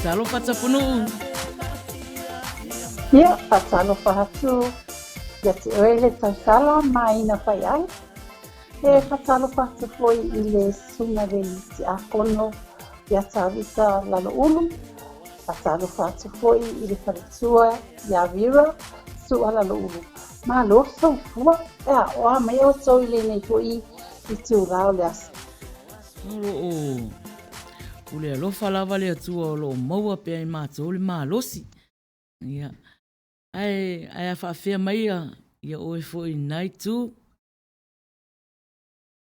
Talofa Tapunu'u. Ia, patalofa hatu. Ia te oele tausala Maina Faiai. E patalofa hatu foi i le sunga de te akono ia tawita lalo ulu. Patalofa hatu foi i le whaletua ia vira sua lalo ulu. Ma loso fua, oa mai o tau i le nei foi i te urao le asa. Olo o le alofa lava le atua o lo maua pe ai mātou le mālosi. Ia. Ai a whaafea mai ia oe foi nai tu.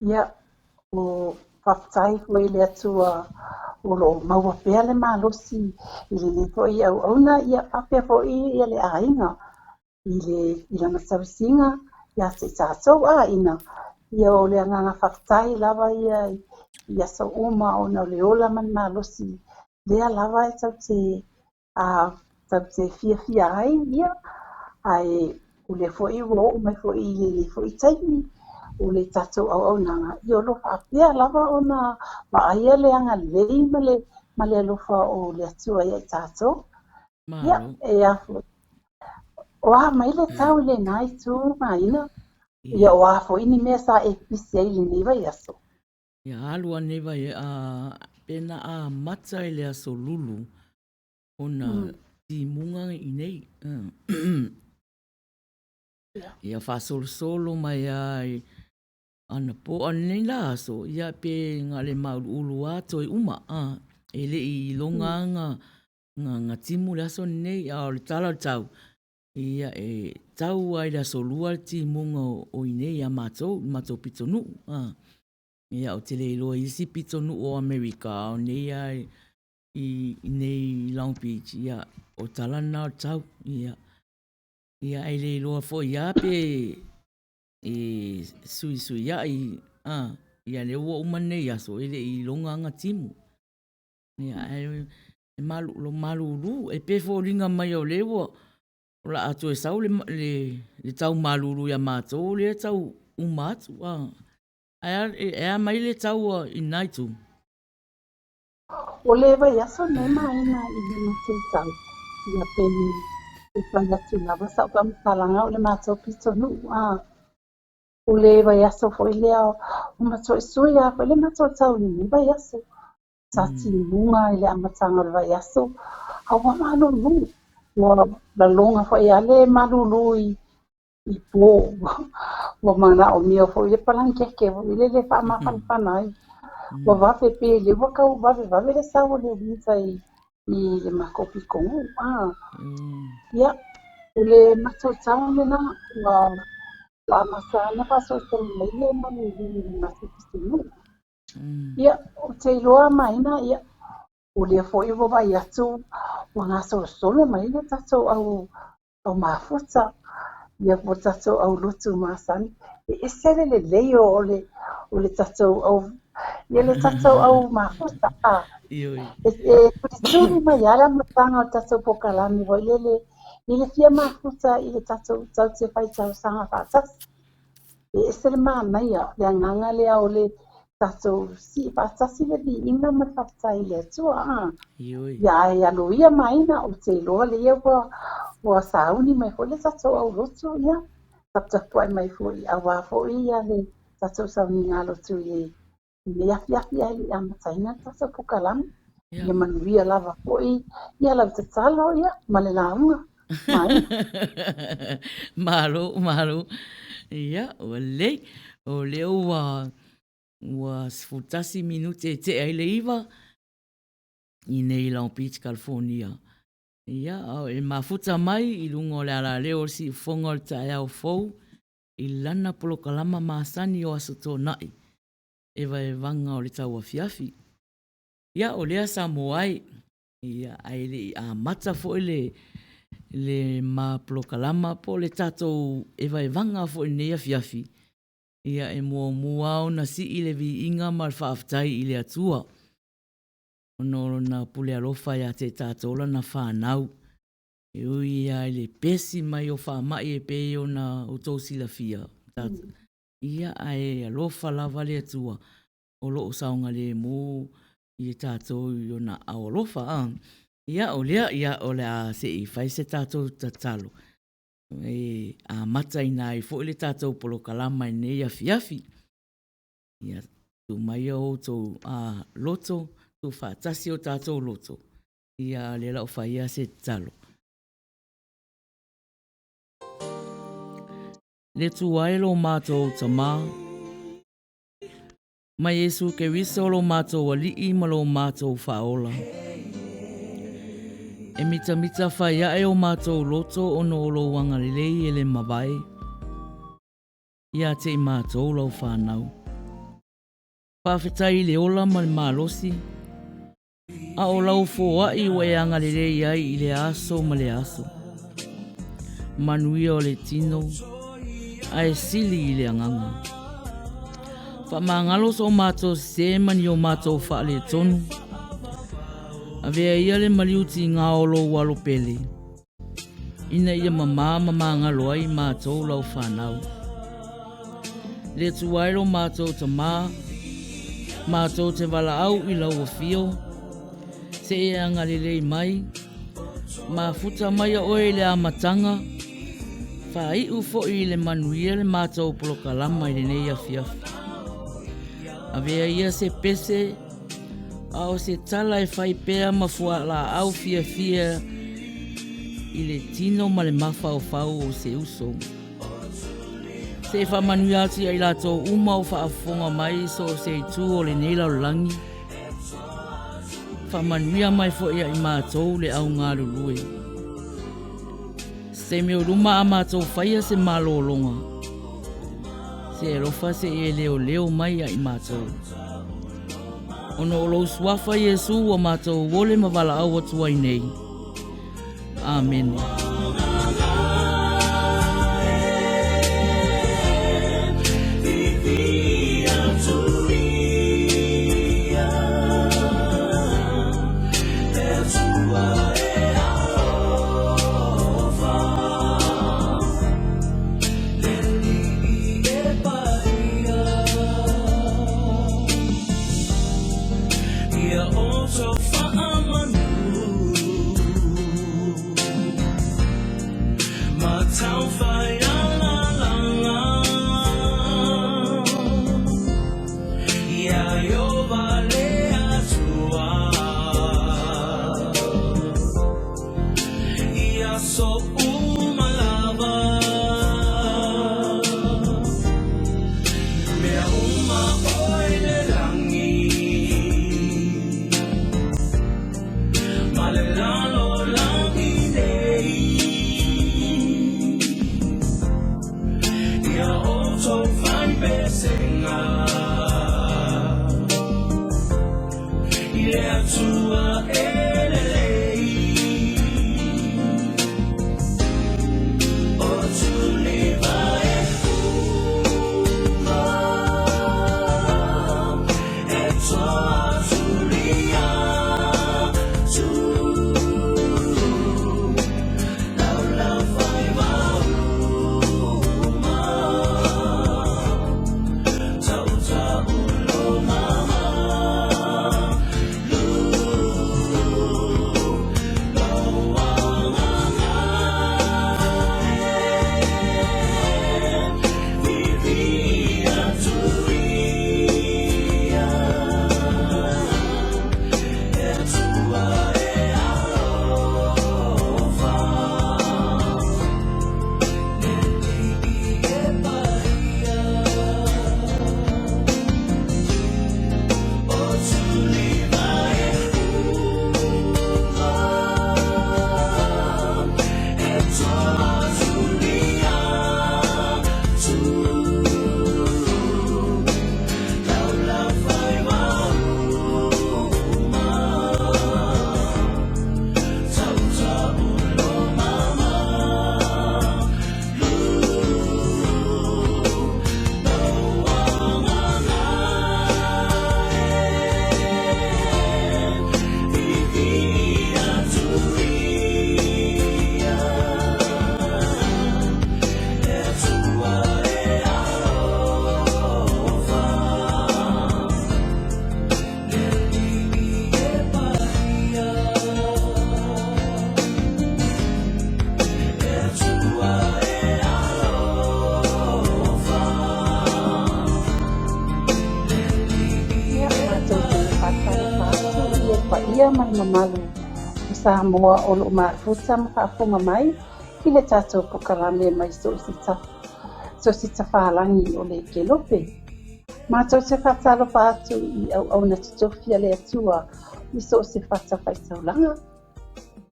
Ia, o whaftai foi le atua o lo maua pea le mālosi i le nei foi au auna ia whapea foi ia le ainga. I le matausinga ia te tātou ina. Ia o le anganga whaftai lava ia sa uma o na leola man mālosi. Lea lava e tau te fia ai ia. Ai o le foi o mai foi le foi taimi. O le tātou au nanga. I o lo whapea lava o na maaia le anga lei ma le alofa o le atua ia tātou. Ia, e afo. Oa mai le tau le nai tu Maina. Ia oa fo ini mea sa e pisi ai le niwa i aso. Ia alua newa a pena a mata i le aso lulu. Ona ti munga i nei. Ia whasolo mai ai ana po anei la aso. Ia pe ngā le maulu ulu ato i uma. E le i longa ngā timu le aso nei. A o le tala tau. Ia e tau ai la solua ti munga o inei a mātou pitonu. Ia o te leilo isi pitonu o Amerika o nei ai i nei Long Beach. Ia o talana o tau. Ia ai leilo fo ia pe sui ia ia le ua umane ia so ele i longa anga timu. Ia ai malu e pe fo ringa mai o lewa. Ola atu e sau le tau malulu ia mātou, le tau umatu. Ea mai le tau i naitu. O lewa ia so nei Maina i le mātou tau. Ia peni e whai atu lava sa uka mtalanga o le mātou pitonu. O lewa ia so foi lea o mātou e sui a fai le mātou tau ni lewa ia so. Sa ti munga i le amatanga o lewa ia so. Awa malulu. La longa foi ale malulu i po wa mana o mio foi le palanque le fa ma panai wa va pe le wa ka va le sa o le visa i le makopi con ya le maso sa le na wa masa na fa so le mani le maso pisinu ya o te loa Maina ya o le foi vo vai atu wa ngaso solo mai le tato au mafuta ia po tato au lutu masani e sele le leo o le tato au ia le tato au mafuta e turi mai ala matanga o tato pokalami vo le fia mafuta i le tato tau te fai tau sanga fatas e sele mana ia le anganga le au le tato si fatasi le di inga ma fatai le tua ia loia Maina o te loa le ia wa sauni mai fo le tato au lotu ia tapu ai mai fo i awa fo ia le tato sauni ngā lotu le afi ai amataina tato pukalami ia manuia lava fo ia lau te talo ia ma le launga Malo ia o le wa sfutasi minute te ai le iwa i nei Long Beach, California. Ia, e mafuta mai i lungo le ala leo si fonga o ta ea o fou i lana polo kalama maasani o aso tō nai. Evaevaga o le Tauafiafi. Ia, o lea Samoa ia, ai le a mata fo le ma polo kalama po le tatou Evaevaga fo i nei afiafi. Ia, e mua o na si i le vi inga mar whaaftai i le atua. Ono na pule alofa ia te tātola na whanau. E ui ai le pesi mai o whaamai e pe o na utosi la fia. Ia ai alofa lava le atua. O loo saunga le mo i tātou i o na au alofa. Ia o lea, ia o lea se I whai se tātou tatalo. A mata ina I fo le tātou polo kalama I nei afiafi. Ia tu mai o tau loto, tu whaatasi o tātou loto. Ia le lau whaia se talo. Le tu waelo mātou tamā. Mai Yesu ke riso lo mātou wali'i ma lo mātou whaola. E mita whaia o mātou loto ono o lo wangalilei e le mawai. Ia te I mātou lau whanau. Pawhetai le ola ma le mālosi. A o lau fōa I wa e angalilei ai I le aso ma le aso. Manuia o le tino. A e sili I le anganga. Whamangalo so mātou se mani o mātou wha le tonu. A vea ia le maliuti ngā olo walo pele. Ina ia mamangalo ai mātou lau whanau. Le tuwairo mātou ta mātou te wala au I lau a fio. Se e angalelei mai. Mā futa mai a oe le amatanga. Whai ufo I le manuia le mātou polokalama I le nei a fiafi. A vea ia se pese, a o se tala e whai pēa mafua la au fia I le tino ma le mafa o whau o se uso. Se e whamanu ati ai lato uma o whaafonga mai so se I tū o le neila o langi. Whamanuia mai fo ia I mātou le au ngā lulue. Se me uruma a mātou whaia se mālolonga. Se rofa se e leo mai I mātou. Ono o lou suafa Yesu wa mātou wole mawala au atu ai nei. Amen. mai mamalu o Samoa o lo mafuta ma whaafonga mai i le tātou pokalame mai so si tawhalangi o le ke lope. Mātou se whatalo pātu i au na tutofia le atua i so se whata whaitaulanga.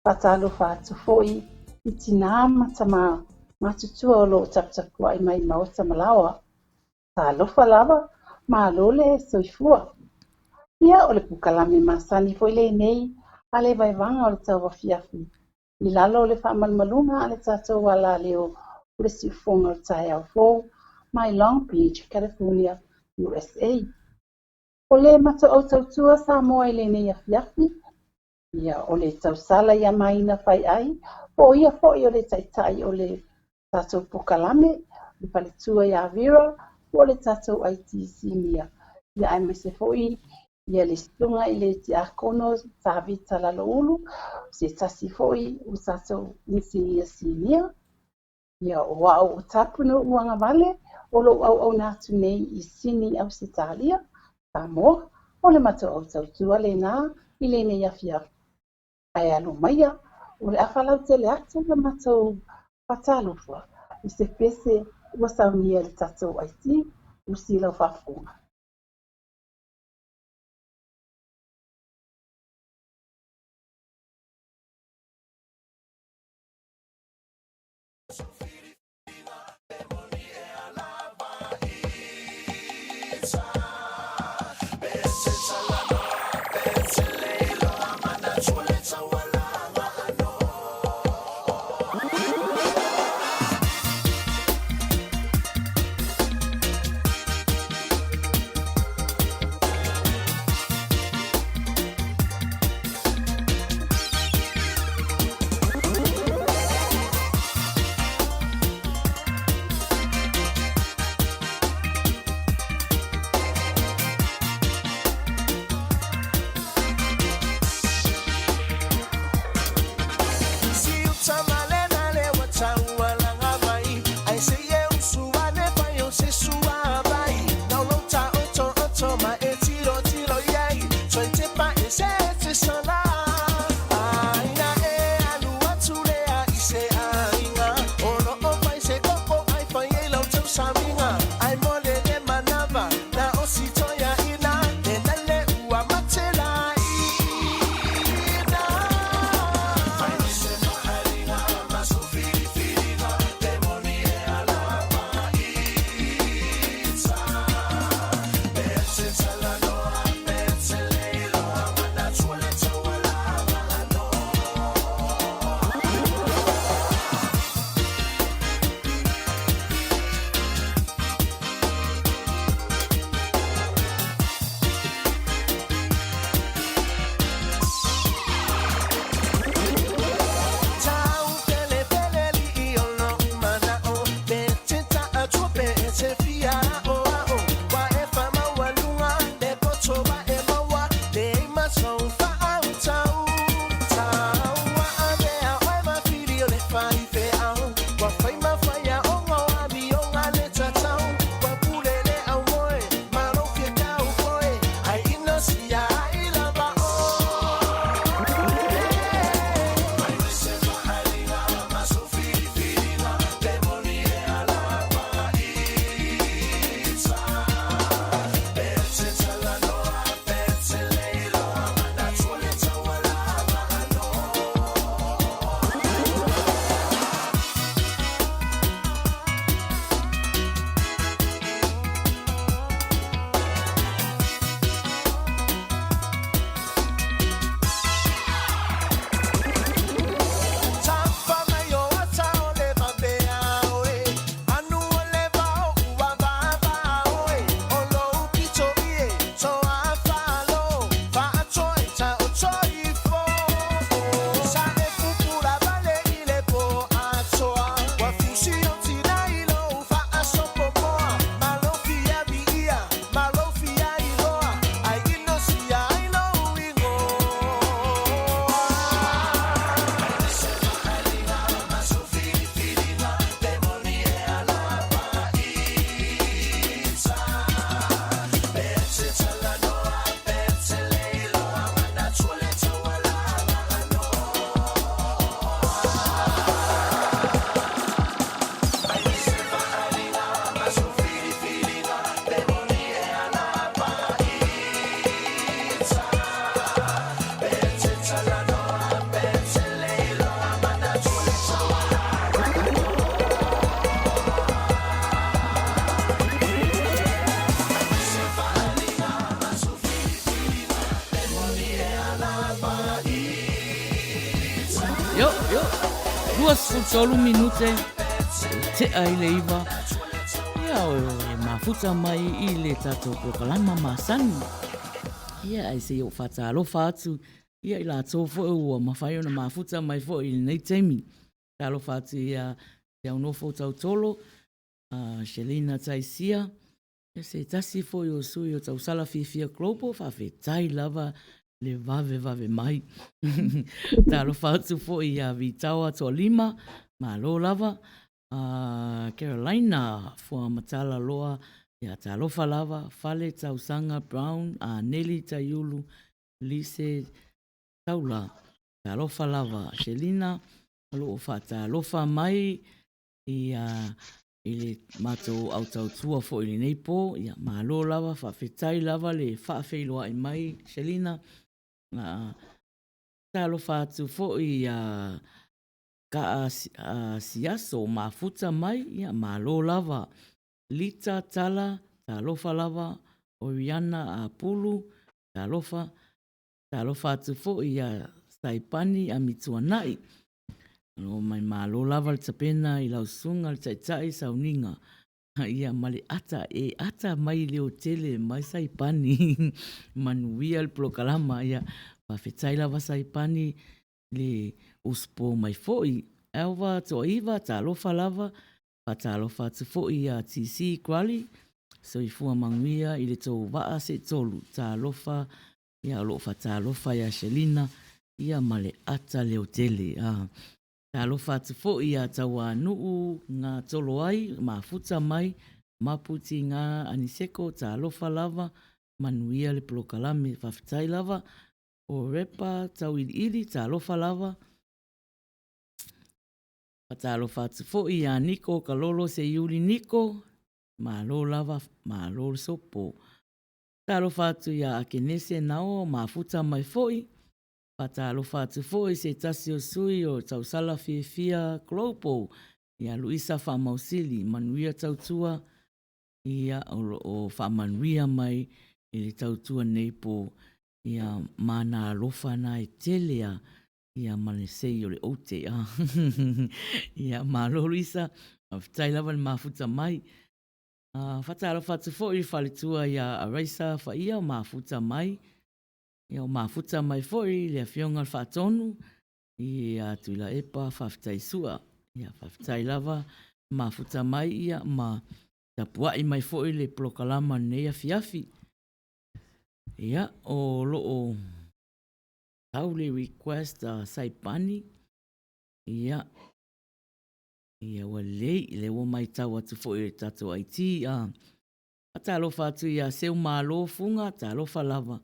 Whatalo pātu foi i tina matama mātutua o lo taptakua i mai maota malawa. Tā lofa lava mā lole soifua. Ia o le pukalame masani foi le nei a le Evaevaga o le Tauafiafi. I lalo o le whaamalmalunga a le tātou wala leo o le siufonga o Tauafiafi mai Long Beach, California, USA. O le mato au tautua Samoa i le nei a fiafi. Ia o le tausala ia Maina Faiai. O ia foi o le taitai o le tātou pukalame. I paletua ia Vera o le tātou ITC mia. Ia ai me se foi ia le stunga i le ti akono sa vita lalo ulu. Se tasi foi o tātou insinia sinia. Ia o au o Tapunu'u Agavale o lo au nātu nei i sini au Sitalia. Samoa o le mato au tautua le nā i le nei a fiafi. Ai alo maia o le awhalau tele atu le mato patalufua. I se pese ua saunia le tātou aiti o sila whafunga. solu minute te ai le iwa. Ia o e mafuta mai I le tatou prokalama masani. Ia ai se o whata alofa atu. Ia I la tō fo ua mawhai o na mafuta mai fo I nei teimi. Ta alofa atu ia te aunofo tau tolo. Shelina Taisia. Ia se tasi fo I o sui o tau Tauafiafi Global. Whawhetai lava le vave mai. Ta alofa atu fo ia vitaua toa lima. Malo lava. Carolina fua matala loa. Ia ta alofa lava. Fale tausanga Brown. Nelly Taiulu. Lise Taula. Ta alofa lava. Shelina. Alo fa ta alofa mai. Ia ile mato au tau tua fo ili neipo. Ia malo lava. Whawhetai lava le whawheiloa I mai. Shelina. Ta alofa atu fo ia ka siaso mafuta mai. Ia malo lava. Lita tala. Ta alofa lava. Oriana Pulu. Ta alofa atu fo ia Saipani a Mituanai. No mai malo lava le tapena I lausunga le taitai sauninga. Ia male ata ata mai le hotele mai Saipani. Manuia le prokalama ia whawhetai lava Saipani le uspo mai foi. Elva to iwa ta alofa lava. Ta alofa atu fo ia TC Krali. So I fua manguia I le tō waa se tolu. Ta alofa ia alofa ta alofa ia Shelina. Ia male ata le hotele. Ta alofa atu fo ia Tapunu'u ngā tolo ai. Mafuta mai. Maputi ngā aniseko. Ta alofa lava. Manuia le prokalame. Whawhetai lava. O repa tau iri. Ta alofa lava. Ta alofa atu fo ia Niko Kalolo se Yuri Niko. Malo lava, malo sopo. Ta alofa atu ia Akenese nao, mafuta mai foi. Ta alofa atu foi se tasi o sui o Tauafiafi Global. Ia Luisa Whamausili, manuia tautua. Ia o whamanuia mai I le tautua neipo. Ia mana alofa na e telea. Ia manesei o le ote. Ia malo Luisa, whai lava le mafuta mai. Whata alofa atu fo I whaletua ia Araisa whaia o mafuta mai. Ia o mafuta mai fo I le awhionga le whaatonu. Ia tuila epa whawhetai sua. Ia whawhetai lava mafuta mai ia ma tapuai mai fo I le prokalama nei Afiafi. Ia o loo tau le request Saipani. Ia walei le wo mai tau atu fo I tato IT. Ta alofa atu ia seu malo funga ta alofa lava.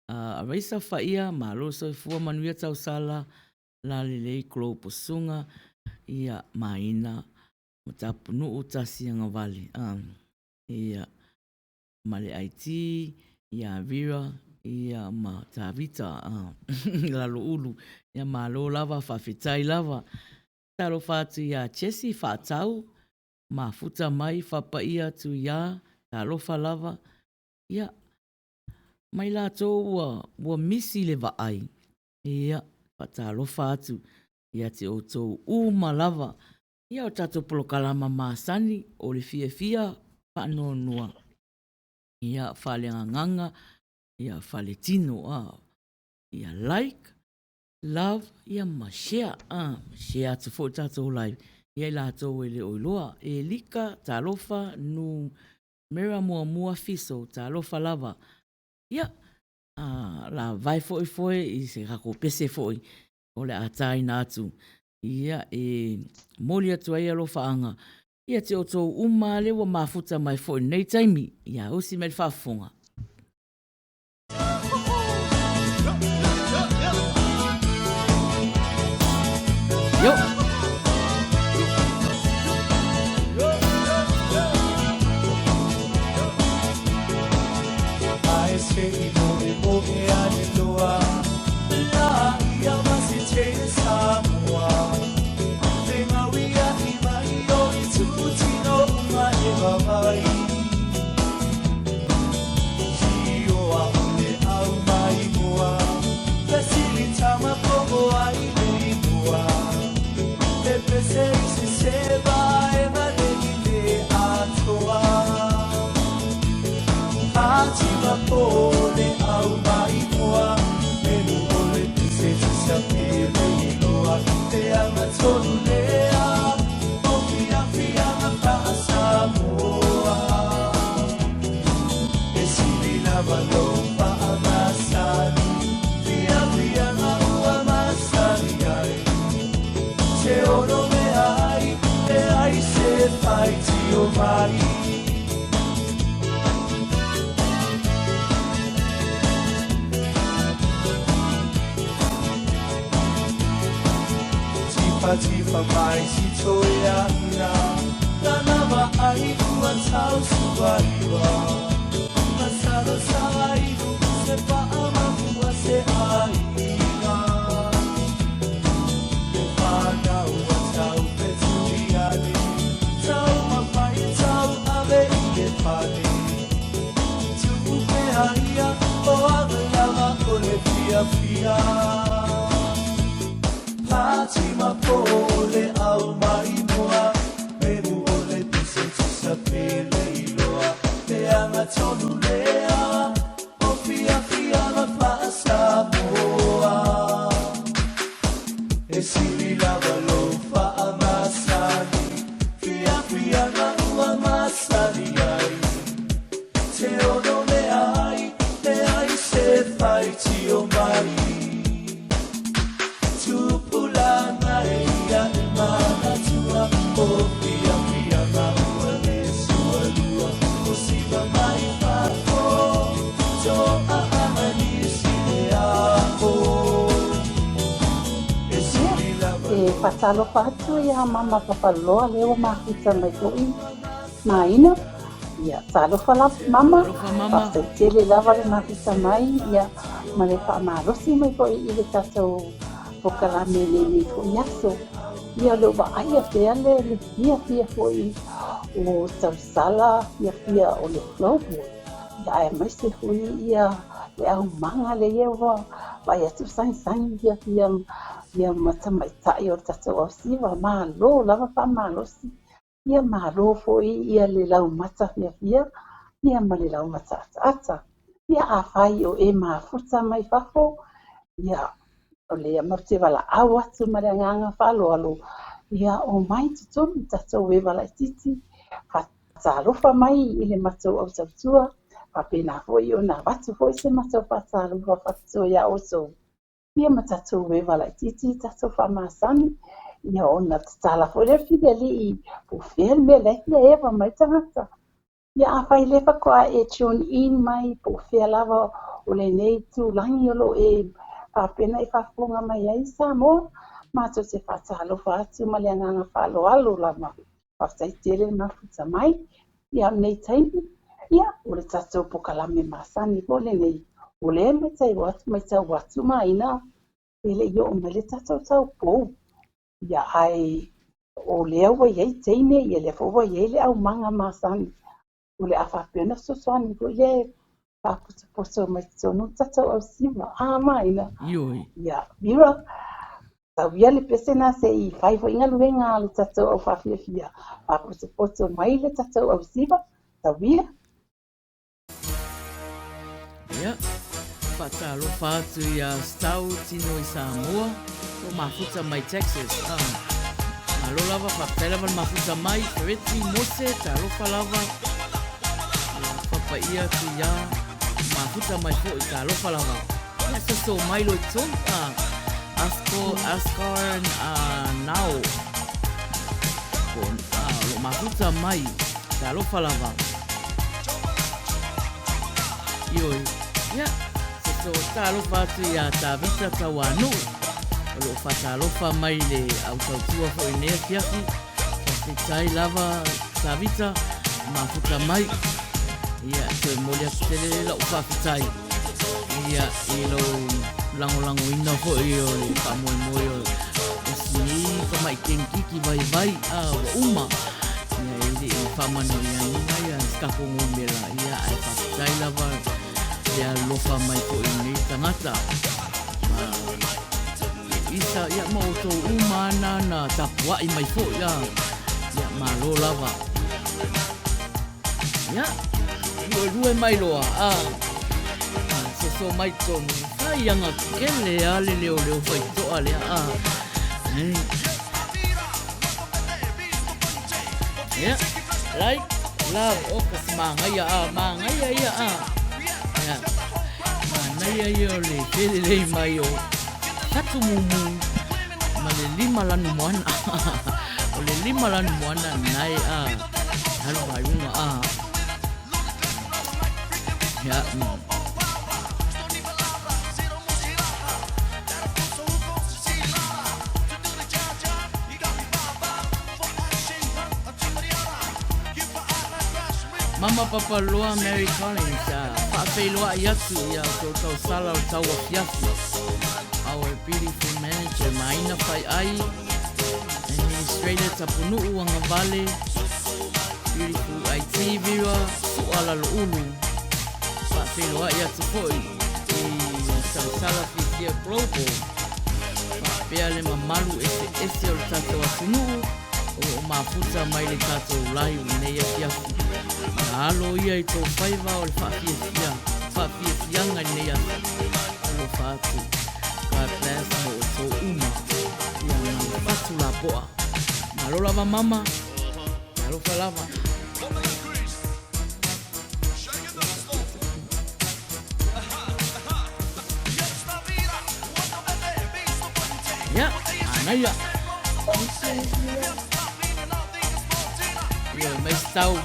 Araisa whaia malo so fua manuia tau sala la lelei klo posunga. Ia Maina Tapunu'u tasi Agavale. Ia male IT. Ia Vira. Ia ma Tavita. Lalo ulu. Ia malo lava whawhetai lava. Ta alofa atu ia Chesi whaatau. Mafuta mai whapaia atu ia. Ta alofa lava. Ia. Mai la tō ua misi le vaai. Ia. Ta alofa atu. Ia te o tō lava. Ia o tato polokalama maasani. O le fia whanonua. Ia whale nganga. Ia whale tino. Ia like. Love, ia ma share. Share atu fo tato live. Ia la tō ele oiloa. E lika, ta alofa, nu mera mua fiso, ta alofa lava. Ia, la vai foi, I se kako pese foi. O le atai na atu. Ia, moli atu ai alofa anga. Ia te o tō le wa mafuta mai foi. Nei taimi, ia usi me le whafunga. Yo. I say no me aloa. La ia masi che Samoa. Tenga wia I mai o I tuti no ma Evaevaga. Tifa mai si toya ina Tanama ai tua tau suariwa Masalo saidu se paama tua se aina E whana ua tau petuiane Tau mawhai tau ave i e pane Tupu pe haia o agalama o le fia fia Fatima pole au mai moa Meru ole tise tisa pele iloa Te anga tonu lea O fia fia ma fasa moa E sili lava lo fa amasani Fia fia na ua masani ai Te ono le ai se fai ti o mai Tupulana eia e mana tua O fia fia na ua le sua lua O siva mai fafo To a amanisi e aho E sili lava E patalo patu ia mama papaloa leo mahita mai koi Maina. Ia talo fala mama. Pasta tele lava le mahita mai ia male pa marosi mai koi ile tato Pokalame le yaso ia lo ba ia pele le fia foi o tausala ia o le globo ia mai se foi ia le au manga le yewa ba ia tu sai ia mata mai tai o tato o siva ma lo lava pa malo si ia ma lo foi ia le lau mata fia ia ma le lau mata ata ia a fai o e ma futa mai fafo ia o le amorte wala awa tu maranganga falo alo ia o mai tutumi tatou e wala titi whatarofa mai i le matou au tautua whapena foi o na watu foi se matou whatarofa whatatua ia oso ia matatou e wala titi tatou whamasani ia o na tatala foi le fide li i po whel me le ewa mai tangata ia a whai lewa koa e tune in mai po whelawa o le nei tu langi olo e Pena e whafunga mai ai Samoa, mato se whatalo whatu maleanganga whalo alo lama. Whaftai tere mafuta mai, ia nei taimi, ia o le tatou pokalame masani pole nei. O le me tai watu mai tau watu maina, ele i o me le tatou tau pou. Ia ai o le awa iei teine, ia le fowa iei le au manga masani. O le awhapena sosoani po iei, Paputu mai tonu tatou au siva maina ia vira tawia le pesena se i fai fo inga luenga le tatou au Tauafiafi paputu mai le tatou au siva tawia ia patalo fatu ia stau tino i Samoa o mafuta mai Texas alo lava papela van mafuta mai reti mose talo falava papa ia tu ia mafuta mai fo i talofa lava. Ia so mai lo tson Ascar now. Con lo mafuta mai talofa lava. Ioi. Ia so talofa tu ia tavita Tapunu'u. Lo fa talofa mai le autotua fo i nea fiafi. Se tai lava tavita mafuta mai. Ia te molia tele la ufafitai ia ilo lango ina fo io le pamoe o si ko mai tenkiki vai uma ia ili famano ia ska ko ngomela ia ai fafitai lava ia lofa mai ko ini tangata isa ia mo to umana na tapuai mai fo ia malo lava ia rue mai loa so mai tonu ai anga kele ale leo fai to ale ia like love o kas mangaya ia ia Naya le pele mai o tatu mumu ma le lima lanu moana o le lima lanu moana nai halu waiunga ya Mama Papa Loa Mary Collins Fa'afei loa iatu ia tau sala o Tauafiafi. Our beautiful manager Maina Faiai, Administrator Tapunu'u Agavale, beautiful IT viewer Su'ala Lo'ulu. Fa'afei loa iatu fo'i i tau sala Fifia Global. Fa'apea le mamalu ese o tātou atunu'u o mafuta mai le tātou lai o nei afiafi. Alo ia I tō whaiva o le whaafiafianga nei atu. Alo whaatu. God bless mo o tō uma. Ia ngā whatu la poa. Malo lava mama. Malo whalava. Ia, ana ia. Ia, mai stau.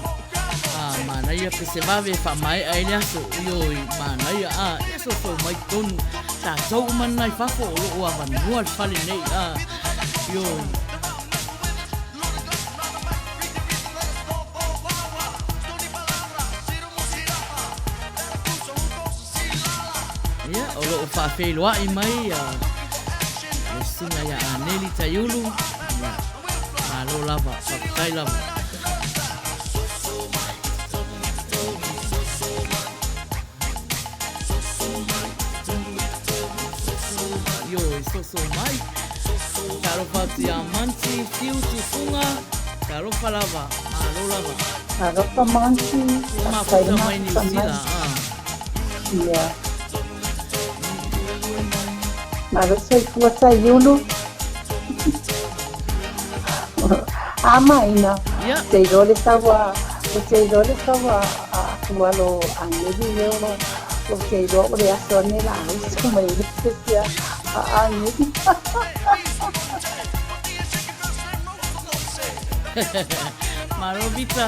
Mana ia pese vave fa mai ai le aso ioi mana ia eso so mai tonu ta so manai fa fo o avan no al fale nei ioi ia o lo fa fe lo ai mai sunga ia neli tayulu alo lava fa kai lava so mai karo fatu ya manti fiu tu funga karo falava alo lava karo pa manti ma fa mai ni sila ia karo sai fuata yulu Maina te role sawa tualo aneli leo o te role asone la so mai ya Marovita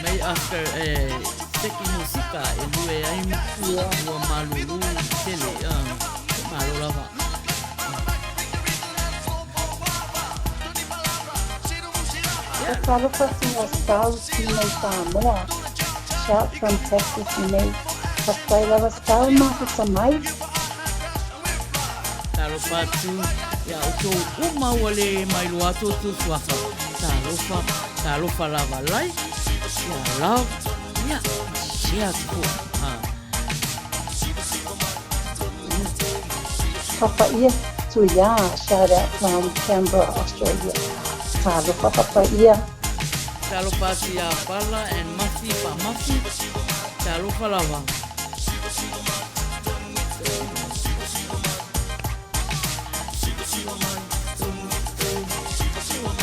May after seki musika elue ai mua malulu tele malo lava Eu falo assim, nostalgia em Samoa, shot from Texas May, papai lava calma, você mais? Taro patu, ya uto uma wale mai luato tu suafa, talofa lava lai, ya love, ya share tu, Papa ia tu ya, shout out from Canberra, Australia. Talo papa ia. Talo pati ya pala and masi pa masi. Talo falava.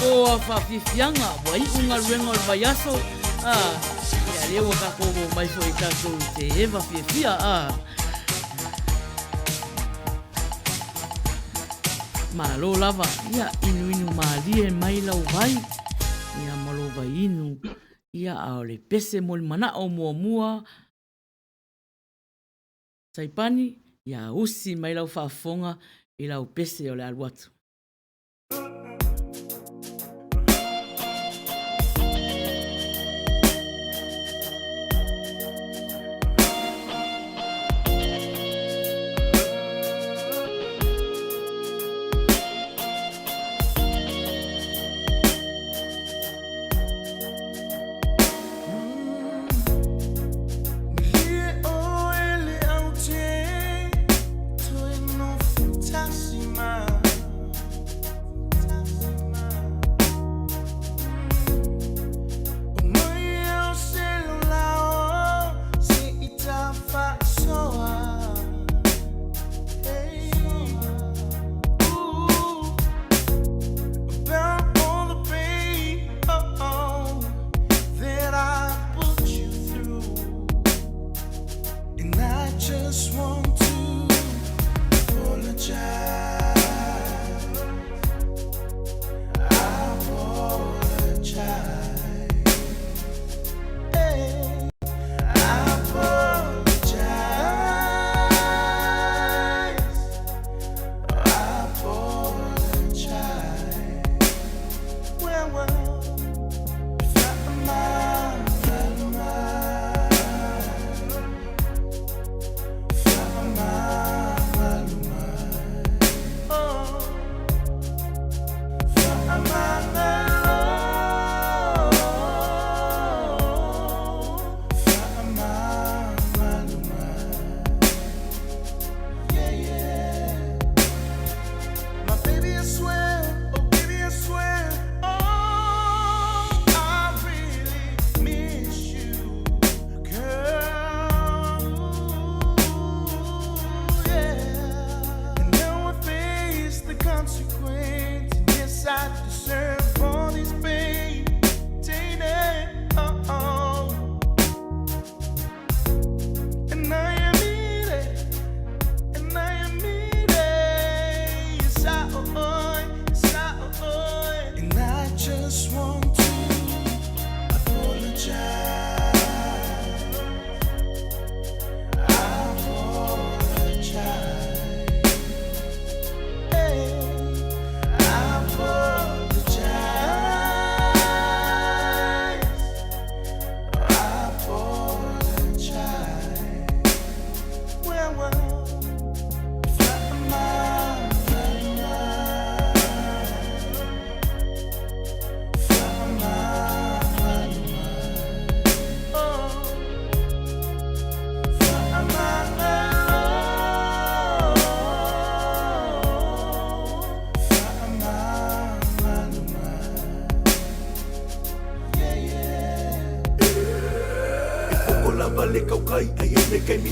Ko fa fifianga, wai unga rengo vaiaso. Ya lewa ka ko mai so itato te eva fifia Malo lava, ia inu maalie mai lau vai. Ia malo vai inu. Ia ao le pese mo le mana o mua. Saipani, ia usi mai lau whaafonga I lau pese o le aluatu.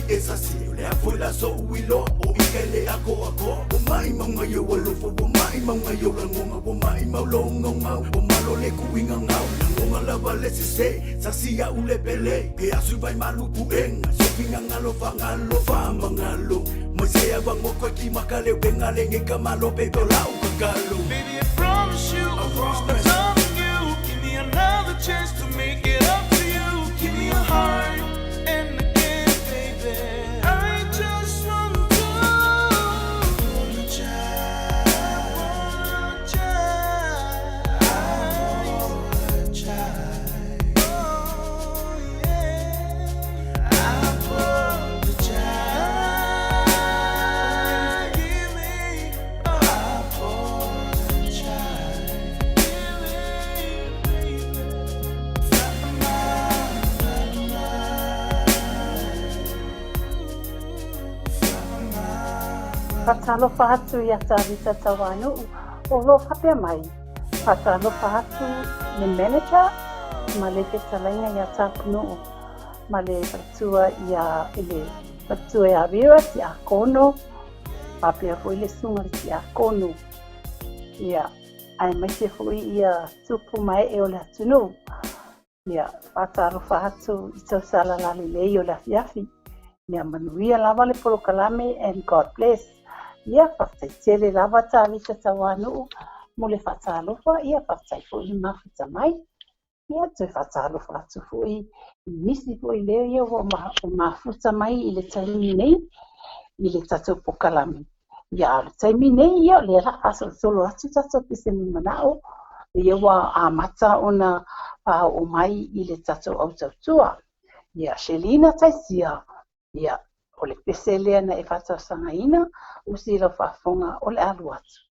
esa si le afuela so wilo o ikele ako o mai manga yo walofo o mai manga yo ngonga o mai maulonga o malole kuinga ngau ngonga lava le se sasia ulepele ke asu vai malupu enga sofinga ngalo fa mangalo Masaya bang mo kwa ki makale wengale ngeka malo pedo lau kagalo Baby, I promise you, I'm loving you. Give me another chance to make it up to you. Give me your heart and again, baby. I just want to Patalofa hatu ia tawita Tapunu'u o lo hapea mai. Patalofa hatu ni manager ma le te talainga ia Tapunu'u ma le patua ia ele patua ia viwa ti a kono papea foi le sunga ti a kono ia ai mai te foi ia tupu mai e o le atunu ia patalofa hatu i tau sala lali lei o le afiafi ia manuia lava le polokalame and God bless. Ia whakatele lava tāwita Tapunu'u mo le whatalofa, ia whakatai fo i mawhita mai. Ia tui whatalofa atu fo i nisi fo i leo ia o mawhuta mai i le taimi nei, i le tatou pokalami. Ia le taimi nei ia le raka solo atu tatou pise mi manao, ia wa a mata ona o mai i le tatou au tautua. Ia Shelina taisia, ia o le pese lea na e whatasanga ina, usi la whafonga o le alu atu.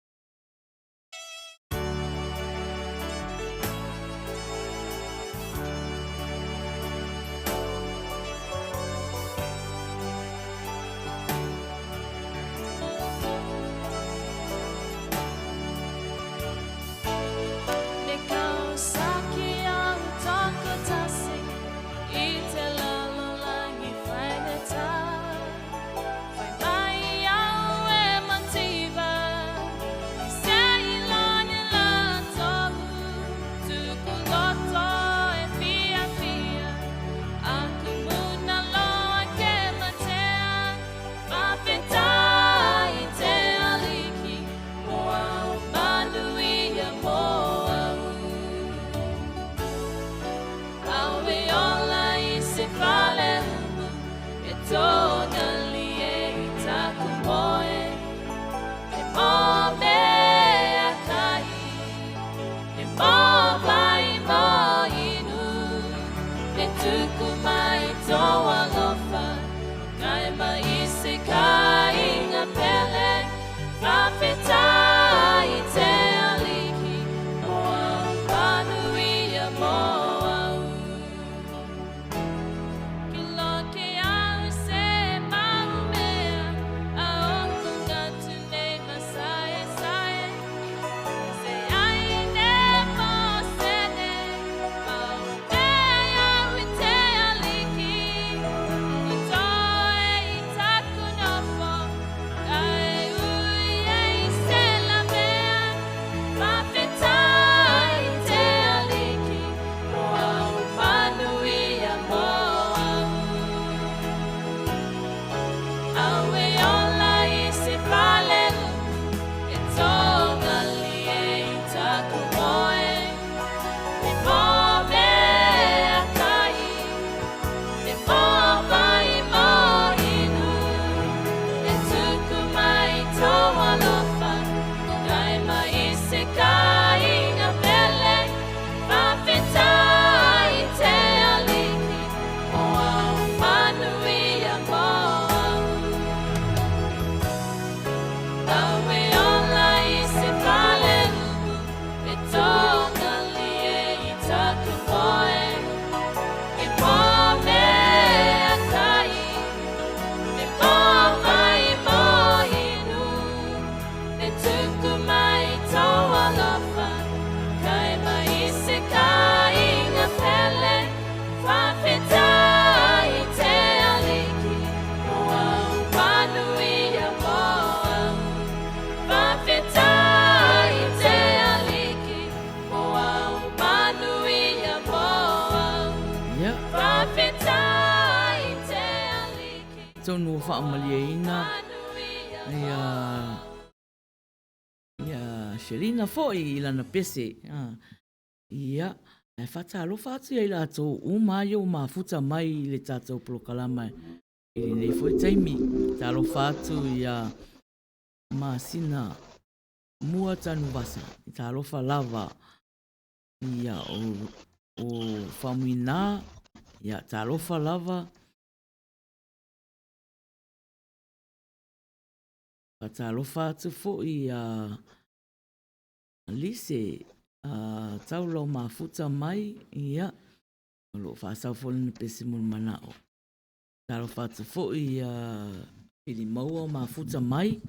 whaamaliaina. Ia Shelina foi ilana pese. Ia, e whatalofa atu ia i lato umai o mafuta mai le tatou polokalama. Ili nei foi taimi, talofa atu ia masina mua tanu vasa. Talofa lava ia o famuina, ia talofa lava. Talofa atu foi ia lise taulo mafuta mai ia lo fasau fole na pese mul manao. Talofa atu foi ia ili maua mafuta mai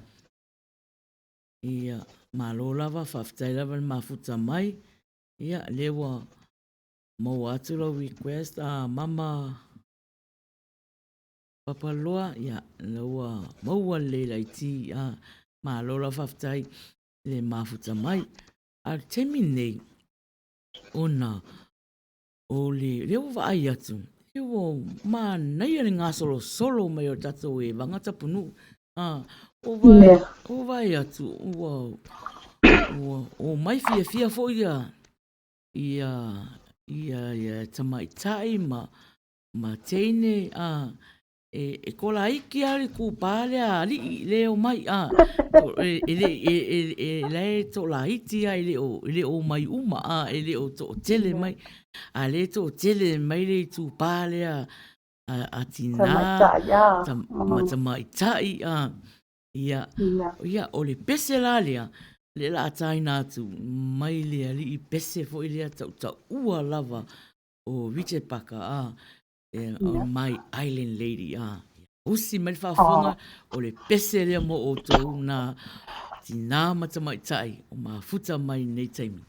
ia malo lava fafitai lava mafuta mai ia lewa mau atu lo request mama papaloa ia lewa maua le laiti malo lava fafitai le mafuta mai al terminate ona o le lewa vai atu lewa ma nei le ngasolo solo mai o tato e vanga Tapunu'u o vai atu o mai fia fo ia tamaitai ma teine e kola iki ali ku pale ali leo mai le to la iti ai le o mai uma le o to tele mai le to tele mai le tu pale a tina tamaitai ia o le pese lalia le la taina atu mai le ali I pese fo ile tau ua lava o Richard Paka on my island lady usi mai fafonga o le pese le mo o to na tina matamaitai o mafuta mai nei taimi.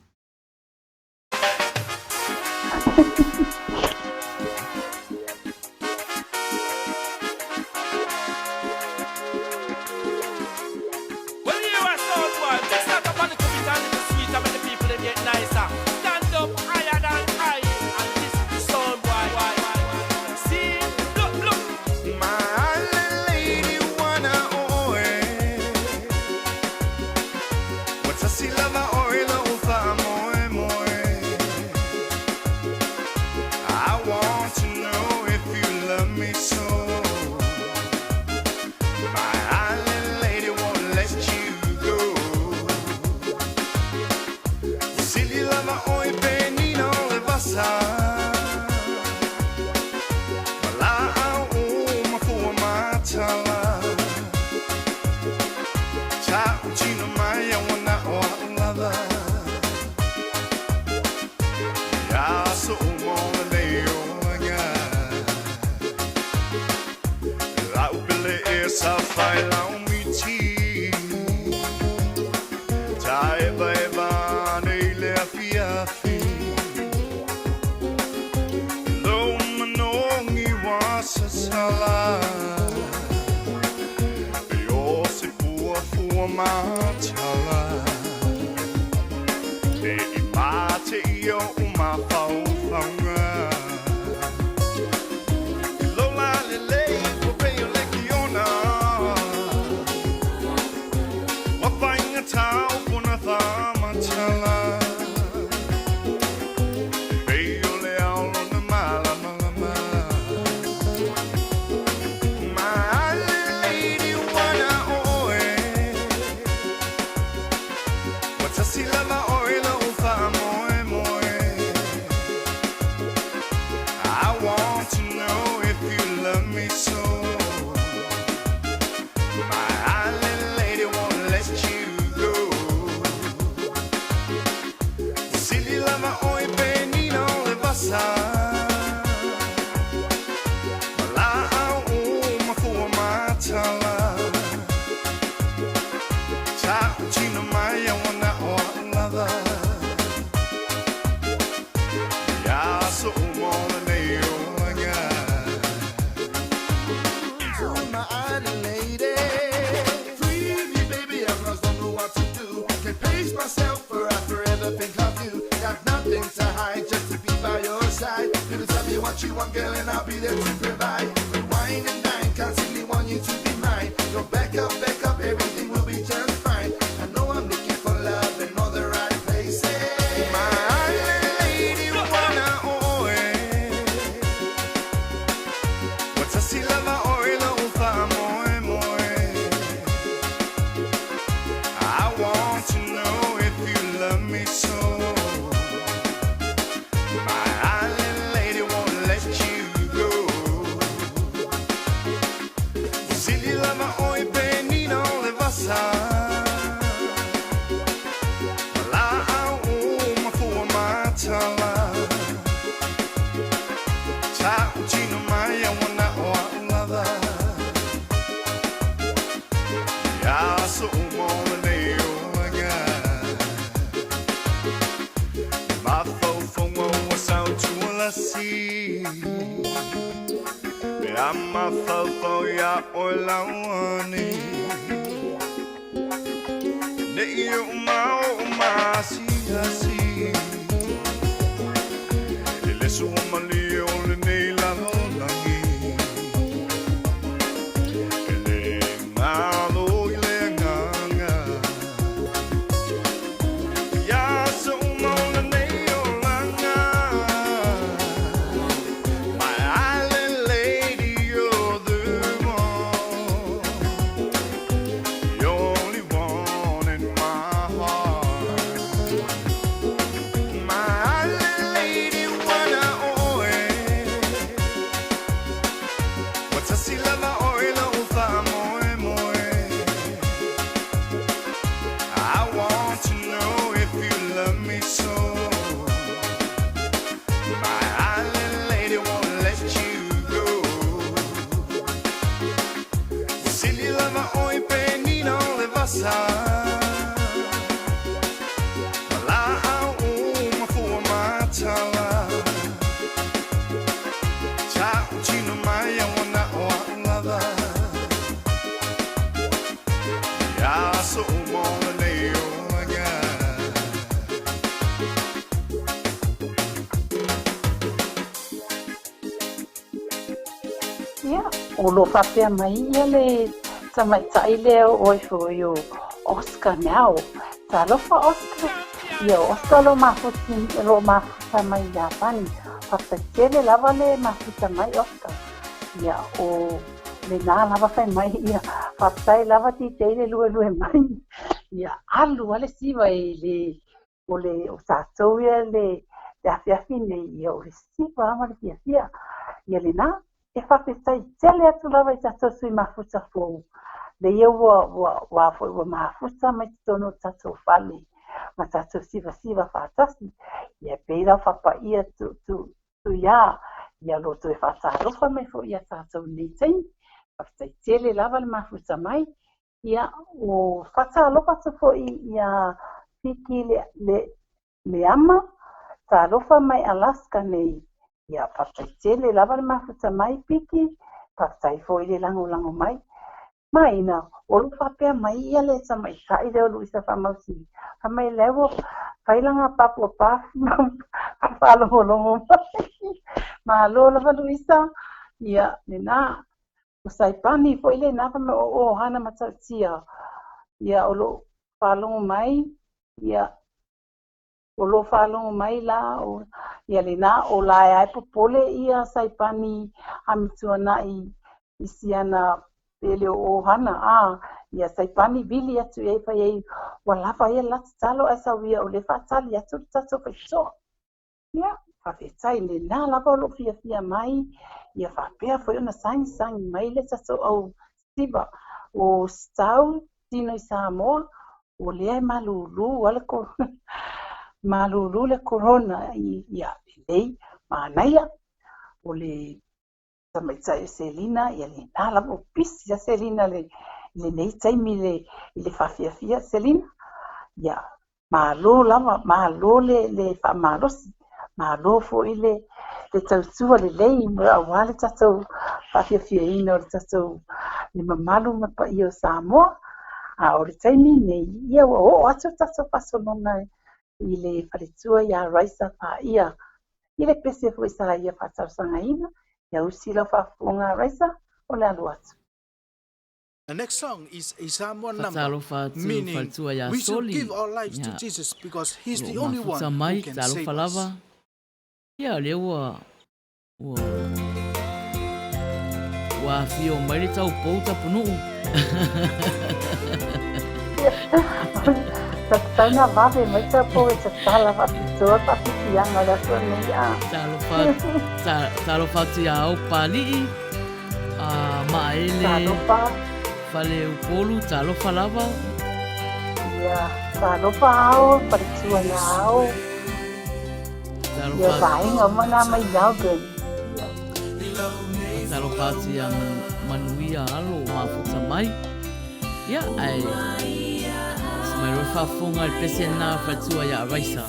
so more than my phone was out to la sea. I'm a phone ya or la one. You my see. Let's woman the only nail Olo whapea mai ia le tamaitai leo oi fuio Oscar now. Ta lofa Oscar. Ia Oscar lo mafuta mai Japani. Whapetele lava le mafuta mai Oscar. Ia o le nā lava whai mai ia. Whaptai lava ti teile lue mai. Ia alu ale siwa e le o tātou ia le Tauafiafi nei ia o le siwa ama le fiafia. Ia le nā. E whapesai tele atu lawa I tatou sui mafuta fōu. Le ia wa mafuta mai tono tatou whale. Ma tatou siwa whātasi. Ia peira whapa ia tu ia. Ia loto e whātārofa mai fo ia tatou nei teini. Whapesai tele lawa le mafuta mai. Ia o whātārofa tu fo ia piki le ama. Tārofa mai Alaska nei. Ia whaptai tele lava le mafuta mai piki, whaptai fo I le lango mai. Maina, olu whapea mai ia le tamai kai leo luisa whamausi. Hamai lewo, whailanga papua pafu, whalongolongo mai. Mahalo lava luisa, ia le nā. O saipani fo I le nā whame o hana matautia. Ia olu whalongo mai, ia olo whalongo mai la o ia le nā o lai ai popole ia saipani amitua nai isiana pele o hana ia saipani bili atu e Faiai walafa ia lati talo ai sawia o le whatali atu tato whaitoa. Ia whawhetai le nā lava o lo fia mai ia whapea fo iona sangi mai le tato au siva o stau tino I Samoa o le ai malulu wale ko malulu le corona ia lei manaia o le tamaitai Selina ia le nala o pisi a Selina le nei taimi le whawhiawhia Selina ia malo lava malo le whamalosi malo fo I le tautua le lei mra wale tatou whawhiawhia ina o le tatou le mamalu mapa I o Samoa o le taimi nei ia o atu tatou pasolona I le wharetua ia raisa pa ia. I le pese fo isa ia whatarusanga ina. Ia usila whafunga raisa o le alu atu. The next song is a Samoan number, meaning we should give our lives to Jesus because He's the only one who can save us. Ia le wa fio mai le tau pou Tapunu'u. Taina vave mai te po e te tala whapitua whapikianga le atua nei a. Talo whatu ia au pali'i, maele, whale upolu, talo whalawa. Ia, talo whao, paritua ia au. Ia vainga mana mai Melbourne. Talo whatu ia manuia alo, mafuta mai. Ia, ai. Mai roa whafonga le pese nā whatua ia raisa.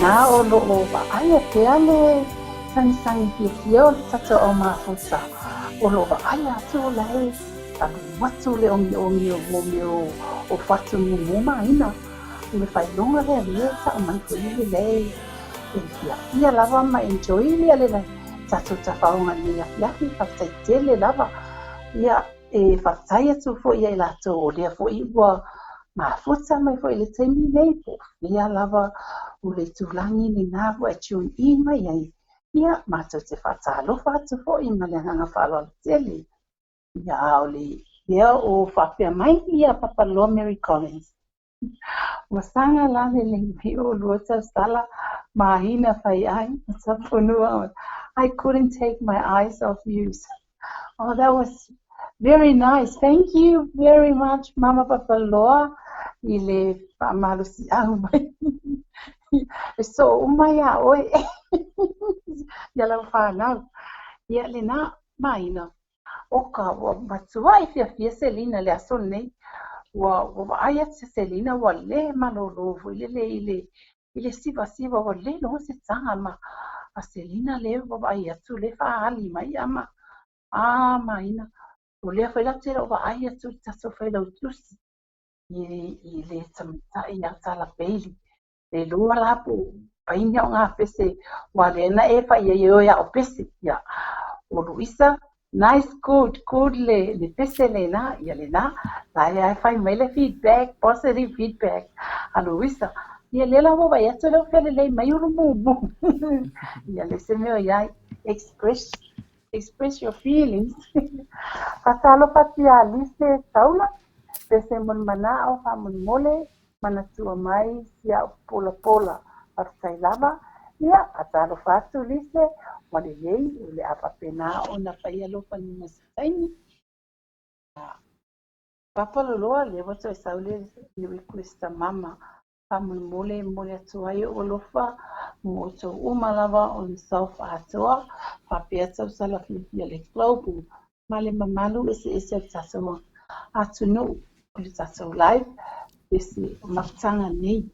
Na o loo aia te ale sangi pio tato o mafuta o loo aia tu lai talu watu le o o fatu mu maina me fai longa le ta mai ko ni le ia lava ma enjoy le le tato ta faunga ni ia fa tele lava ia e fa sai tu fo ia la to o le fo i wa mafuta mai fo ile te mi nei po ia lava ule tulangi ni nā wa tune in mai ai. Ia mātou te whātalofa atu fo I ma le hanga whāloa tele. Ia ole ia o whapea mai ia papaloa Mary Collins. Wasanga lane le mi o luota sala mahina Faiai Tapunu'u. I couldn't take my eyes off you. Oh, that was very nice. Thank you very much, Mama Papaloa. Ile pamalusi au mai. So umaya oi. Yala whanau. Ia le nā maina. Oka wa matua I fia Selina le aso nei. Wa aya se Selina wa le malolovu. Ile siva wa le no se tanga ma. A Selina le wa aya tu le whaali mai ama. Maina. O lea whaila tera wa aya tu taso whaila utusi. I le tamatai a tala peili. Le lua lapu. Paini o ngā pese. Wa le na e whaia oia o pese. Ia. O Luisa. Nice, good le pese le na. Ia le na. Lai ai whai mai le feedback. Positive feedback. A Luisa. Ia le la wa ia tu leo whiale le mai uru mumu. Ia le se meo iai. Express your feelings. Patalo patia lise taula. Pese mon mana o ha mon mole. Mana tua mai sia pola. Artai lava. Ia patalo fatu lise. Wale lei. Ule apa pena o na paia lopa ni masitaini. Papa loloa le wato e saule ni requesta mama. Pa mon mole atuai o lofa. Moto umalava on South Atoa. Papia tau sala filipia le globe. Male mamalu ese taso Tapunu'u o le taso live. Ese maftanga nei.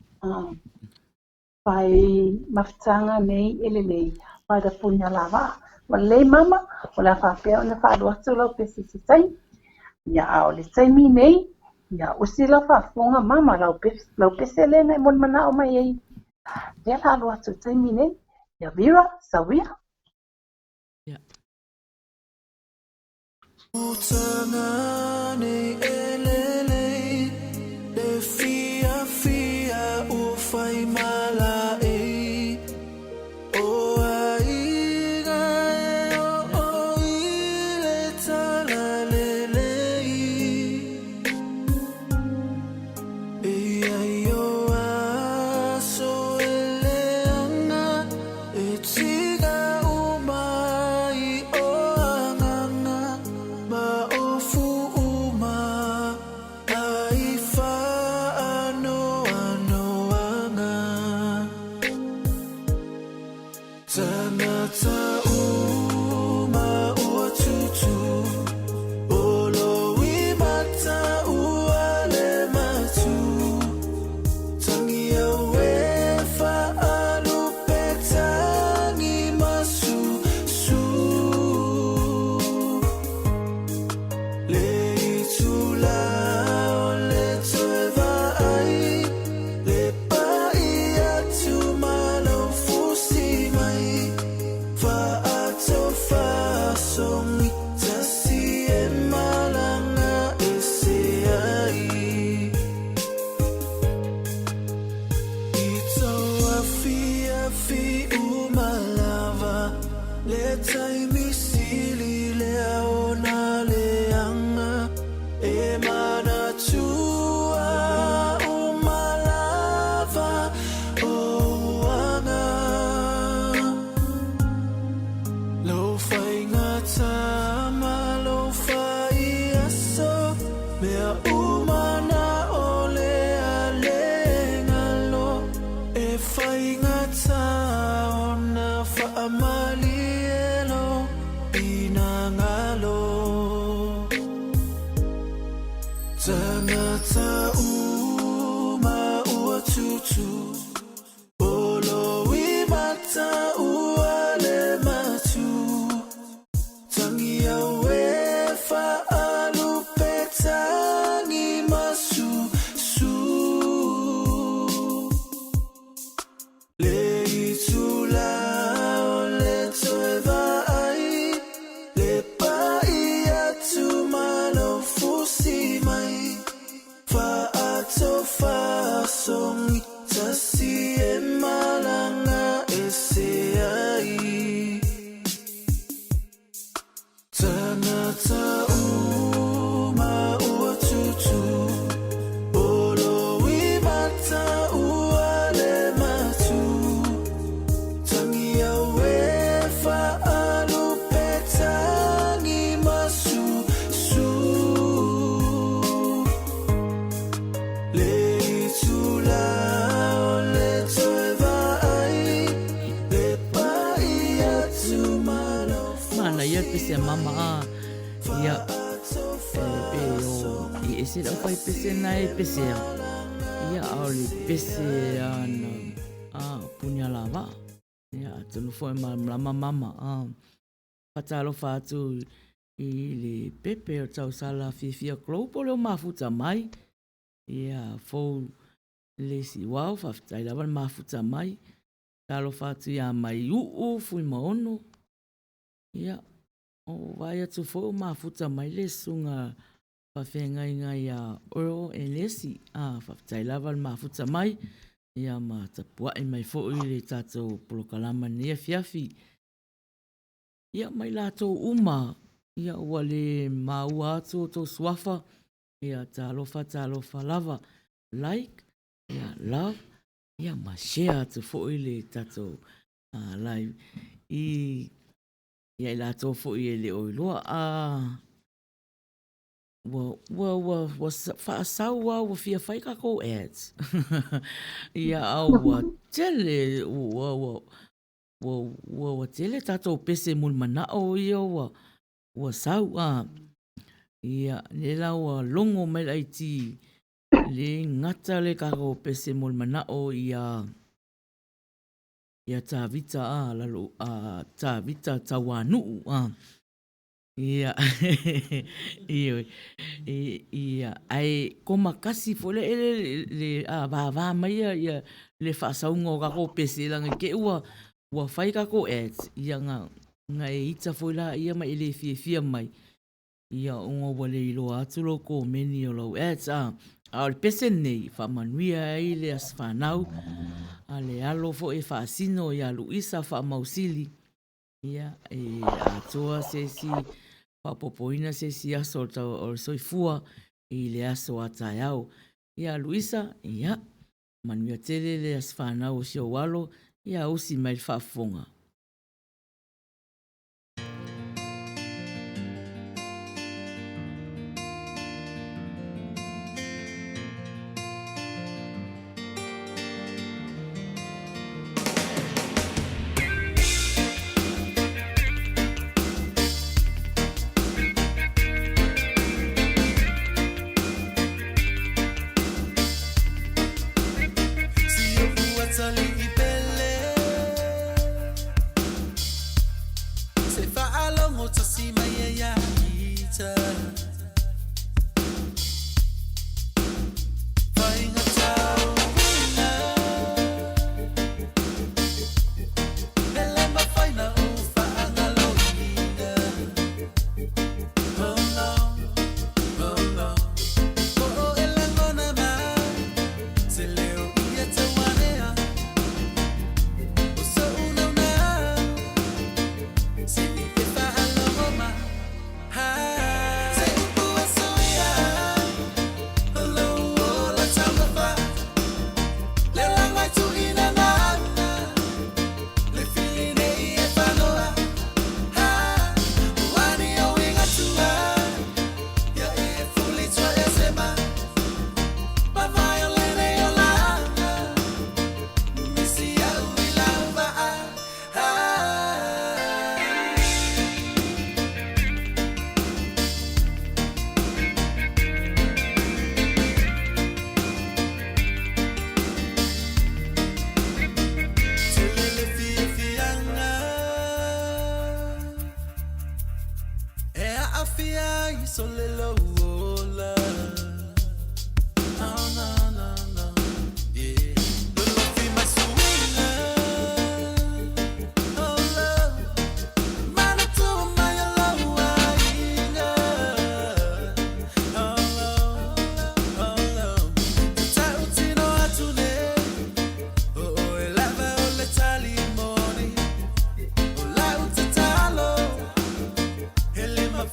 Pai maftanga nei ele nei. Pai da punya lava. Wale mama. Wala papia ona whaadua tula pesi se tai. Ia ao le taimi nei. Ia usila whaafonga mama lau pese lena mon mana o mai ei. Dia lalu atu taimi nei. Ia vira, sawia. Ia. Utangane elele le fia ufai malai o aiga o ile talalele yo aso eleana etiga umai o anganga ma ofu uma aifa ano anga tanata uma uatutu olo imata uale matu tangia wefa alupetangi masu le itula o le toeva ai le pai atu malo fusi mai fa ato fa songi tasi e malanga ese ai Tauafiafi umalava le taimi sili le aona le anga e mana tua umalava o anga lo fai ngata ma lo fai aso mea umana ole alengalo e fai ngata ona fa amalielo ina Mana ia pese mama ia pe o i ese o pai pese nai pese ia oli pese ana punya lava ia tunu foi mama patalo fatu i le pepe o tau sala fifia klopo le mafuta mai ia fo le si wow fatai lava mafuta mai talo fatu ia mai fui maono ia o vai atu fo mafuta mai le sunga whawhenga inga ia oro e lesi whawtai lava mafuta mai ia ma tapua e mai fo i le tatou polokalama nia fiafi ia mai latou uma ia ua le maua atu o tau suafa ia talofa lava like ia love ia ma share atu fo i le tatou live ia latou fo i le oiloa whaasau wa fia whai kako ads. Ia au wa tele, wa tele tatou pese mulmana o ia wa sau ia lela wa longo mai lai ti le ngata le kako pese mulmana o ia tā vita lalo tā vita Tauanu'u ia ia ai koma kasi fole le va mai ia le whaasaunga o kako pese langa ke ua whai kako ads ia nga e ita foila ia mai le fia mai ia unga wale ilo atu loko meni o lau ads a le pese nei whamanuia ai le as whanau a le alo fo e whaasino ia Luisa whamausili ia atoa se si whapopoina se si aso o soifua i le aso atai au ia Luisa ia manuia tele le as whanau o sio walo ia usi mai whaafonga.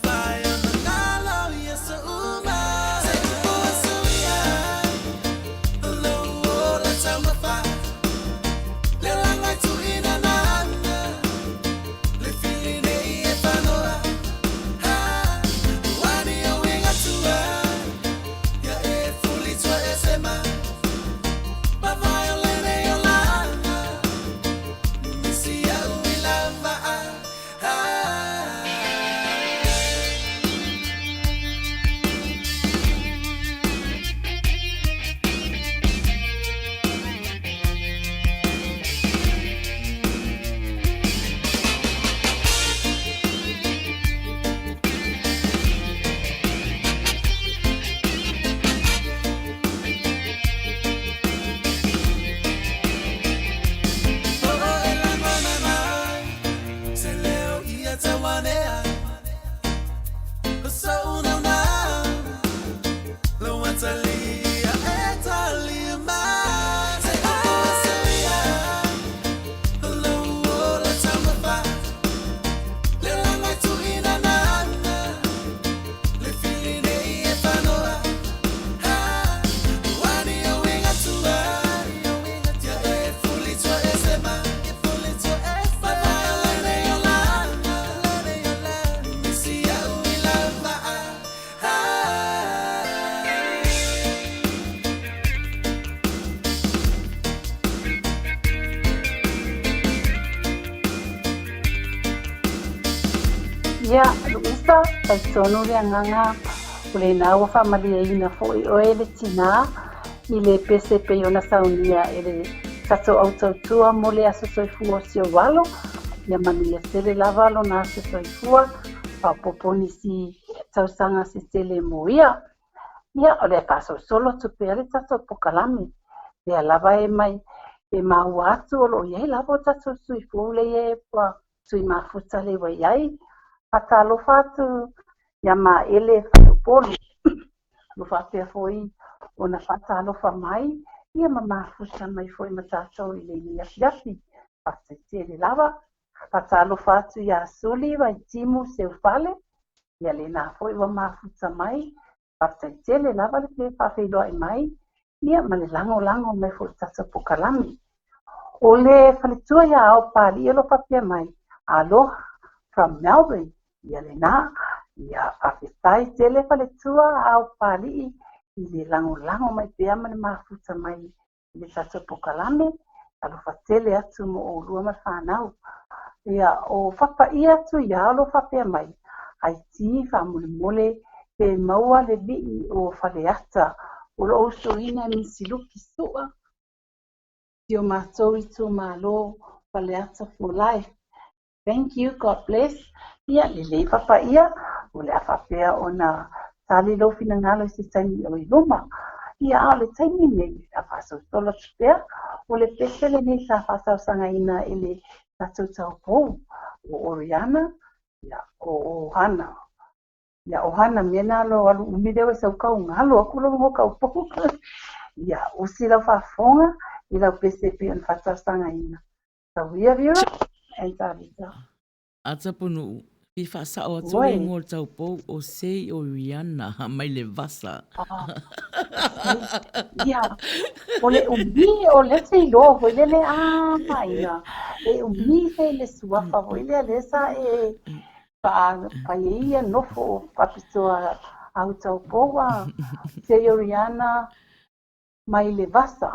Fire, Ia, luisa, tai tonu le anganga, ule nā ua whamalia ina fōi o ele tina, i le pese pe ona saunia ele tato au tautua mo le aso soifua si o walo, ia mani le sele lava lo nā aso soifua, pa poponi si tausanga si sele mo ia. Ia, o le paso solo tupea le tato pokalame, le lava e mai, e maua atu o lo iei lava o tato soifua le e pa sui mafuta le wa iai, Pata lo fatu ya ma ele poli lo fatu foi ona fata lo fa mai ia mama fusa mai foi matato ile ni yafi pasta tele lava pata lo fatu ya suli va timu se fale ya le na foi wa ma fusa mai pasta tele lava le fa fe do mai ia ma le lango mai foi tasa pokalami ole falitua ya au pali lo papia mai alo from Melbourne ia le nā, ia whawhetai tele whaletua au pali i le lango mai pēa mani mafuta mai i le tato pokalame, alo whatele atu mo o lua mai whanau. Ia o whapai atu ia alo whapea mai, ai ti whamule pe maua le vii o whaleata, o lo osoina mi siluki sua, i o mātou i tō mālo whaleata for life. Thank you, God bless. Ia le papa ia o le afapea ona tali lo fina ngalo i se taimi o i luma. Ia a le taimi nei a whasau tola tupea o le pesele nei sa whasau sanga ina e le tatou tau pou o Oriana ia o Hana. Ia o Hana mena lo alu umidewe sau kau ngalo aku lo mo kau pou. Ia o si lau whafonga i lau PCP on whasau sanga ina. Tau ia vira e tarita. A Tapunu'u, i whasao atu e ngō tau pou o sei o Rihanna mai le vasa. Ia, o le umi o le te ilo, hoi le Maina. E umi se le suafa, hoi le sa e Faiai nofo o papitoa au tau pou a sei o Rihanna mai le vasa.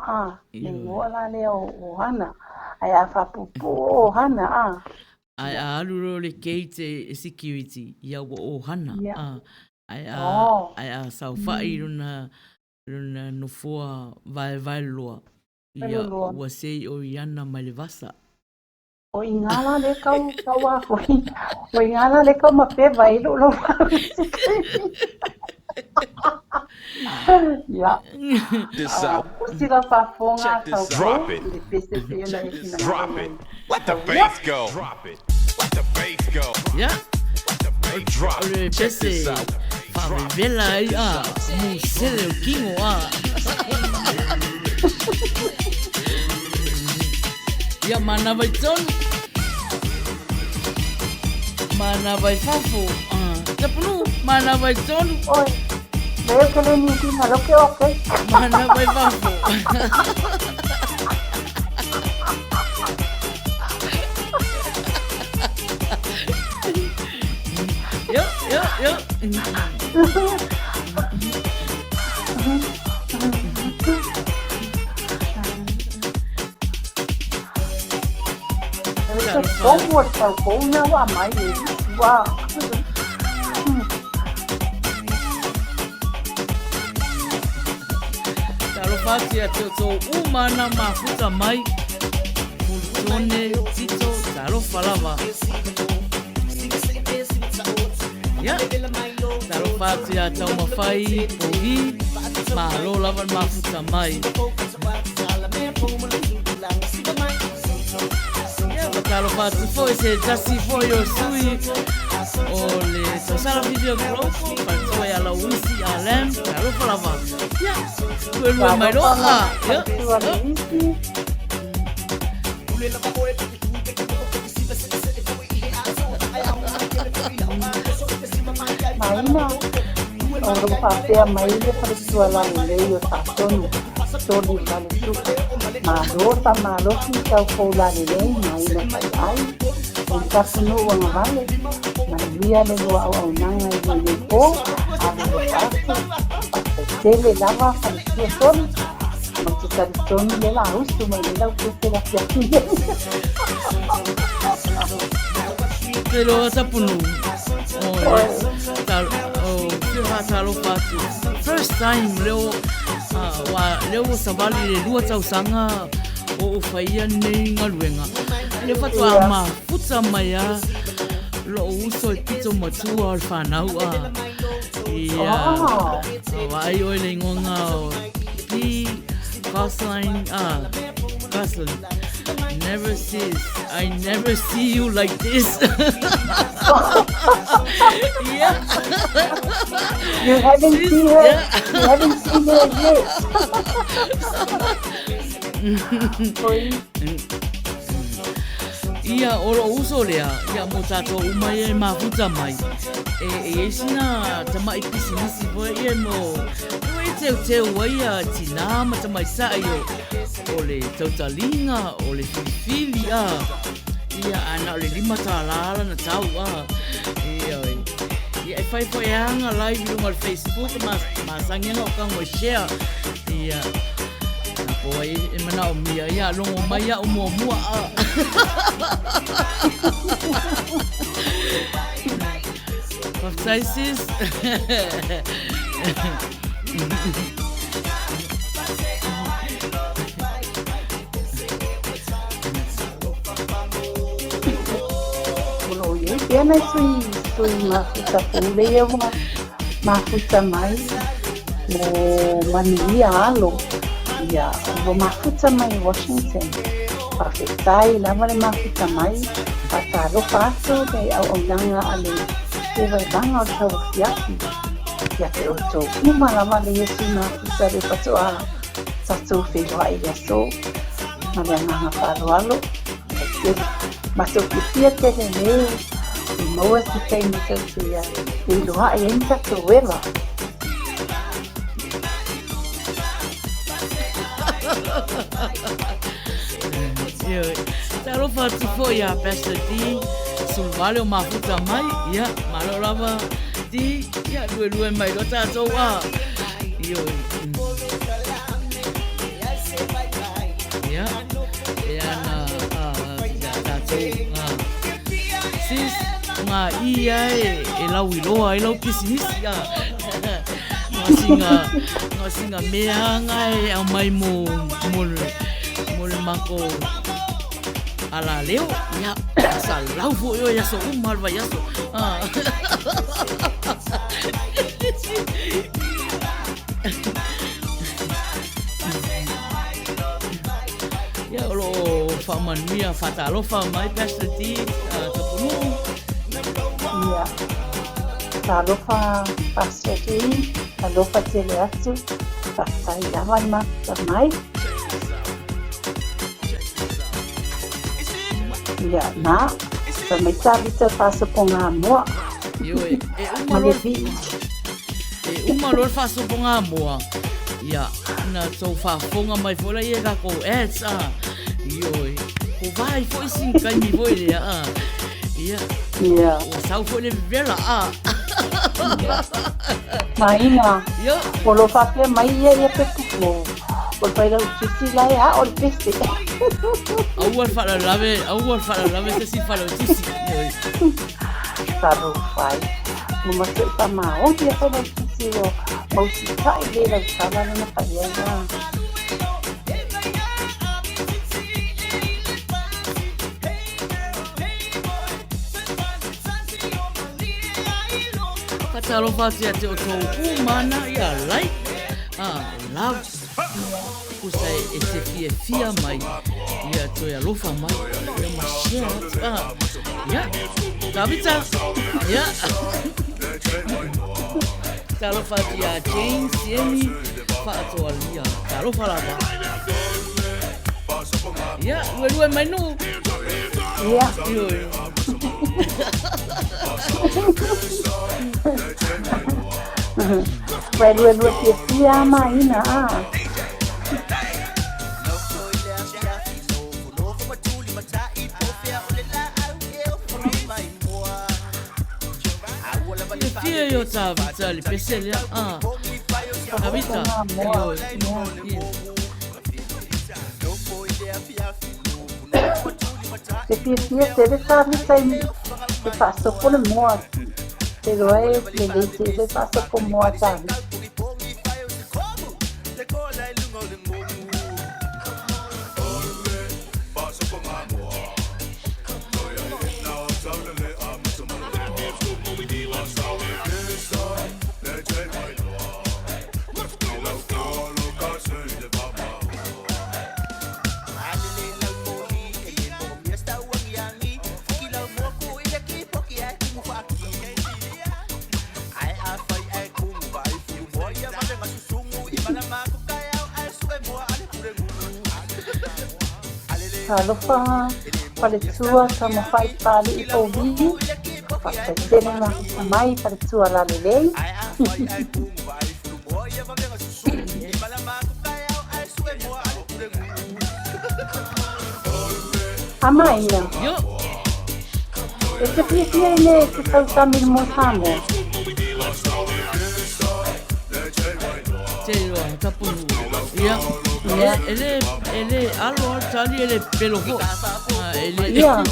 E ngō la le o Hana, ai a whapupu o Hana. Ai a aluro le kei te security ia o Hana. Ai a sau whai runa nofua vai loa. Ia ua sei o Rihanna mai le vasa. O ingala le kau Tauafiafi. O ingala le kau mape vai lo. Yeah. This out. Drop it. Drop it. Let the bass go. Drop it. Let the bass go. Yeah. Drop it. Check this out. Favela ai musele o kingo Ia mana vai tonu. Mana vai fafo. Tapunu'u, mana vai tonu. Oi. Veo que le ni malo que okay. Mana vai fafo. Yo. Como está com a mãe uau. Tarofatia toto umana mafuta mai. Fultone tito tarofalava. Ya. Tarofatia taumafai pogi. Malo lavan mafuta mai. Tarofatia foi se just for your sui. Ole, sasara video global, pato ya la usi alem, tarofalava. Ya. Kuelua mai roa. Ya. Maina, orang papea maile para suala lei o tatonu, todo vale tudo. Malo kita pola lei maina Faiai, o Tapunu'u Agavale, manuia le loa o nanga i le po, ave tele lava para solo, mas tradizioni della uso mai la uso la fiatina. Pero Tapunu'u. First time leo savali le lua tausanga o Faiai nei ngaluenga. Le fatua ma futa mai a lo uso pito matua al whanau a. Ia, ai oi le ngonga o P. Gosling, never says, I never see you like this. Yeah. You haven't seen her. You haven't seen her yet. Ia oro uso lea, ia mo tato umai e mafuta mai. E sina tamai pisinisi voe ia mo. Te waia tina ma tamai sai o le tautalinga o le filifili a. Ia ana o le lima tālala na tau a. Ia e whai whai anga live lunga o Facebook ma sangianga o kango share. Ia po e mana o mia ia longo mai a o mua a. Pafsaisis. Pena sui mafuta pule ia mafuta mai mo mania alo ia mo mafuta mai Washington Faiai lava le mafuta mai pataro paso de au nanga ale Evaevaga o Tauafiafi ia te oto uma lava le Yesu mafuta le patoa tatu Faiai aso ma le nganga paroalo masopipia te leo Moa si kai ni tausia i loa e enta to wela. Taro fatu fo ia Pastor D sul vale o mafuta mai ia malorava D ia lue mai lo tatou a io ia na tatou sis nga ia e lau iloa e lau pisinisi a nga singa mea nga e au mai mo le mako ala leo ia sa lau fo yo ia so umarva ia so ia lo famania fatalofa mai Pastor D Tapunu'u. Ia, talofa Pastor D, talofa tele atu, tatai lawan mafuta mai. Ia, na, pamita vita faso ponga moa. Ioi, umalor faso ponga moa. Ia, na tau whafonga mai fora ia kako ads Ioi, ko vai foi sin kai mi foi lea Ia. Ia. O sau foi le vela Maina. Ia. Polo fape mai ia pe kupo. Por pai la utusi la ia o peste. Au fala lave te si fala utusi. Saru fai. Mama se pa ma o dia pa utusi o. Mau si kai le la sala na Faiai. Talo fasia te o tau umana ia like love kusai e te fia mai ia to ia lofa mai ia ma share ia tabita ia talo fasia James Yemi fato alia talo fala ia lue mai no ia Lue pia Maina Fia yo tavita li peselia tavita Se fia te tavita te faço por moa Pero le le pasa como a tal. Kalau pada tua sama fai pali obi, pada tena na mai pada tua la lele. Maina. Yo. Esse dia ele que está sambil mo samo. Telo Tapunu'u. Ya. Ele alo tali ele pelo ho. Ya.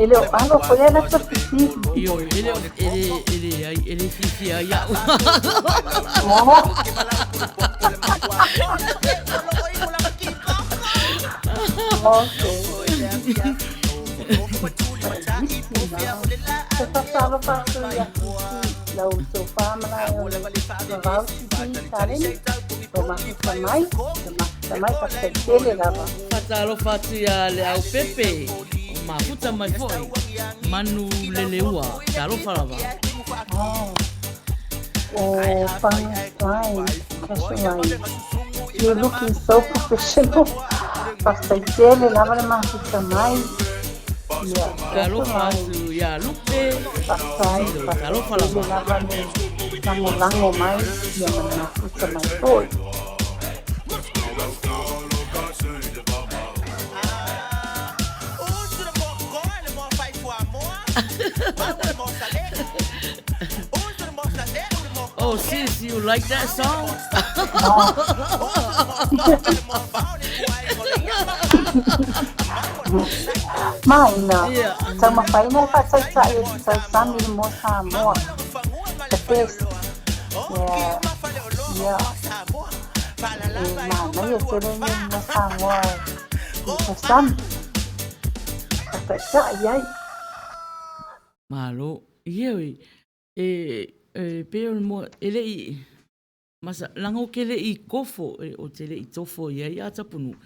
Ele alo foi na sofisi. Yo, ele fifi ya. Saya selalu pakai ya, lalu sofa mana yang bawa sini kali ni, semai pakai tele lama. Fatalo fatu ya le au pepe, mafuta mai foi, manu leleua, talo falava. Fine, casual. You're looking so professional. Pakai tele lama mafuta mai. Kalau fasu ya lupe, kalau falava. Lango mai yang mafuta mai foi. Oh sis, you like that song? Maina, sama Faiai saya sambil mo Samoa. The best. Yeah. Mana ya sering mo Samoa. Pesan. Saya. Malu, iya we. Pero mo ele masa lango kele I kofo o tele I tofo ya Tapunu'u.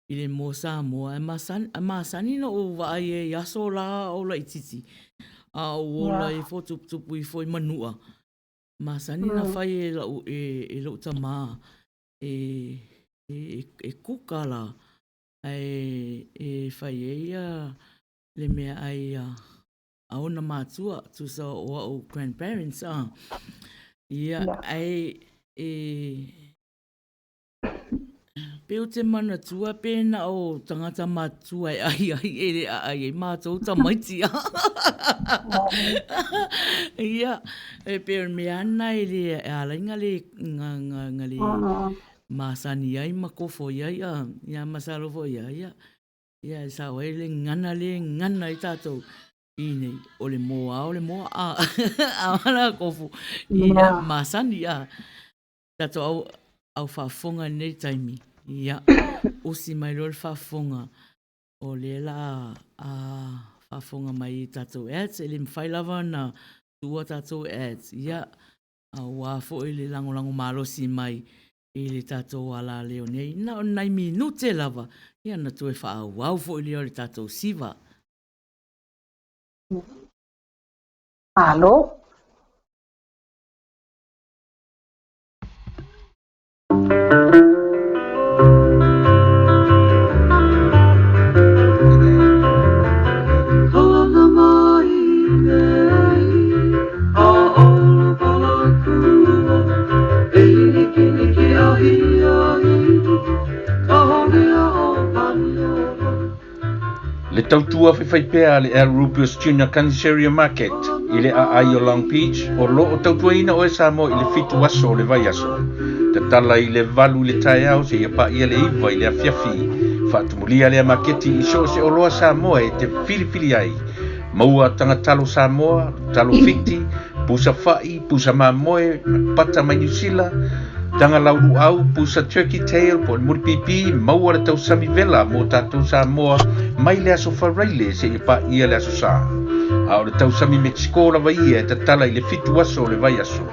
Ile mo Samoa masani no o vai yaso la o la ititi a o la I fotu tupu I foi manua masani na fai e lo tama e kukala e fai le mea ai a ona matua tu sa o grandparents ai Peo te mana tua pēna o tangata matua ai mātou ta maiti. Ia, peo me ana ele alainga le ngale masani ai makofo ia masalofo ia sa wele ngana I tātou ine ole moa ana kofu ia masani ia tātou au whafonga nei taimi. Ia, usi mai lor whafonga o le la whafonga mai tātou ads, ele mwhai lava na tua tātou ads. Ia, a wafo ele lango malosi mai ele tātou ala leo nei. Na o nai minute lava, ia na tue whaau fo ele o le tātou siva. Alo? Le tautua whaiwhaipea le Al Rupios Junior Canceria Market I le a o Long Beach o lo o tautuaina o e Samoa I le fitu aso o le vai aso. Te tala I le valu le tai au se ia pa ia le iwa I le afiafi. Whaatumulia le a maketi I so se o loa Samoa e te filifili ai. Maua tanga talo Samoa, talo fiti, pusa fai, pusa mamoe, pata mai New Zealand, tanga lauru au, pusa turkey tail, po muri pipi, maua le tau sami vela, mo tātou Samoa, mai le aso wharaile se i pa ia le aso sa. A o le tau sami Mexico la vai ia, ta tala i le fitu aso le vai aso.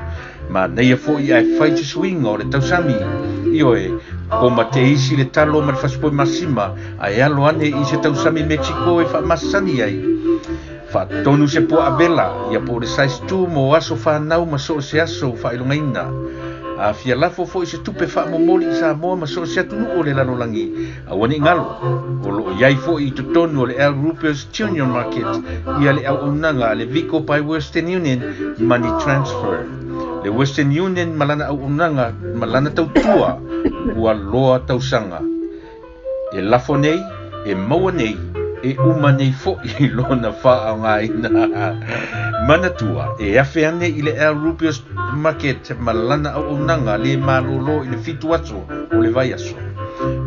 Ma nei a fo ia e whai te swinga o le tau sami, ioe, ko ma te isi le talo ma le fasipoi masima, a e alo ane i se tau sami Mexico e wha masani ai. Fa tonu se po abela, ia po le sais tu mo aso whanau ma so se aso wha ilungaina. A fia lafo fo i se tupe wha momoli i Samoa ma so se Tapunu'u o le lalolangi. A wani ngalo, o lo iai fo i tutonu o le El Rupios Junior Market, ia le au unanga le Vico by Western Union Money Transfer. Le Western Union malana au unanga, malana tautua, ua loa tausanga. E lafo nei, e maua nei, e uma nei fo i lona wha au ngaina. Manatua, e afe ane i le El Rupios Market malana au unanga le malolo i le fitu aso o le vai aso.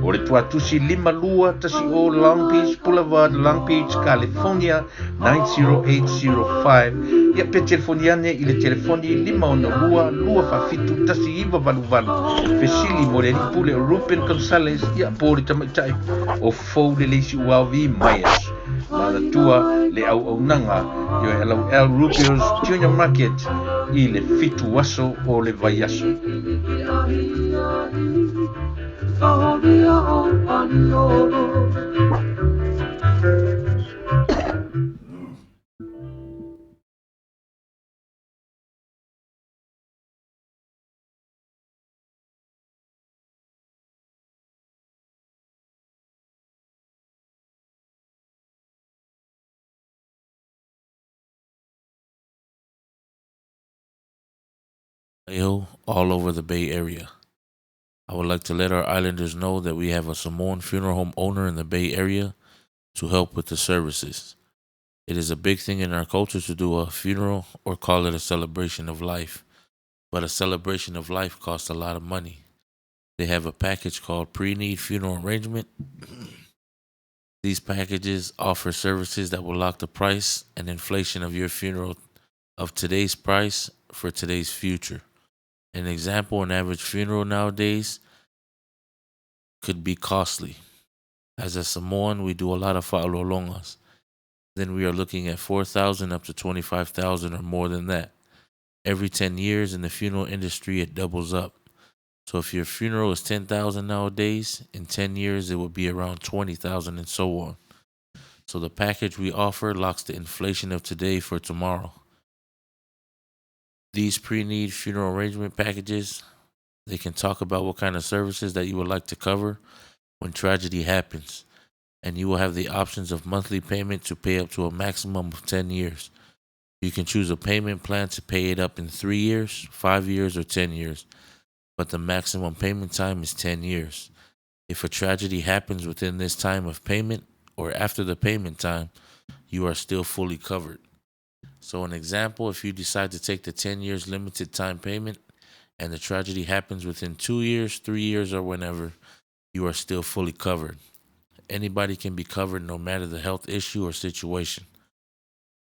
O le tuatusi 52 o Long Beach Boulevard, Long Beach, California 90805. Ia pe telefoniane i le telefoni 5 lua fafitu tasi iwa valu. Fesili mo le ripule o Ruben Gonzalez ia po le tamaitai o fou le leisi uawi Maias. Manatua le au nanga yo e El Rubios Junior Market i le fitu aso o le vai aso. All over the Bay Area. I would like to let our islanders know that we have a Samoan funeral home owner in the Bay Area to help with the services. It is a big thing in our culture to do a funeral or call it a celebration of life, but a celebration of life costs a lot of money. They have a package called Pre-Need Funeral Arrangement. These packages offer services that will lock the price and inflation of your funeral of today's price for today's future. An example, an average funeral nowadays could be costly. As a Samoan, we do a lot of fa'alolongas. Then we are looking at 4,000 up to 25,000 or more than that. Every 10 years in the funeral industry, it doubles up. So if your funeral is 10,000 nowadays, in 10 years, it will be around 20,000 and so on. So the package we offer locks the inflation of today for tomorrow. These pre-need funeral arrangement packages, they can talk about what kind of services that you would like to cover when tragedy happens. And you will have the options of monthly payment to pay up to a maximum of 10 years. You can choose a payment plan to pay it up in 3 years, 5 years, or 10 years. But the maximum payment time is 10 years. If a tragedy happens within this time of payment or after the payment time, you are still fully covered. So an example, if you decide to take the 10 years limited time payment and the tragedy happens within 2 years, 3 years, or whenever, you are still fully covered. Anybody can be covered no matter the health issue or situation.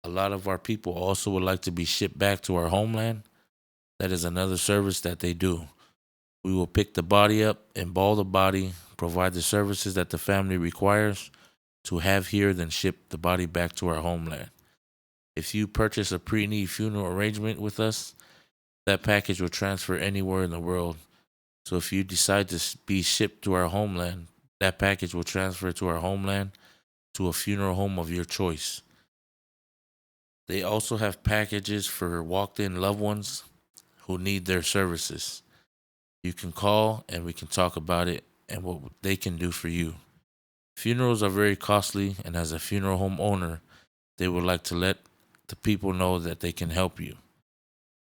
A lot of our people also would like to be shipped back to our homeland. That is another service that they do. We will pick the body up, embalm the body, provide the services that the family requires to have here, then ship the body back to our homeland. If you purchase a pre-need funeral arrangement with us, that package will transfer anywhere in the world. So if you decide to be shipped to our homeland, that package will transfer to our homeland to a funeral home of your choice. They also have packages for walked-in loved ones who need their services. You can call and we can talk about it and what they can do for you. Funerals are very costly, and as a funeral home owner, they would like to let the people know that they can help you.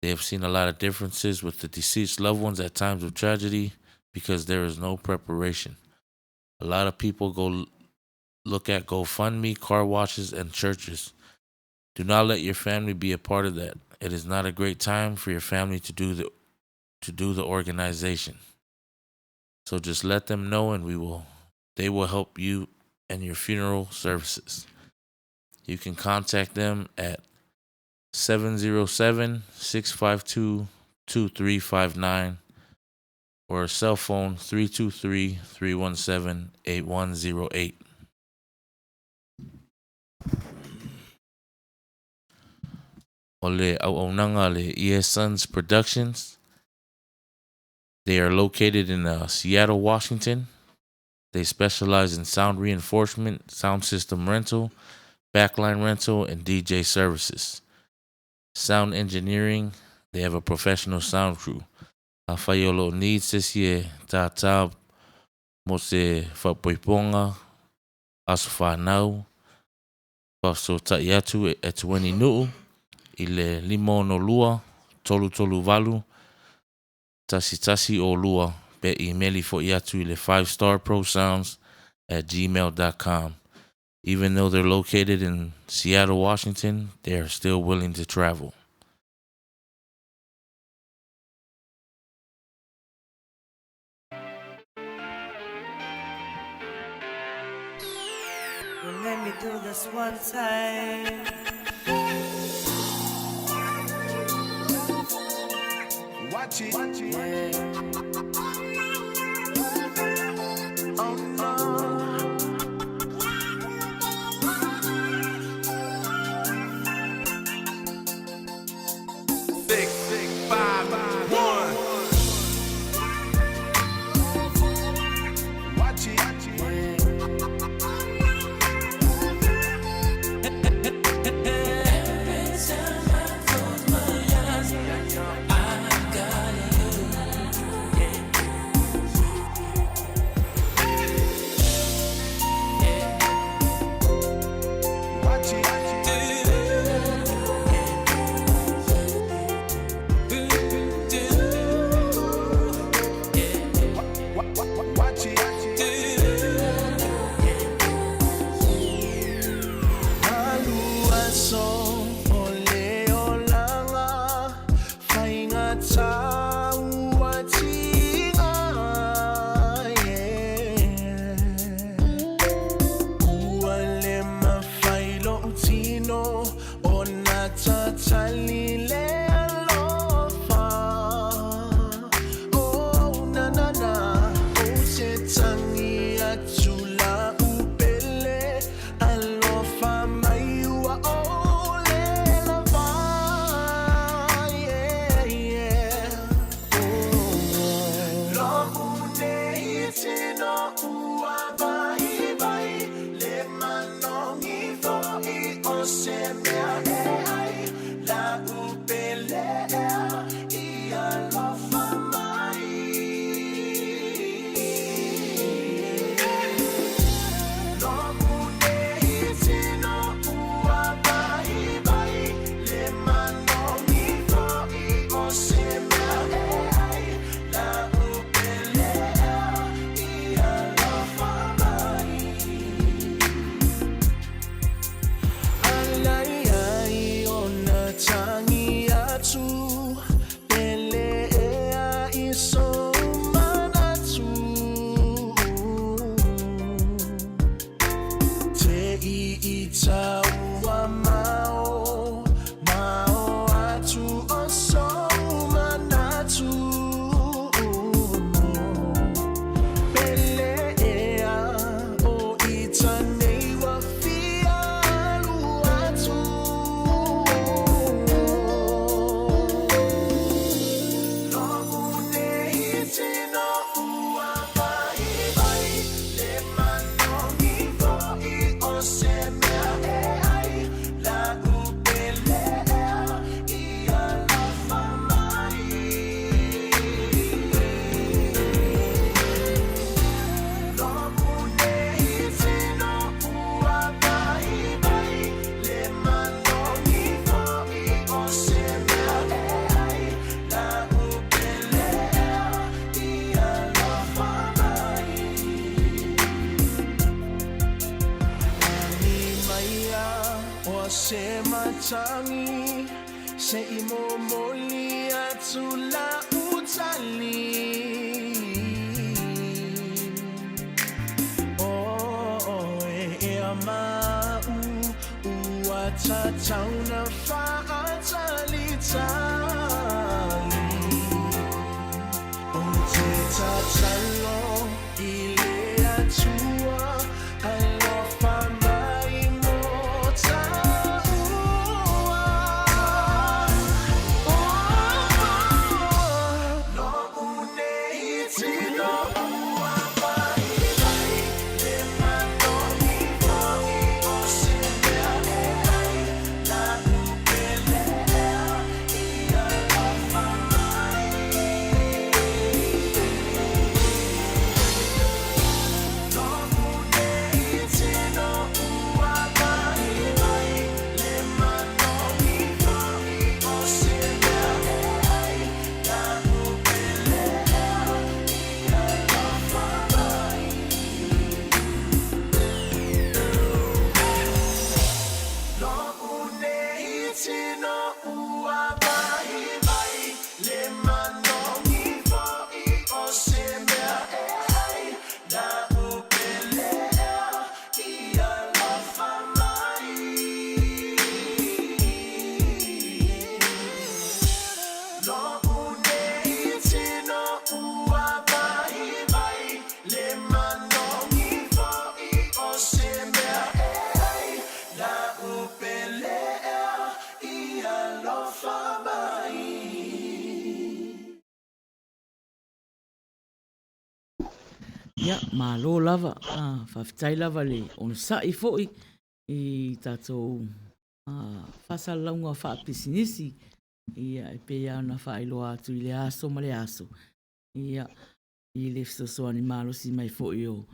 They have seen a lot of differences with the deceased loved ones at times of tragedy because there is no preparation. A lot of people go look at GoFundMe, car washes, and churches. Do not let your family be a part of that. It is not a great time for your family to do the organization. So just let them know, and they will help you and your funeral services. you can contact them at 707-652-2359 or a cell phone 323-317-8108. Ole Au'aunanga le ES Sons Productions. They are located in Seattle, Washington. They specialize in sound reinforcement, sound system rental, backline rental, and DJ services. Sound engineering, they have a professional sound crew. Faiai needs this year, Tata mo se whapoiponga, aso whanau, so Taiatu e Tapunu'u, i le 5 tolu valu, tasi o lua, pe emaili fo iatu i le 5starprosounds@gmail.com. Even though they're located in Seattle, Washington, they are still willing to travel. Well, let me do this one time. Watch it. Yeah. Oh no. Six, 5, 1. Watch it. Se imomoli atula utali. Oh, amau Tauna fa'atali tali O te tatalo I le atua Alofa mai mo taua No une iti no ua mai mai Le mano I foi o semea Ia, malo lava, whawhitai lava le on sai foi I tātou whasalaunga whaapisinisi ia e pe ana whaeloa atu I le aso ma le aso. Ia I le fsosoani malosi mai foi o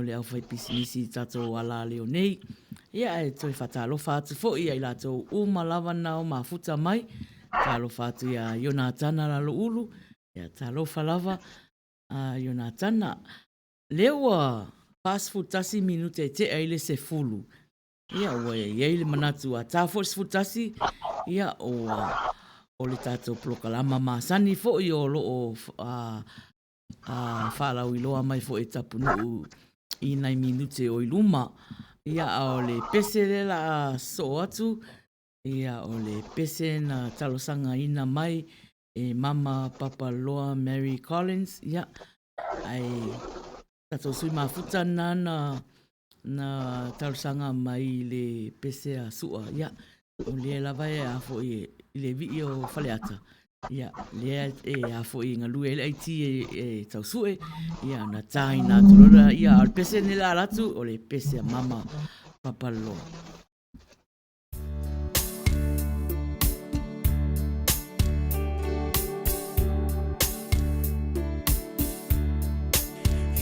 le au whaipisinisi tātou ala leo nei. Ia e toi whatalofa atu foi ai lātou lava na o mafuta mai. Talofa atu ia Ionatana lalo ulu. Ia talofa lava Ionatana. Lewa fast food tasi minute te aile se fulu. Ia ua iei le manatu a tāfo se futasi. Ia o le tātou plokalama masani fo I o loo whalau iloa mai fo e tapunu'u I nai minute o iluma. Ia o le pese le la so atu. Ia o le pese na talosanga ina mai e mama papa loa Mary Collins. Ia ai tātou sui mafuta na talosanga mai le pese a sua. Ia o le lava e a fo I le vi o faleata. Ia le e a fo I ngā lue le aiti e tausue. Ia na tai nā tolora. Ia al pese ni la ratu o le pese a mama papa loa.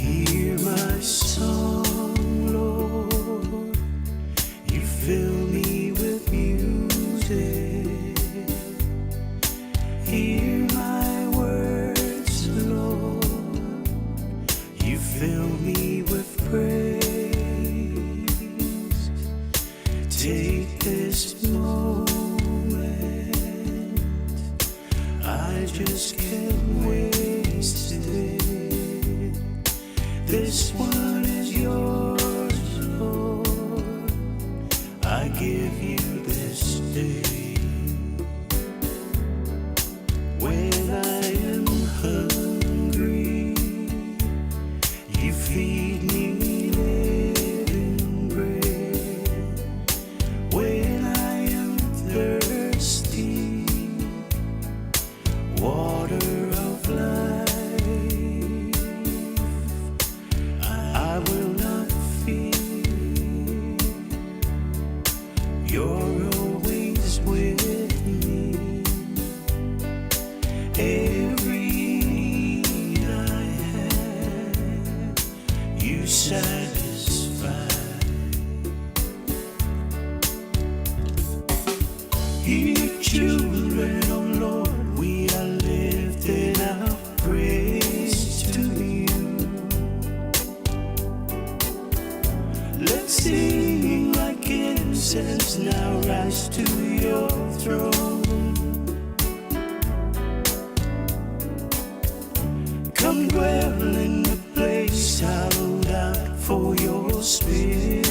Hear my song, Lord. You fill me with music. Hear my words, Lord. You fill me with praise. Take this moment. I just can't waste it. This one is yours, Lord. I give you this day. When I am hungry, you feed me living bread. When I am thirsty, water of life. I will not fear. You're always with me. Every need I have, you satisfy. Your children, oh Lord, we are lifting our praise to you. Let's sing like incense now rise to your throne. Come dwell in the place hallowed out for your spirit.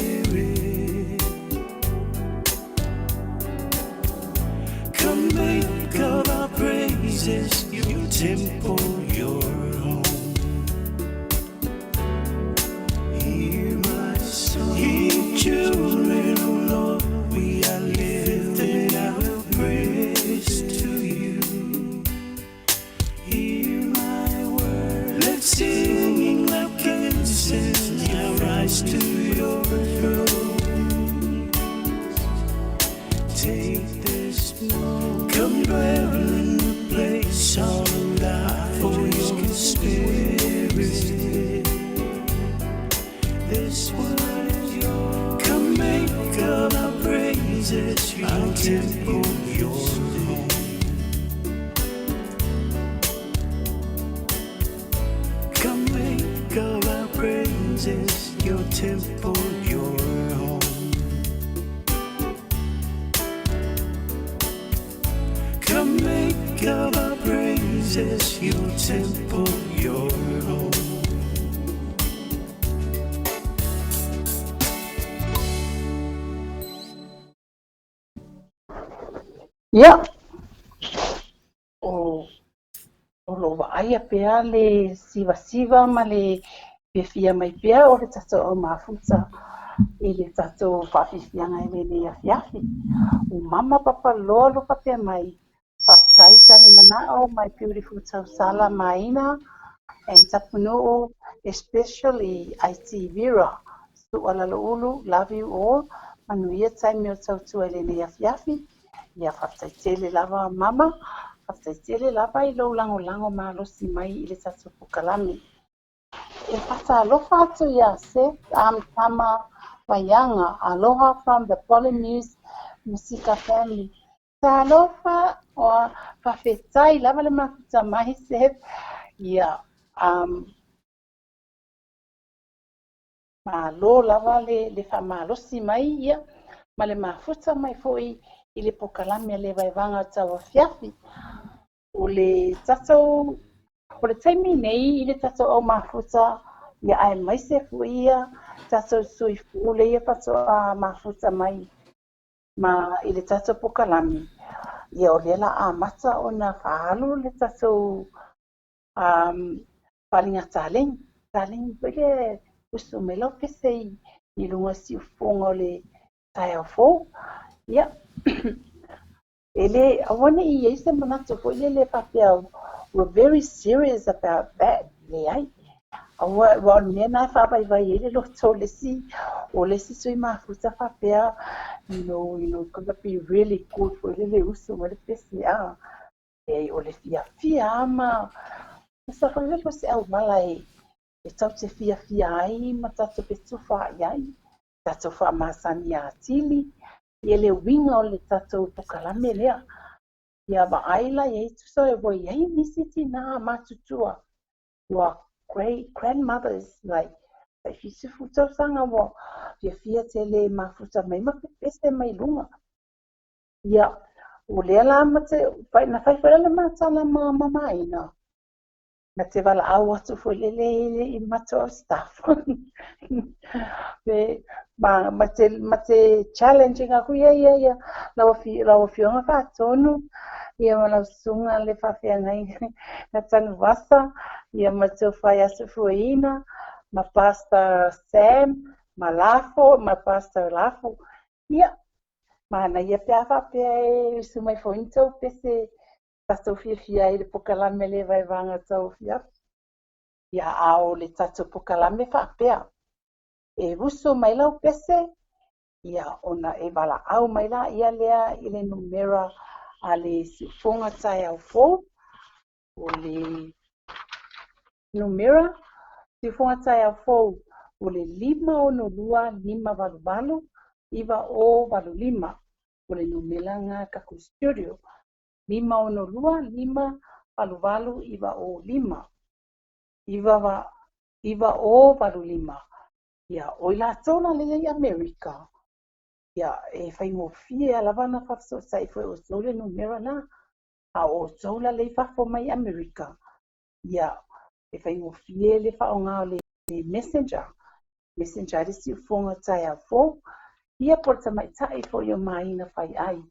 Come make of our praises your temple, your home. Hear my song, hear children, oh Lord, we are lifting our praise to you. Hear my word, let singing like incense now rise to your throne. Take this moment, come dwell in the place all alive for your spirit. This one is yours. Come make of our praises your temple, your home. Come make of our praises your temple, your home. Come make of our praises your temple, your home. Ia, o lo vaia pea le siva ma le fia mai pea o le tatou o mafuta i le tatou whaafifianga i le afiafi. O mama papa loa luka pea mai whaktai tani manao my beautiful tausala Maina and Tapunu'u, especially IT Vera. Su'alala ulu, love you all. Manuia taimi o tautua i le afiafi. Ia whaktaitele lava mama, whaktaitele lava I lau lango malosi mai I le tatou pukalami. E whata aloha atu ia se, tama waianga, aloha from the Polynesian Musika family. Ta aloha o whawhetai lava le makuta mai se, ia malo lava le whamalosi mai ia, ma le mafuta mai foi I le pokalami a le Evaevaga Tauafiafi. O le tatou, o le taimi nei I le tatou au mafuta ia ai mai se fui ia tatou sui fu le ia patoa mafuta mai ma I le tatou pokalami. Ia o le la amata o na whahalu le tatou whalinga taling pele usu me lau pese I lunga si ufonga o le tai au fo. Ia. Ele awana I eise manatu fo le papel. We're very serious about that. Le ai. Awa nena whapai vai ele lo to lesi o lesi sui mafuta papel. You know, gonna be really good for le usu mo le pese a. E o le fia ama. Sa fa le se au mala e tau te fia ai ma tatu pe tufa ai. Tatu fa masani atili. Ia le winga o le tatou pokalame lea. Ia waaila ia itu so e voi ai nisi tina matutua. Ua grandmothers, like, if you sifuta sanga wa, fia te le mafuta mai mapese mai lunga. Ia, o lea la mate, na whaiwhara le matala ma Maina. Na te wala au atu fo lele I mato staff. Mate challenging aku ia lawa fionga whaatonu ia lau sunga le whawhiangai na tanu wasa ia mate whai asu fuaina ma Pastor Sam ma Pastor Lafo ia mana ia pia whapea e sumai fointo pese tatou fia I le pokalame le Evaevaga Tauafiafi ia ao le tatou pokalame whapea e wusu mai lau pese ia ona e wala au mai la ia lea I le numera a le sifonga tai au fo o le numera sifonga tai au fo o le 512 iwa o 85 o le numela ngā kaku studio 512 iwa o 5 iwa o 85 ia o la tona le America ia e whaingofia lava na whafsosai fwe o sole numera na a o sola le whafo mai America ia e whaingofia le whaonga o le messenger le si ufonga tai a fo ia porta mai tai fo yo Maina Faiai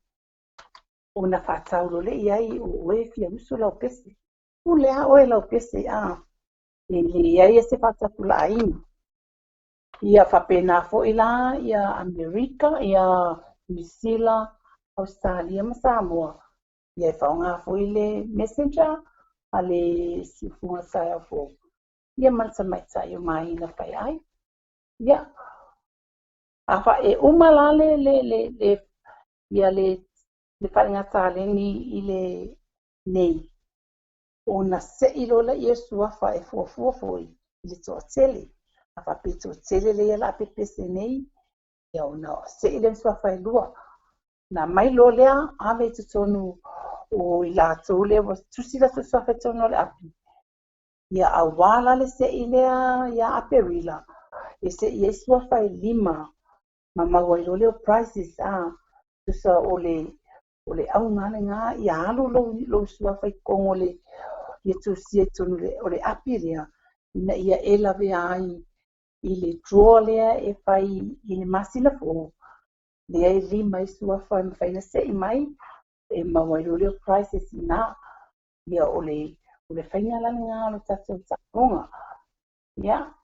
o na whātaulo le iai o e fia usu lau pese. O lea o e lau pese e le iai e se whātapula aina. Ia whapena fo ila, ia Amerika, ia New Zealand, Australia, ma Samoa. Ia e whaonga fo i le messenger, a le sifunga saia fo. Ia mansa mai tai o Maina Faiai. Ia. Afa e umala ia le whaingata lengi i le nei. O na se ilola i e suafa e fuafua foi i le toa tele. Afa pe toa tele le ia la pepese nei. Ia o na se ile suafa e lua. Na mai lo lea ave tutonu o i la tau le wa tusi la suafa e tono le api. Ia awala le se ilea ia aperila. E se i e suafa e 5. Ma maua i lo leo prices tusa o le au ngane ngā i alu lo suafa i kongo le ia tusi e tonu o le api lea. Ina ia e lawe ai i le draw lea e whai i le masina fo. Lea e 5 i suafa e mwhaina se i mai e maua i lo leo prices i nā. Ia o le whainga lani ngā lo tatou takonga. Ia.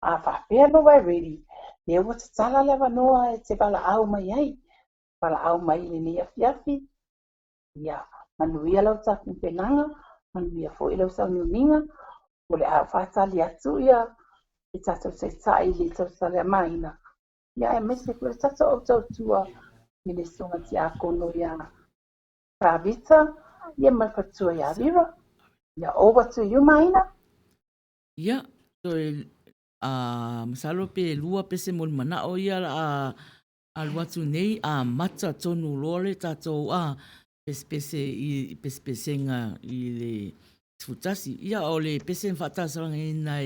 A whapea no wai ready. Ia ua tatala lewa noa e te wala au mai ai. Wala au mai le ni afiafi. Ia. Manuia lau taku penanga. Manuia fo i lau sau niuninga. O le a whatali atu ia. I tatou se tai le tau sale a Maina. Ia e mese kua tatou au tau tua. I le songa ti a kono ia. Pravita. Ia malpatua ia vira. Ia over to you Maina. Ia. Masalo pe lua pese mo mana o ia a luatu nei mata tonu lole tatou pese nga i le futasi ia o le pese fatasanga ina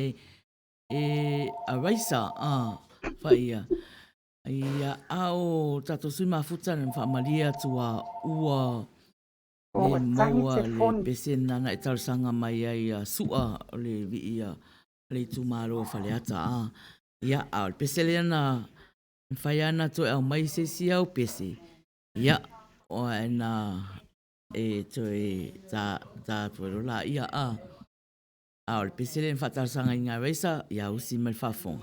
a raisa faia ia ao tatou sui mafuta na famalia tua ua le maua le pese nana e tausanga mai ai sua le ia le tu malo faleata ia al pese le na faiana to el mai se si au pese ia o na to ta to la ia al pese le fatal sanga inga resa ia usi mal fafon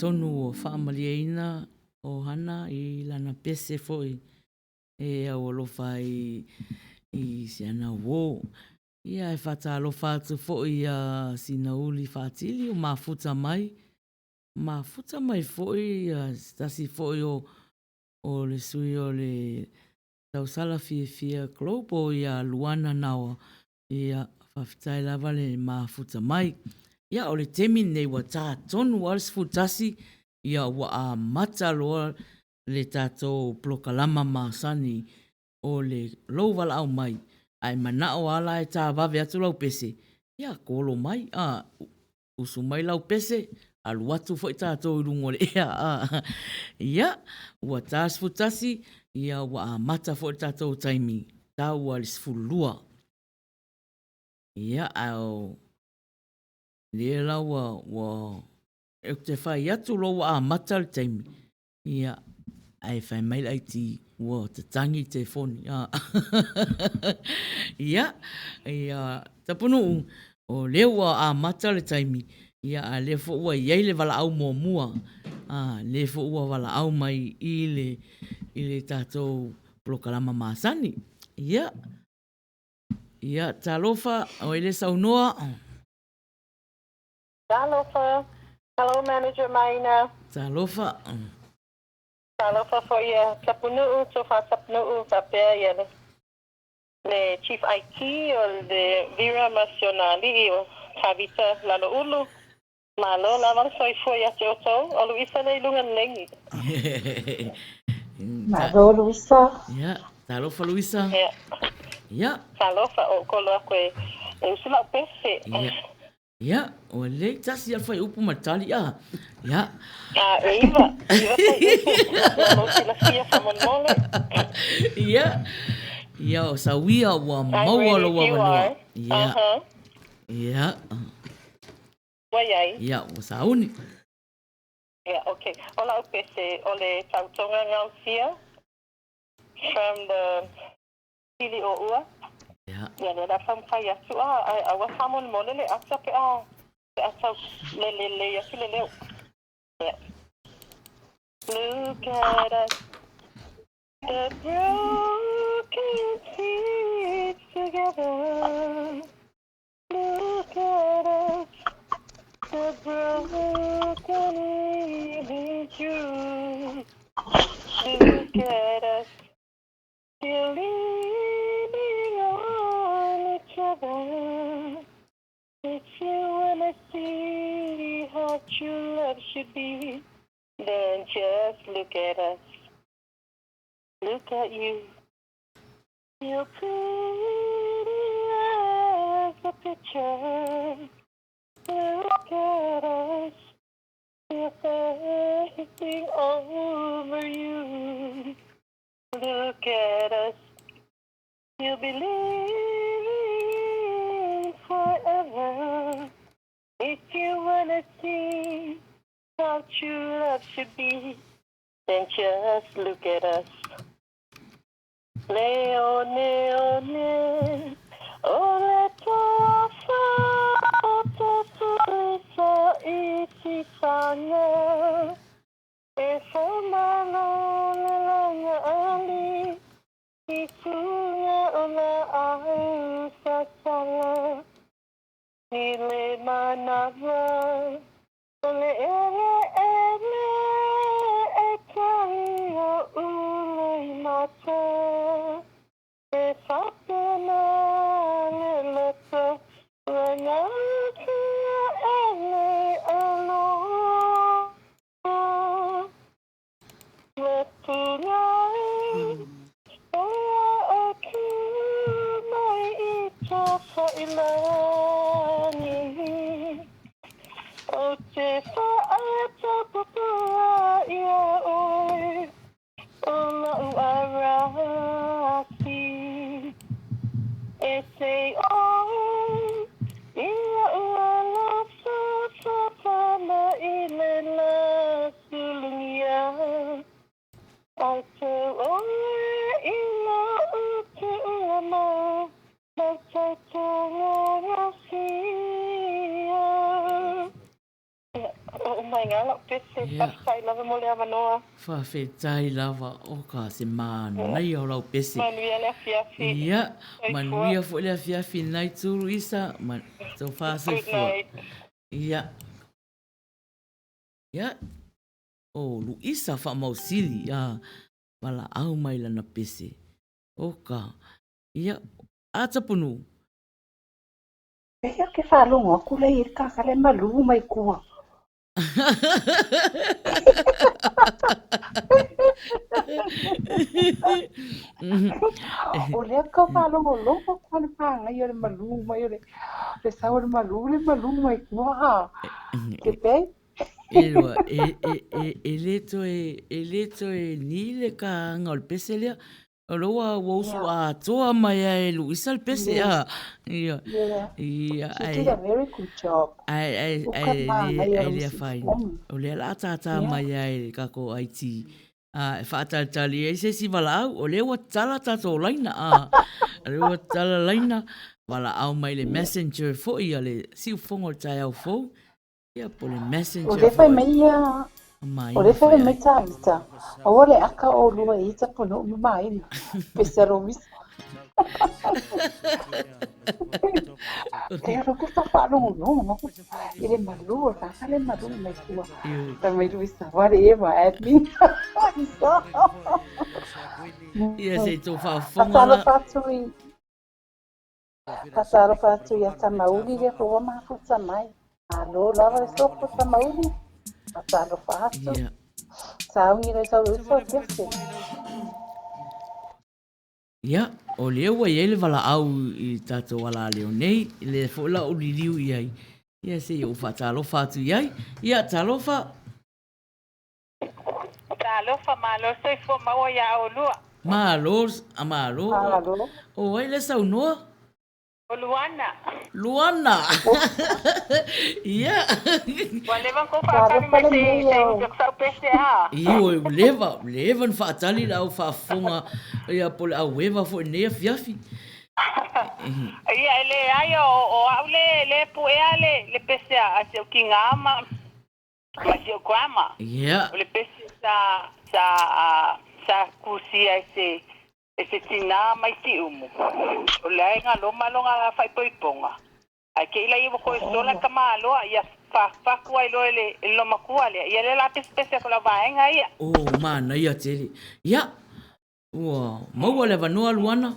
tonu o whaamaliaina o hana I lana pese foi e au alofa I siana wō. Ia e whata alofa atu foi a sina uli whaatili o mafuta mai. Mafuta mai foi stasi foi o le sui o le tausala fia globo ia luana nawa ia whawhitai lava le mafuta mai. Ia o le temi nei wa tā tonu wals futasi ia wa a mata loa le tātou plokalama masani o le louwala au mai. Ai mana o ala e tā wawe atu lau pese. Ia kolo mai, usu mai lau pese, alu atu fo I tātou rungo le ea. Ia, ua tās futasi, ia wa a mata fo I tātou taimi. Tā ua le sfulua. Ia, au le la wa e te whai atu lo wa a mata le taimi. Ia, ai whai mai lai ti ua te tangi te foni. Ia, Tapunu'u o leo wa a mata le taimi. Ia, a le fo ua iei le wala au mua. Le fo ua wala au mai I le tātou plokalama masani. Ia, talofa o ele saunoa. Talofa. Hello, Manager Maina. Talofa. Talofa for ia Tapunu'u, sofa Tapunu'u, tapea ia le Chief IT o le Vira Nacionali o Tavita Lalo Ulu. Malo lavang soifua ia te oto, o Luisa le ilungan lengi. Malo Luisa. Ia, talofa Luisa. Ia. Talofa o kolo a koe e usila o pese. Ia, o le tasi al fai upu matali ia. Ia. Eva fai upu. Mo sila fia whamonole. Ia. Ia, o sawia ua maua lo ua manoa. Ia. Ia. Faiai. Ia, o sauni. Yeah, okay. Ola o pese o le tautonga ngau sia from the Pili o ua. Yeah. Yeah, le la fam kai atu a wa famon mole le ata pe a ata le ya le leo. Yeah. Look at us, the broken seeds together. Look at us, the broken in you. Look at us, still leaning on each other. If you wanna see how true love should be, then just look at us. Look at you. You're pretty as a picture. Look at us. We're everything over you. Look at us. You'll be living forever. If you wanna see how true love should be, then just look at us. Leone, one, ole tofa, otofusa isi sanga. Esa malo lelanga ali, isunya ola ahu sasala. Nile manava, ole ere ekari o ule mata. Esapena leleto, ranyatia ele alo. Letunyai, oya oku mai ita failani. O te whaata pupua ia oe, o lau arasi. E se oe, ia ua lasa whapana I le la sulungia. Ai te oe I la utu ua mau, mau tautonga ngā mai ngala pese pasai lava mo le manoa. Whawhetai lava o ka se manu nei o lau pese. Manuia le fiafi. Ia, manuia fo le fiafi nai turu isa, so whasai fua. Ia. Ia. O lu isa wha mausili, ia. Wala au mai lana pese. O ka. Ia. A Tapunu'u. Pea ke whalonga kule i kakale malu mai kua. O lea ka whalonga longa kua panga i o le malu mai o le sao le malu mai kua. Ke pei? Elua, e leto e ni le ka anga o le pese lea. O loa wausu a toa mai e Luisa le pese a. Ia. Ia. She did a very good job. Ai lea whai. O lea la tata mai e kako IT. E whaatatali e se si wala au. O lea wa tala tato laina a. Lea wa tala laina. Wala au mai le messenger fo ia le siufongo tai au fo. Ia po le messenger. O le whai mai ia. O le whai mai tāmita. O le aka o lua i Tapunu'u mai. Pese romis. Te aro ke whawhanongo no. I le malu, kakale malu mai kua. Ta mai Luisa, whatever, admin. Ia se tō whawhonga. Pasaro fatu ia tamauli le kua mafuta mai. Alo, lava le soko tamauli. Pasaro fatu. Saungi le tau uso kese. Ia, o leo wa iele wala au i tato wala leo nei, le fola o liliu iai. Ia se o fa talofa atu iai. Ia, talofa. Talofa, malo se fo maua ia o lua. Malo. O ai le sau noa? O Luana. Luana. Ia. Walevan ko whaakari mai se ujaksau pese ha. Ia, levan whaatali la au whaafonga. Ia, pole au wewa fo nea fiafi. Ia, ele ai o au le puea le pese a se o kinga ama. Ma se o kuama. Ia. O le pese sa kusia ese tina mai si umu. O le ai ngā loma longa whai poiponga. Ai ke ila iwa koe sola ka māloa, ia whakua ilo ele loma kua lea. Ia le la pese ko la vaenga ia. O, mana ia tele. Ia. Ua, maua le vanua Luana.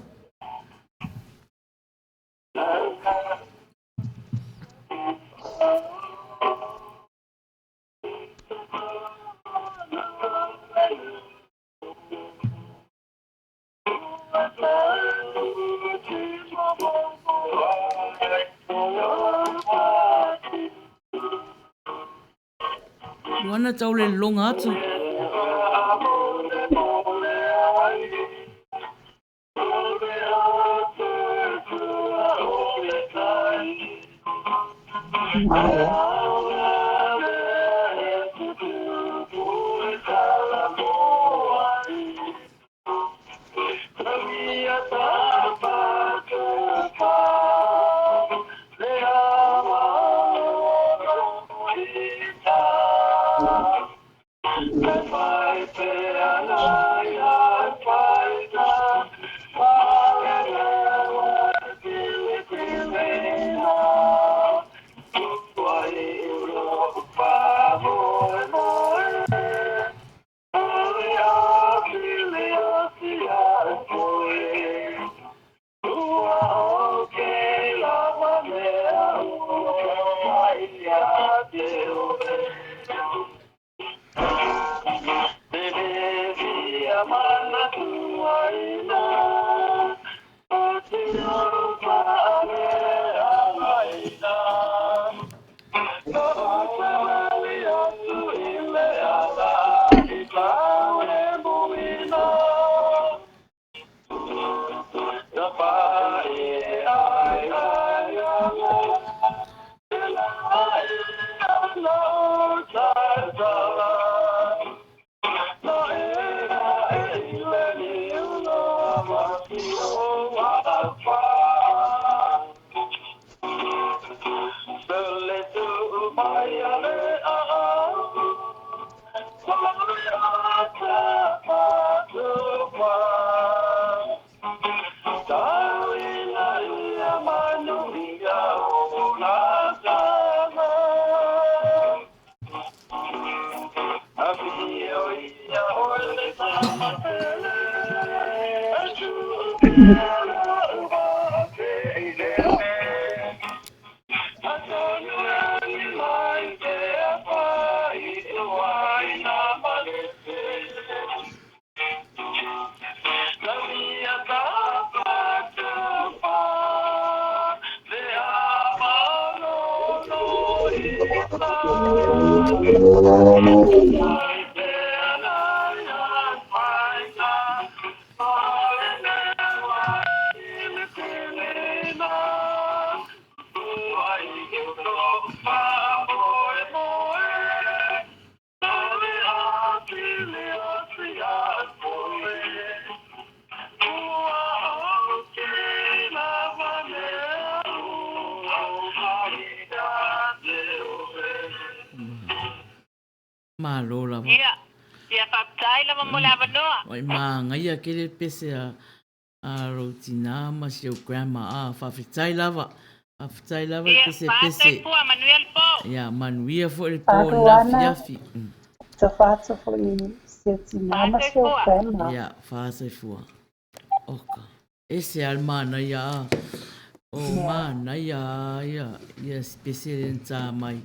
Luana tau le longa atu. Malo lava. Ia whaptai lava mo lava noa. Oi mā ngai a kere pese a rotina ma si o grandma a whawhitai lava. Whawhitai lava pese pese. Ia, pua Manuel po. Ia, manuia fo le po Lafiafi. Te whātua fo i se tina ma si o grandma. Ia, whātai fua. Oka. Ese al mana ia a. O mana ia ia. Ia pese renta mai.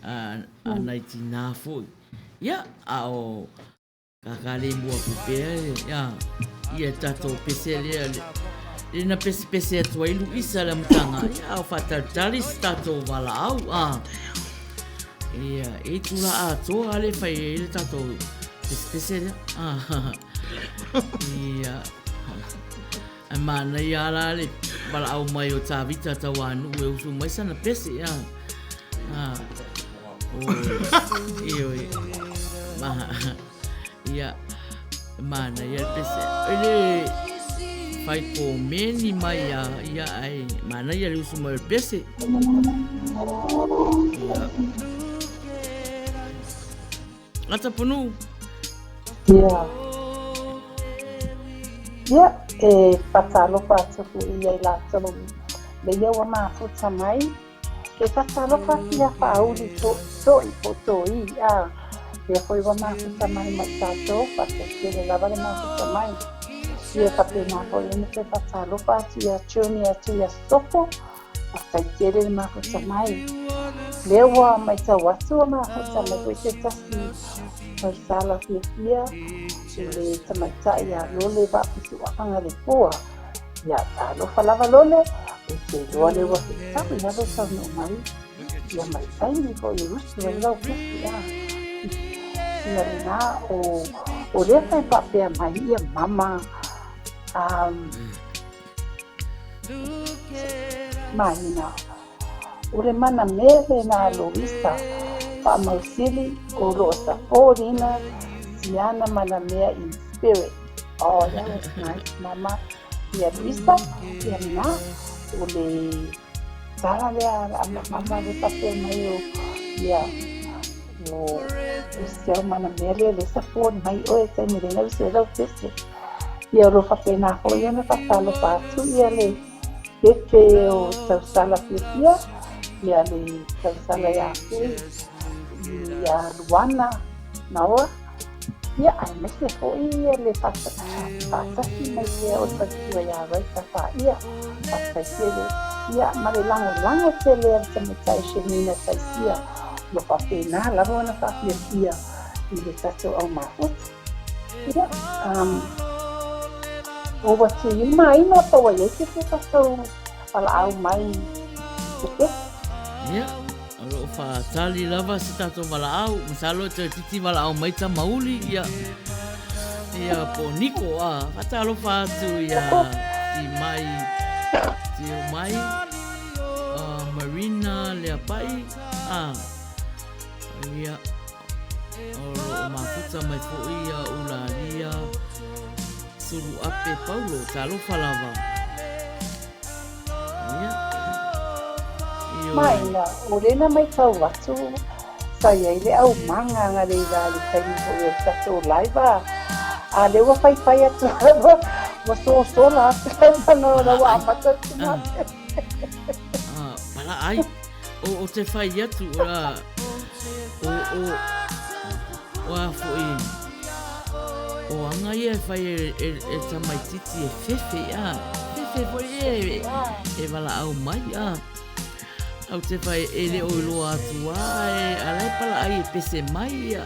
A nai tina fo. Ia, a o kakale mua pupea. Ia, ia tato pese lea. Ina pese atua ilu isa la matanga. Ia, o whatatari tato wala au. Ia, e tula a toa ale whai e le tato pese lea. Ia, a mana ia la le wala au mai o tāwita tawanu e usu mai sana pese. Ia, oi. Ia mana ia pese ele fai ko meni mai ia ai mana ia usu mai pese ia Tapunu'u ia e patalo patso ia la tolo le ia wa ma futa mai e patalo patia pauli to i poto ia ia foi wa ma futa mai matato pato que lava le ma futa mai ia papena foi ne te patalo patia chuni atia sopo hasta que le ma futa mai lewa mai ta watu ma futa mai ko te tasi per sala fia le tamata ia lole va pisu anga le poa ia talo falava lole e te lole wa sabe na do sa no mai ia mai sai ni ko i rusu la ia ia na o le fai papea mai ia mama Maina ule mana mele na Luisa pa mausili o lo saporina siana mana mea in spirit. Oh, that was nice, mama. Ia Luisa, ia na ule sala lea mama le papea mai o ia o sia mana mele le sapor mai o e sai mirena usia lau pese. Ia ro papea na ho ia na pasalo pasu ia le pepe o sausala fia ia le sausala ia ia luana naua ia ai mese ho ia le pasa si mai ia o patua ia vai tapa ia pasa si ia mare lango se le se me tai shemina sai ia lo papea na la bona papea ia i le tato au mahut ia o wati mai no to wa yeke te paso ala au mai ke ia alo fa tali lava se tato malao masalo te titi malao mai ta mauli ia po niko ata alo fa tu ia ti mai marina le pai ia o mafuta mai po ia ularia suru ape Paulo talo falava Maina orena mai tau watu saya ile au manga ngare le tai ho e tato live a le wa fai atu wa so la no la wa pata para ai o te fai atu o wa foi o O anga ia whai e tamai titi e whewhe a. Whewhe foi e wala au mai a. Au te whai e le o iloa atu a e alai pala ai e pese mai a.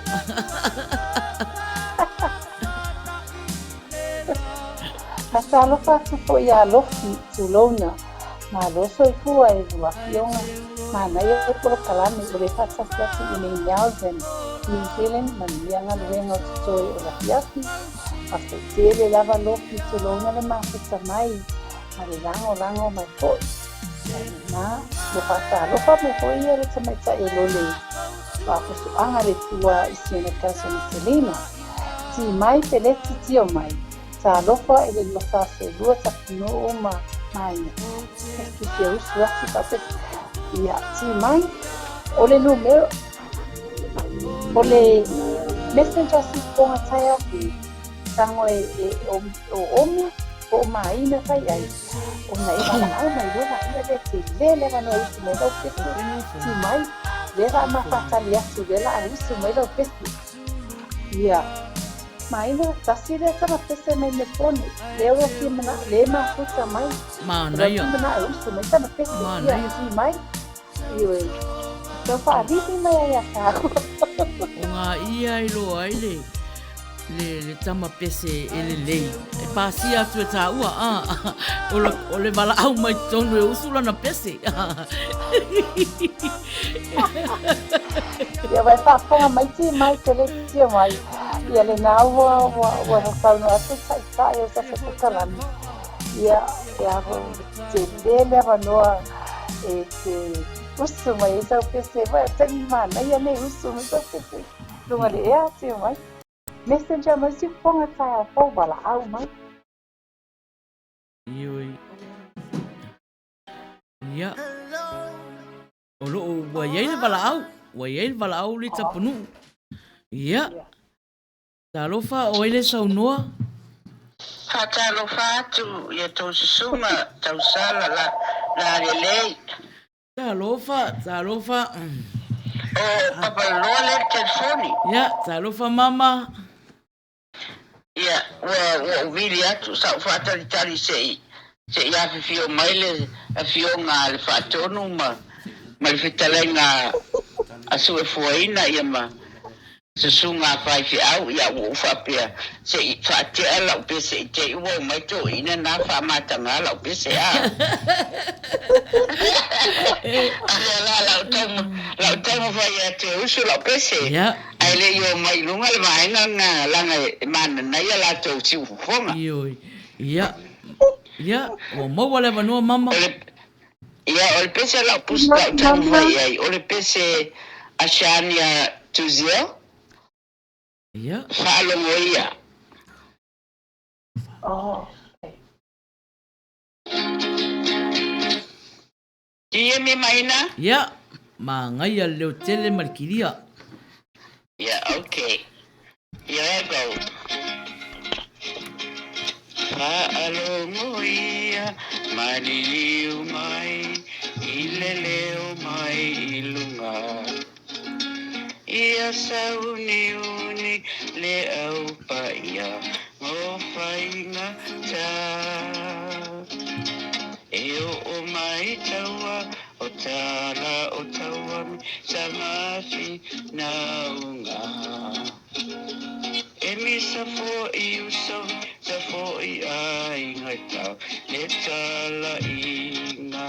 Hasa alofa tu po ia lofi tu lona. Ma loso i fua e lua fionga. Ma na ia e pura kalame o le whasasiasi i nei Nelson, New Zealand, ma mianga luenga o tutoi o la fiafi. Ma se tele lava lofi tu lona le mafisa mai. Ma le lango mai poi. Na, lo whasa alofa me poi ia le tamaita e lole. Wa kusu anga le tua i siena kaso ni Selena. Ti mai peleti tio mai. Sa alofa e le lofa se lua Tapunu'u ma Maina. Eski te usu ati pape. Ia, ti mai. O le numero. O le messenger si ponga tai aki. Tango o omi. O Maina Faiai. O na e wala au mai lua ia le te lele wano usu mai lau pesu. Ti mai. Lera ma whakali atu lela a usu mai lau pesu. Ia. Maina, tasi le tama pese mai me pone. Leo ki mana, le ma futa mai. Mana ia. Ki mana a usu mai tama pese. Ia, si mai. Iwe. Tau wha alihi mai ai a kāu. O ngā ia i loa ai le tama pese e le lei. E pāsi atu e tā ua, o le wala au mai tonu e usula na pese. Ia vai whaponga mai ti mai te le tia mai. Ia le nā ua hasau no atu tai o sa se pukalani. Ia aho te lele wanoa e te usu mai e sau pese. Vai a tangi mana ia ne usu mai sau pese. Lunga le ea tia mai. Messenger mai si ponga tai a pau wala au mai. Ioi. Ia. O loo waiai le wala au. Waiai le wala au le Tapunu'u. Ia. Talofa o ele saunoa. Talofa atu ia tau susuma tau sala la lelei. Talofa. O papa loa le telefoni. Ia, talofa mama. Ia, ua vili atu sa ufata li tali se ia fio mai le fio ngā le whaatonu ma le whitalenga asu e fuaina ia ma susunga whai fi au ia uwhapia se i whaatea lau pese i te ua mai tō ina nā whamatanga lau pese a. Lau tamo whai a te usu lau pese. Ai le yo mai lunga le maina ngā langa mana na ia la tō si ufonga. Ioi. Ia, o maua le vanua mama. Ia, o le pese lau pusi lau tamo whai ai. O le pese Ashania Tuzia. Ia. Whaalongo ia. Oh. Ia me Maina? Ia. Ma ngai a leo tele marikiria. Yeah, okay. Here I go. Whaalongo ia, maliliu mai, ileleo mai ilunga. Ia sauni le au pa ia, ngō whainga tā. E o mai taua, o tāla o taua mi, sa mafi na unga. E mi sa fo I uso, sa fo I a inga tau, le tāla inga.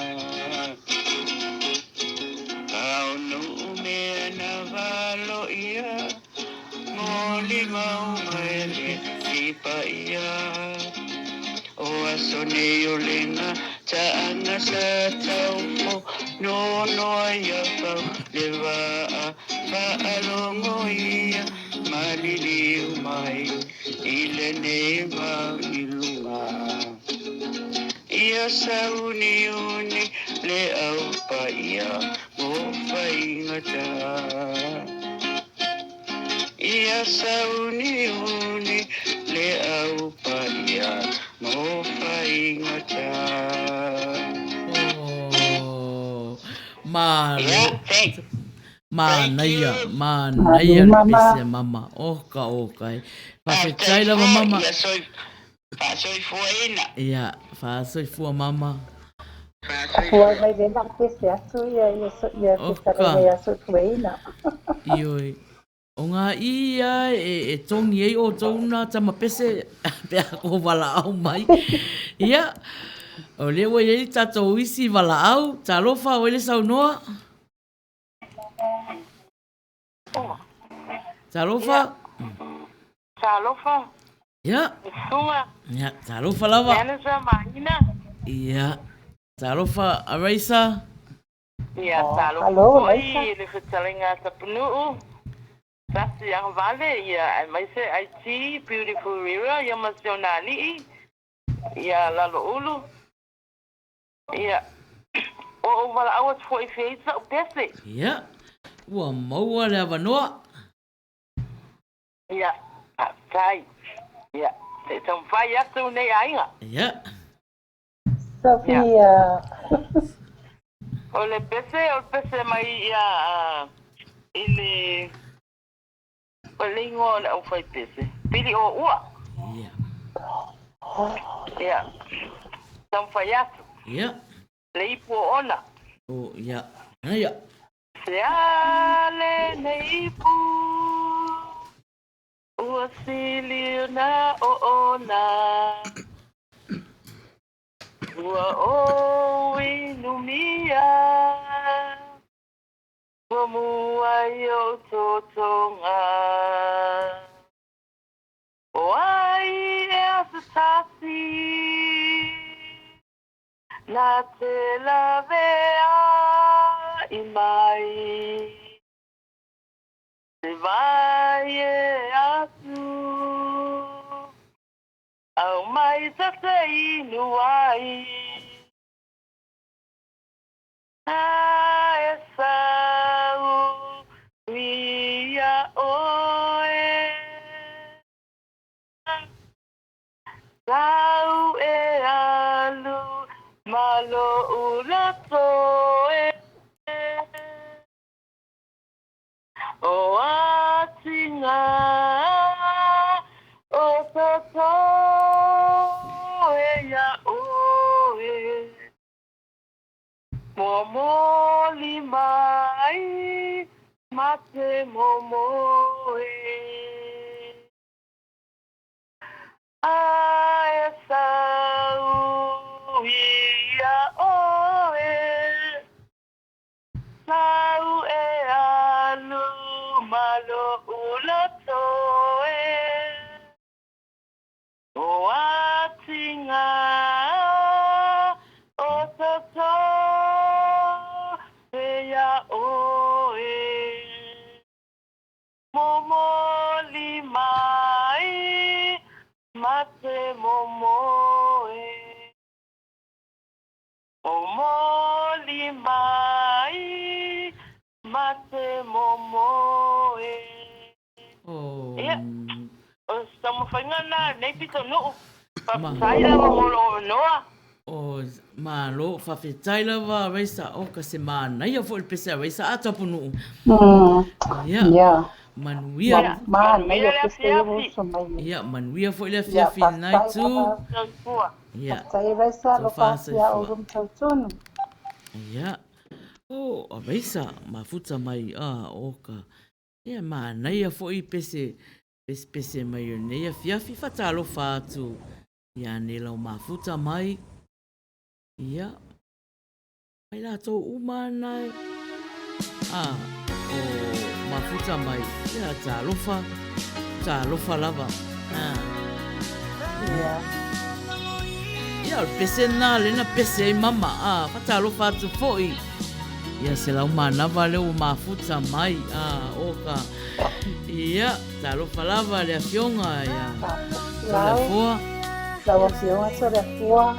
Au nu mea na valo ia, moli mau mai le kipa ia. O aso ne o lenga, ta anga sa tau fo, no ia pau le waa, whaalongo ia, maliliu mai, ile ne mau ilunga. Ia sauni le au pa ia, mo whaingata. Ia sauni le au pa ia, mo whaingata. Ma Manaia le pese mama. Oka. Whawhetai lava mama. Whaasoi fuaina. Ia, whaasoi fua mama. Fua mai le nak pese atu ia te tarehe aso fuaina. Ioi. O ngā ia e tongi ei o tauna tama pese pea ko wala au mai. Ia, o lewa iei tatou isi wala au, ta lofa o ele sau noa. Ta lofa? Ta lofa? Ia. Sunga? Ia, ta lofa lava. Yana sa Maina? Ia, ta lofa Araisa? Ia, ta lofa koi, le whetalinga Tapunu'u. Tasi Agavale, ia, mai se IT, Beautiful River, ia masionali, ia lalo ulu. Ia, o wala awat fo i feita o pese. Ia, ua maua le avanoa. Ia, tai. Ia, te tamwhai atu nei ainga. Ia. Sofia. O le pese mai ia, ile... O lingo le au whai pese. Pili o ua. Ia. Ia. Tamwhai atu. Ia. Le ipu o ona. O, ia. Ia. Se ale ne ipu. Ua sili na o ona. Ua o inumia. Ua mua yo totonga. O ai e asatasi. Na te lavea i mai. Te vai e atu. Au mai ta te inu ai. Na e sau ia oe. Sau e alu malo ulato e. O atinga o toto e ia oe. Momoli mai mate momoe. Ai sau ia oe. Sau e alu malo ulato e. O atinga o toto e ia oe. Momoli mai mate momoe. Momoli mai mate momoe. Ia. O stamo whaingana nei pito nuu. Whawhetai lawa molo noa. O malo whawhetai lawa Araisa o ka se mānai a fo il pese Araisa a Tapunu'u. Ia. Manuia. Manuia pese iwo so mai. Ia, manuia fo il afiafi nai tu. Ia. Tai Araisa lo pasia o rum tautunu. Ia. O Araisa mafuta mai a oka. Ia mānai a fo i pese mai o nei afiafi whatalo whātu. Ia ne lau mafuta mai. Ia. Mai rātou umanai. O mafuta mai. Ia tā lofa lava. Ia. Ia o pese nā lena pese ai mama. Whatalo whātu foi. Ia se lau manava leo mafuta mai. Oka. Ia, tā lofa lava le afionga. Ia. Tauafoa. Tauafiafi so le fua.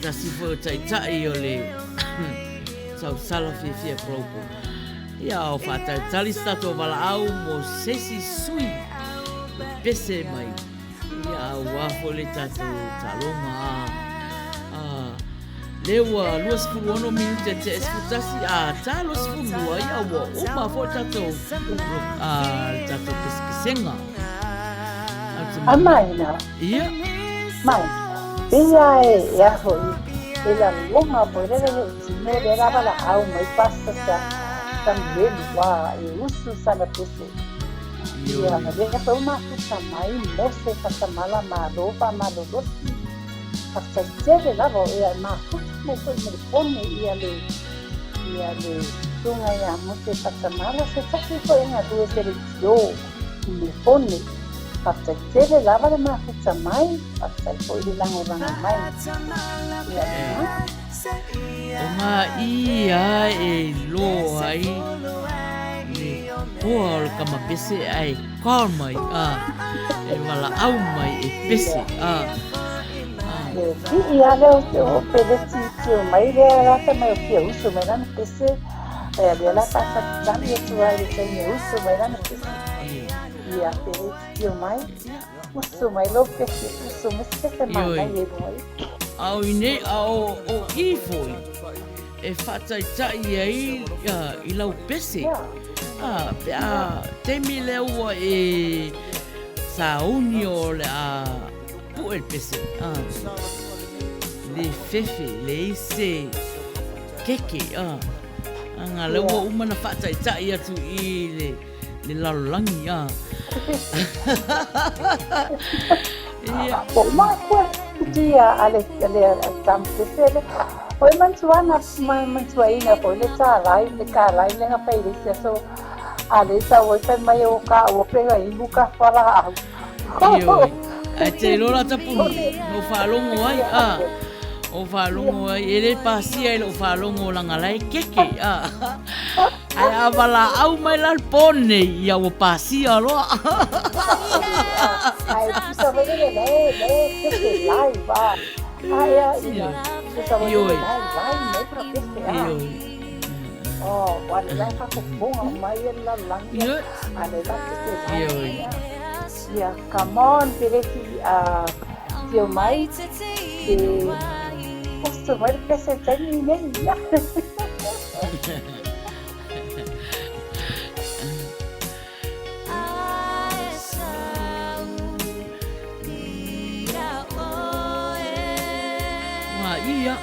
Tasi fo tai o le sau sala fia propo. Ia o whatai tali stato wala au mo sesi sui. Pese mai. Ia o wafo le tatu talonga. lewa lua sifulu ono minute te esfutasi ta lua sifulu ia ua uma fo tatou tatou pesepesenga Maina ia Maina pia e aho ela longa poder tino de la bala au mai pasta também wa e usu sana pese ia de ka uma kusa mai mose pasamala maropa marodosi pasta chele la vo e ma kusa me pone ia le tunga ya mose pasamala se taki ko en atu selecio me pone pasta chele la vo ma kusa mai pasta ko ile lango mai o ngā ia e lo ai le poa o ka mapese ai kar mai e wala au mai e pese ia leo o pedeti tio mai le la ka mai o uso mai na pese e le la pasa también tu ai le uso mai na pese ia pedeti tio mai uso mai lo pese uso mai pese mai e mai au ine au o ifoi e whataitai ai I lau pese te mi leua e sauni o le pu el pese le fefe le ise keke anga leua umana whataitai atu I le lalolangi o mai koe dia ale tam pese oi mantuana mantuaina ko le tālai le kālai le ngapai le so ale sa oi pe mai o ka o pega I buka fala Io e te lora tapunu no whalongo ai o whalongo ai e le pasia o whalongo langalai keke ai awala au mai lal pone ia o pasia loa ai pusa vele le keke lai va ai pusa vele lai mai pra keke oh wala lai ka kubunga mai la langi ale la keke yeah, come on, Pereti, tio mai, posso vai presentar ninguém. Ia,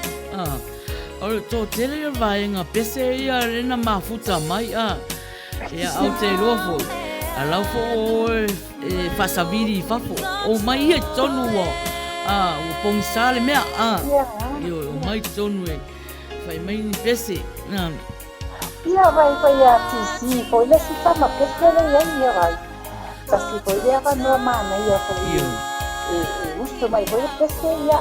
ora tō tele vai ngā pese ia rena mafuta mai ia au te rofo. Alau fo e fasaviri fafo o mai e tonu o pongisale mea o mai tonu e fai mai ni pese ia vai a tisi foi le si sama pese le ia vai tasi foi le ava no mana ia foi e usto mai foi pese ia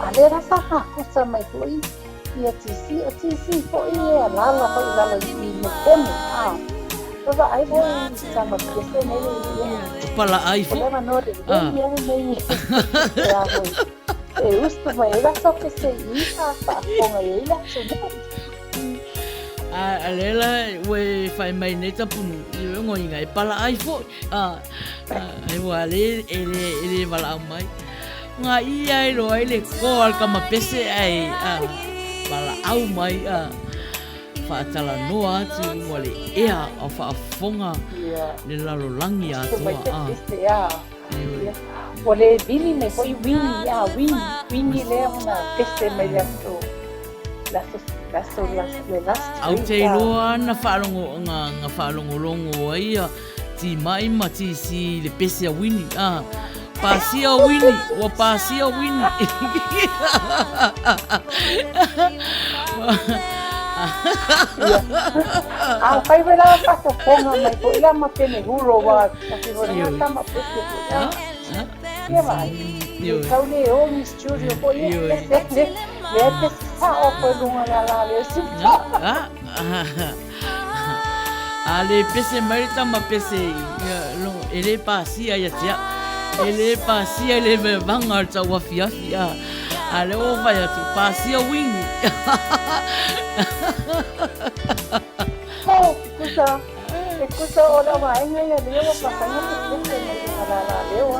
alera sa usto mai foi ia tisi foi ia lala foi lala I me pone Toda ai voi sama pese nele pala ai fo e usto mai la so pese ia pa ponga ia alela we fai mai ne Tapunu I ngoi ngai pala ai fo ai wale ele wala mai nga ia I lo ai le ko al kama pese ai pala au mai whaatala noa atu wale ea a whaafonga le lalolangi atua Wale vini me foi wini le una peste me laso au te loa na whaalongo nga whaalongo longo ai ti mai ma ti si le pese a wini pasia wini wa pasia wini Pai vela pasa ponga mai ko ila ma pene guro wa kasi vora tama pese ko ia vai kau le o mi studio ko ia le pesa o ko lunga la le si ale pese mai tama pese ele pasia ia tia ele pasia le vanga Tauafiafi ale o vai atu pasia wini Escucha ora vai ngai a leo pasanga pese la leo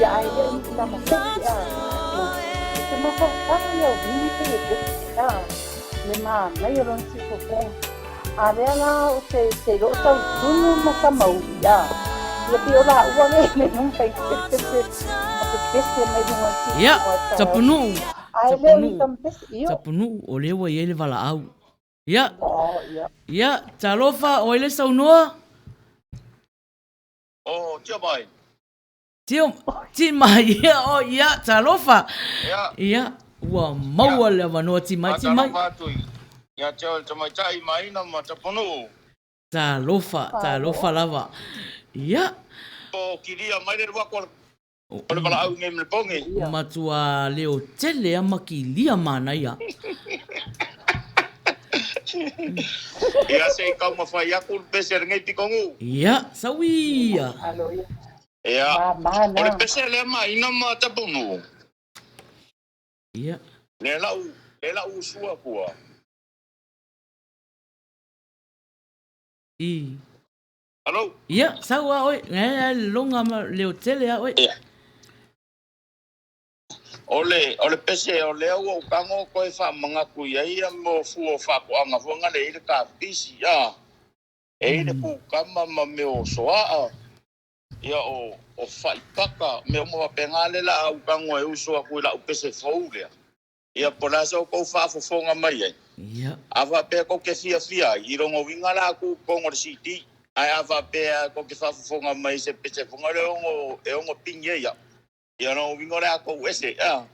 ya ai le tama pese mawhakaya o vini te e te le mānei o lona sifofonga. A lea la o te ro'o tautunu ma ka mauri ia. Ia pi o la ua le nunga kai pese mai runga sifofonga. Ia, Tapunu'u. Ai lea ni tampese iyo. Tapunu'u o lewa i ele wala au. Ia. Ia. Ia, talofa o ele saunoa. Oh, tia mai. Ti mai, ia, o ia, talofa. Ia. Ia, ua maua le wanoa ti mai. Ia teo te mai tai Maina ma Tapunu'u. Talofa lava. Ia. O kiria mai le wako o le wala au ngai me pongi. Matua leo tele a makilia mana ia. Ia se kau mawhai aku pese ngai pikongu. Ia, sawia. Alo ia. Ia. O le pese le Maina ma Tapunu'u. Ia. Le lau sua kua. Hello? Ia, sawa oi, ngai longa ma leo tele a oi. Ia. Ole pese o leo o kango koe wha mga kuia ia mo fuo wha ko anga fuanga le ire ka pisi ia. E ire ku kama ma me o soa ia o whaipaka me o mawa pengale la au kango e usoa kui la upese faulea. Ia pona so ko wha fofonga mai ai. Ia. Awa pe ko ke fia i rongo winga la ku kongo de siti. Ai awa pe ko ke wha fofonga mai se pese fonga le ongo pinye ia. Ia no winga la ko wese ia.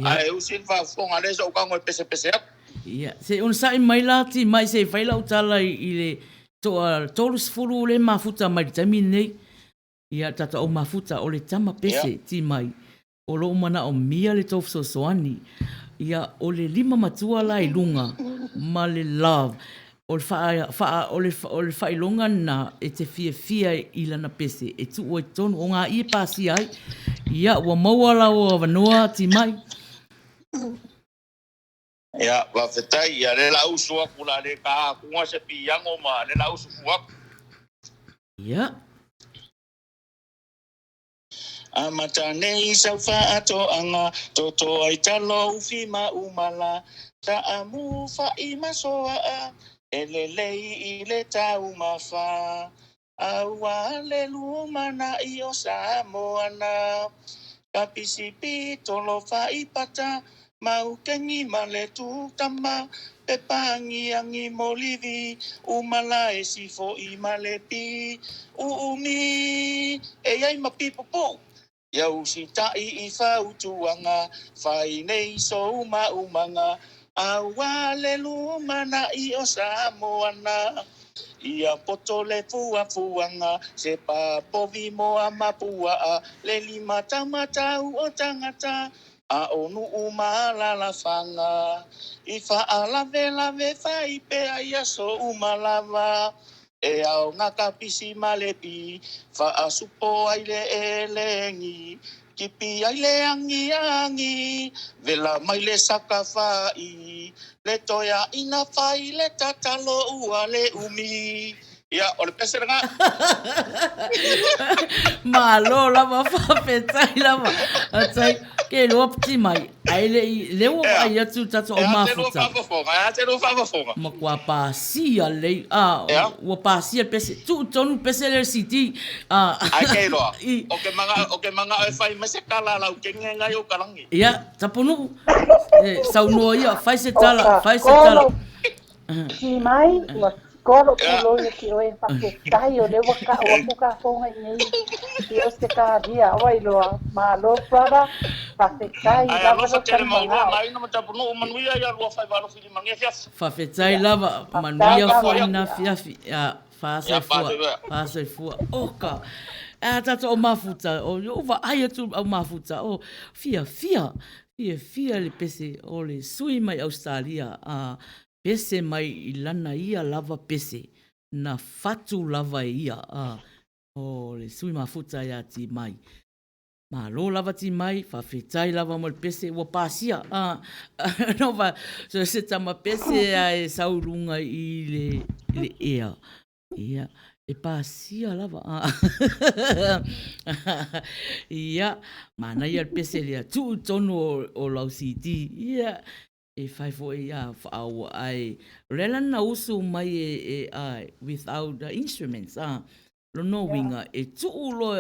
Ai usin wha fofonga le so kango e pese ap. Ia, se on sai mai la ti mai se faila utala i le tolus fulu le mafuta mai tami nei. Ia tata o mafuta o le tama pese ti mai. O lo mana o mia le tofu soani. Ia o le 5 matua la i lunga ma le love. O le whailonga na e te fia i lana pese. E tu o e tonu o ngā i pasi ai. Ia ua maua la o wanoa ti mai. Ia, wawhetai, ia le lau sua kula le ka kunga se piango ma le lau sufuaku. Ia. Amata nei sa whaato anga, toto ai talo ufi ma umala, ta amu whai masoa a, ele lei i le tau mawha, aua le lumana i o Samoa na, ka pisipi tolo whai pata, mau kengi ma le tūtama, pe pangi angi molivi, umala e sifo i ma le pi, uumi, e ai ma pipopo. Iau si tai I whautuanga, whai nei so umanga, aua le lumana I o Samoa na. Ia poto le fuanga, se pa povi moa mapua a, le 5 tamatau o tangata, a onu umala la fanga. I whaalave lave whai pe aia so umalava. E au ngā kapisi malepi, whaasupo ai le elengi, kipi ai le angi, vela mai le saka whai, le toia ina whai le tatalo ua le umi. Ia, o le pese nga. Malo lava whawhetai lava. Atai, ke loa piti mai. Ai leo ai atu tato o mafuta. Te lo whawafonga. Ma kua pāsia lei. Ua pāsia pese. Tu tonu pese le siti. Ai kei loa. O ke manga e whai mese kala lau ke ngai o karangi. Ia, Tapunu'u. Saunoa ia, whai se tala. Ki mai, ua koro kulo ia ki oe whaketai o le waka o apuka fonga nei. Ki o se ka ria oi loa. Malo prada, whaketai lava no kanmangao. Ai no Tapunu'u manuia ia lua whai waro whiri mangia fiafi. Whawhetai lava, manuia fo ina fiafi. Whaasai fua. Oka. Tata o mafuta. O wa ai atu o mafuta. O fia le pese o le sui mai Australia. Pese mai I lana ia lava pese. Na fatu lava ia. O le sui mafuta ia ti mai. Malo lava ti mai, whawhetai lava mo le pese, ua pāsia. No wa, so se tama pese e saurunga I le ea. Ia, e pasia lava. Ia, mana ia pese lea tu tono o lau CD. Ia, e fai fo ia whaaua ai. Rela na usu mai ai, without the instruments. Lono winga, e tu ulo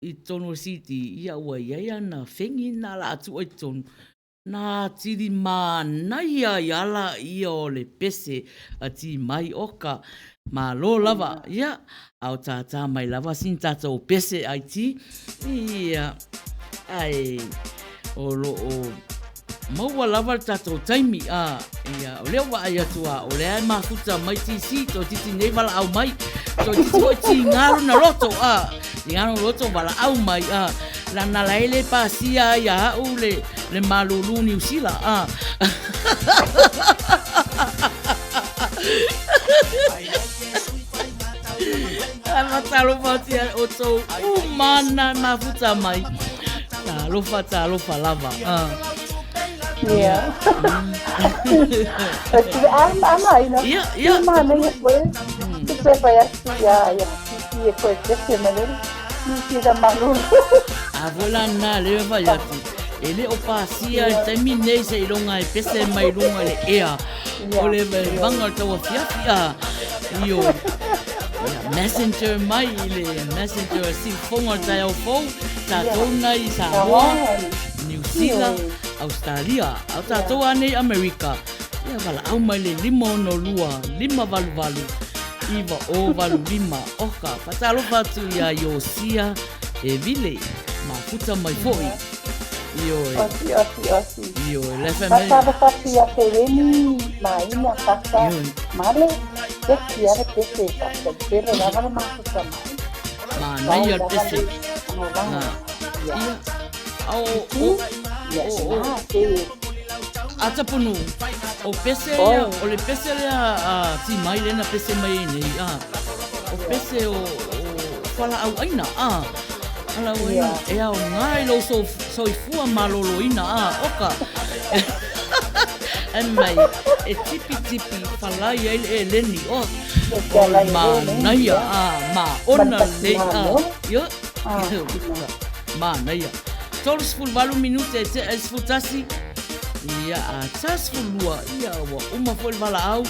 i tono CD. Ia ua ia na whengi na la atu ai tono. Nā tiri mana ia iala ia o le pese a ti mai oka. Mā lo lava, ia, au tātā mai lava sin tātou pese ai ti. Ia, ai, o lo o maua lava tātou taimi, ia, o leo wa ai atua, o lea mā futa mai ti si, tō titi nei wala au mai, tō titi o ti ngaro na roto, ti ngaro roto wala au mai, la na laele pasia ia hau le malulu New Zealand, Ana talofa tia o tau mana mafuta mai. Talofa lava. Yeah. Maina. Yeah. Mana ya foi. Você vai ya e foi desse maneira. Não tira malu. A vola na leva ya. Ele o pasia terminei se ilonga e pese mai lunga le ea. Ole vanga Tauafiafi. Io. Messenger mai le messenger si fonga tai au fou ta tona i Samoa, New Zealand, Australia, au ta toa nei America. Ia wala au mai le 5 valu. Iwa o valu 5 oka. Patalo fatu ia Iosia e vile ma futa mai foi. Io le famiglie. Pasava fazia pereni Maina passa male e chiare pese per la mano ma futa mai. Ma nei al pese. A Tapunu'u, o le pese lea ti mai lena pese mai nei, o pese o whala au aina, ala waina, e au ngai lo so i fua maloloina, oka. E mai, e tipi whalai e leni, o ma naia, ma ona nei, ma naia. 35 minute e te esfutasi. Ia a tasfulua ia wa uma foi vala au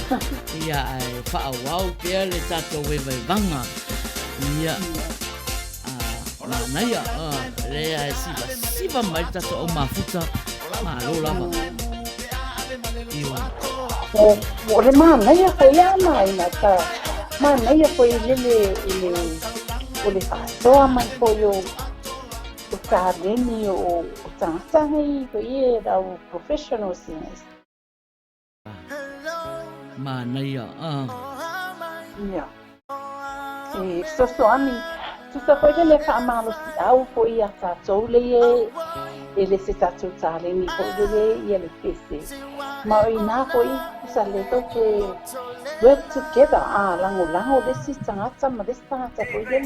ia fa au pea le tato Evaevaga ia na ia le a siva mai tato o mafuta ma lo lava ia o le mana ia foi a Maina ta mana ia foi le o le fasoa mai foi o Tareni o tantangi ko era o professional singers. Maina Yeah. E so ami tu sa foi le fa malo au foi a tatou le ele se tatou tale ni foi le ele pese. Ma ina foi sa le to que work together lango le si tangata ma le tangata foi le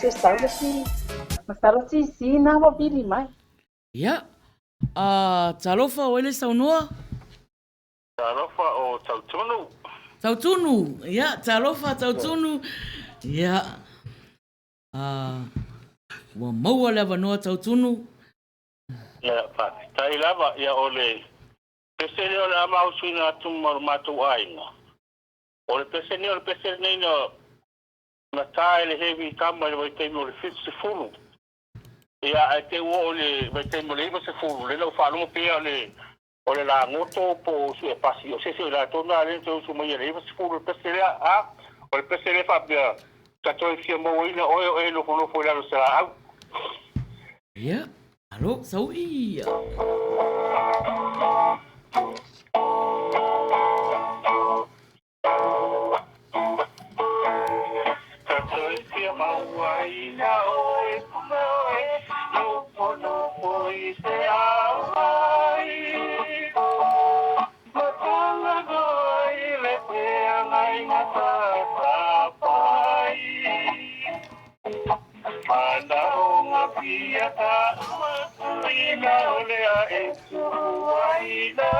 se sta le si Masalo si na wa bili mai. Ya. Talofa o ele saunoa? Talofa o Tautunu. Tautunu. Ya, talofa Tautunu. Ya. Wa maua leva noa Tautunu. Ya, pa. Tai lava ya ole. Pese le ole ama usina tumar matu aina. Ole pese ni no na tai le heavy kama le te mo le fitsi fulu. Ia ai te ua o le te mo le se fulu le lau whanonga pia o le la ngoto po su e pasi o se la tona le te usu mai le se fulu pese le o le pese le whapia ka toi fia mo ina o e lo kono fo la se la au. Ia, alo, sau ia. Ka toi fia maua ina o e Ina olea e suaina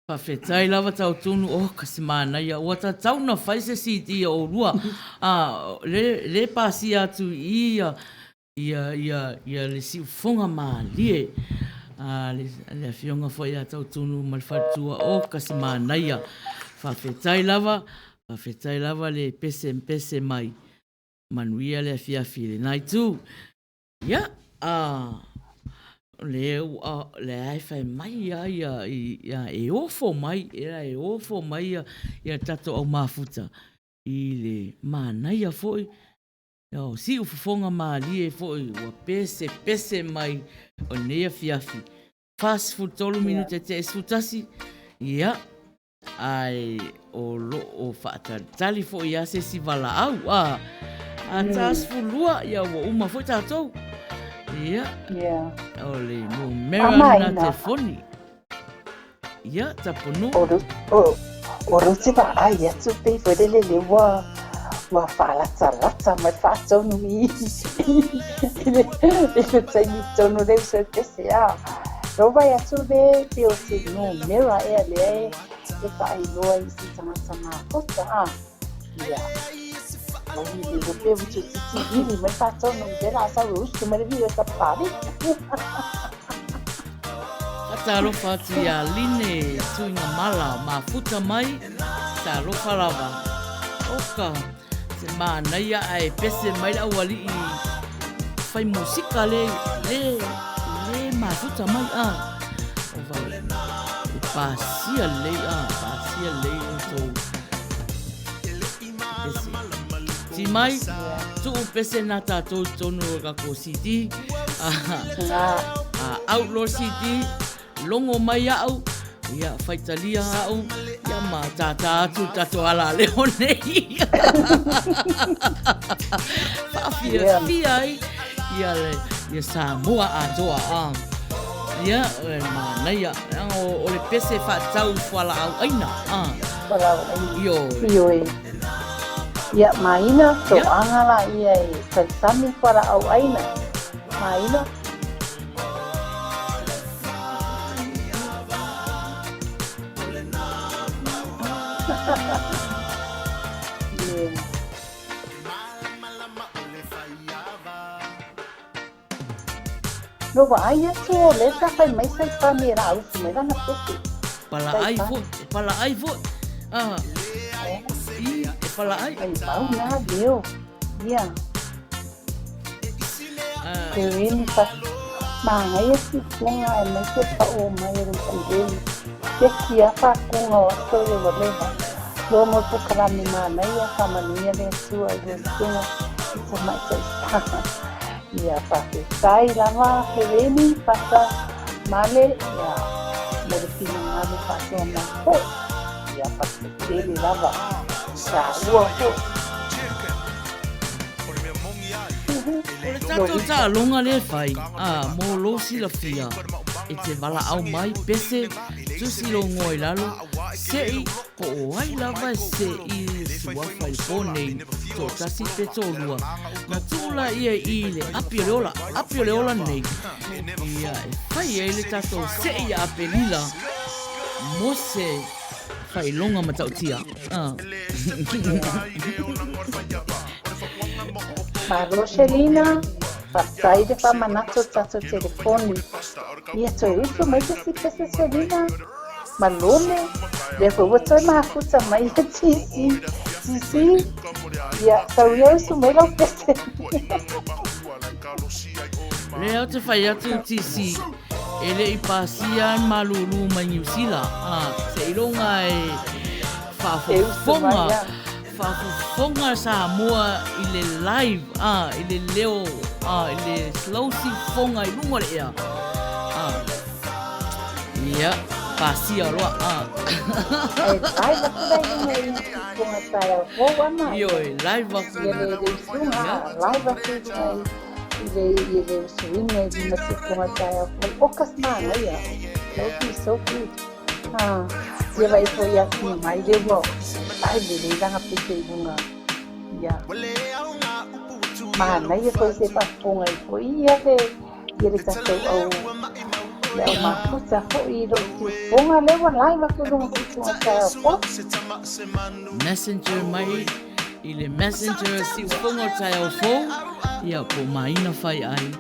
Whawhetai lava tau tunu o kasi mana ia. Ua ta tau na whai se siti o rua. Le pasi atu ia le si ufonga maa lie. Le fionga whai a tau tunu malfatua o kasi mana ia. Whawhetai lava le pese mai. Manuia le Afiafi le nai tu. Ia, le ai fai mai ia e ofo mai ia tato au mafuta i le manaia foi o si ufofonga malie foi ua pese mai o nei Afiafi fast food tolu minute te esutasi ia ai o whaatali foi ia se si vala au a tas fulua ia ua uma foi tatou. Ia. Ole mo mera na telefoni. Ia Tapunu'u. O rusi ba ai atu pe fode le wa fala tsala mai fa tonu mi. Ile tsai tonu le se pese a. Ro ba atu be pio si no mera le fa i lo ai si sama kota a. Ia. Ini dia butuh cici ini mereka tahu nombor asal urus cuma dia terpari. Taro fatia line tuinga mala mafuta mai taro falava. Oka se mana ia ai pese mai la wali fai musika le mafuta mai pasia le to si mai tu pese na tatou tonu ka ko city outlaw city longo mai au ia faitalia au ia ma tata tu tato ala leone Faiai ia Samoa atoa ia mana ia o le pese fa tau fala au aina yo Ya Maina to angala ia kasami para au aina. Maina. No va ai tu le ta fai mai sai famira au me dá na pesi. Pala ai vo. Fala ai mau na deu dia ini pas mangai si kunga mai se pa o mai ro pandeli ke kia pa kunga so le vole lo mo pu kala mi mana ia kama nia le sua le kunga se mai se ia pa ke sai lava heleni pasa male ia mo de fina na pa so na ia pa ke le lava Tato ta longa le fai mo lo si la fia e te vala au mai pese tu si lo ngoi lalo sei po ai lava se I sua fai pone to tasi te tolua na tula ia I le apioleola nei ia fai ele tato sei a pelila mo se fai longa matautia Roselina sai de pamanato tato telefoni ia to isso mas se pesa Selina malome depois vou ma futa mai si ia sauia isso mai lo pese le te fai atu tisi ele I pasia malulu manyusila se ilonga fafonga Samoa I le live I le leo I le slow si fonga I lunga le ia Ia, pasia loa. Live aku dah ini bunga saya. Bawa Iyo, live aku. Live aku ile swinge di masih bunga saya. Okas mana ya? So good. Dia vai foi assim, mas eu vou. Ai, ele dá uma bunga. Ya. Mana ya foi se pas bunga foi ya ke. Ele tá so Leo mafuta foi do bunga lewa live aku dong bunga saya. Messenger mai, ile messenger si bunga saya fo. Ia po Maina Faiai.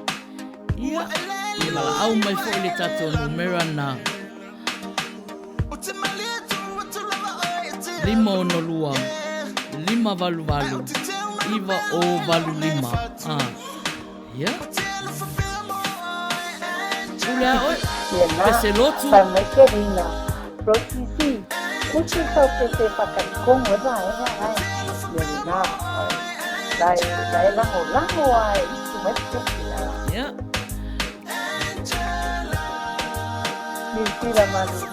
Ia, ia au mai fo ile tato numero na. 5 valu, iwa o valu 5. Ya. Ula oi. Pese lotu. Sama kerina. Protisi. Kuchi kau pese pakai kong wala ya. Ya. Dai lango ai itu macam ya. Mesti lah malu.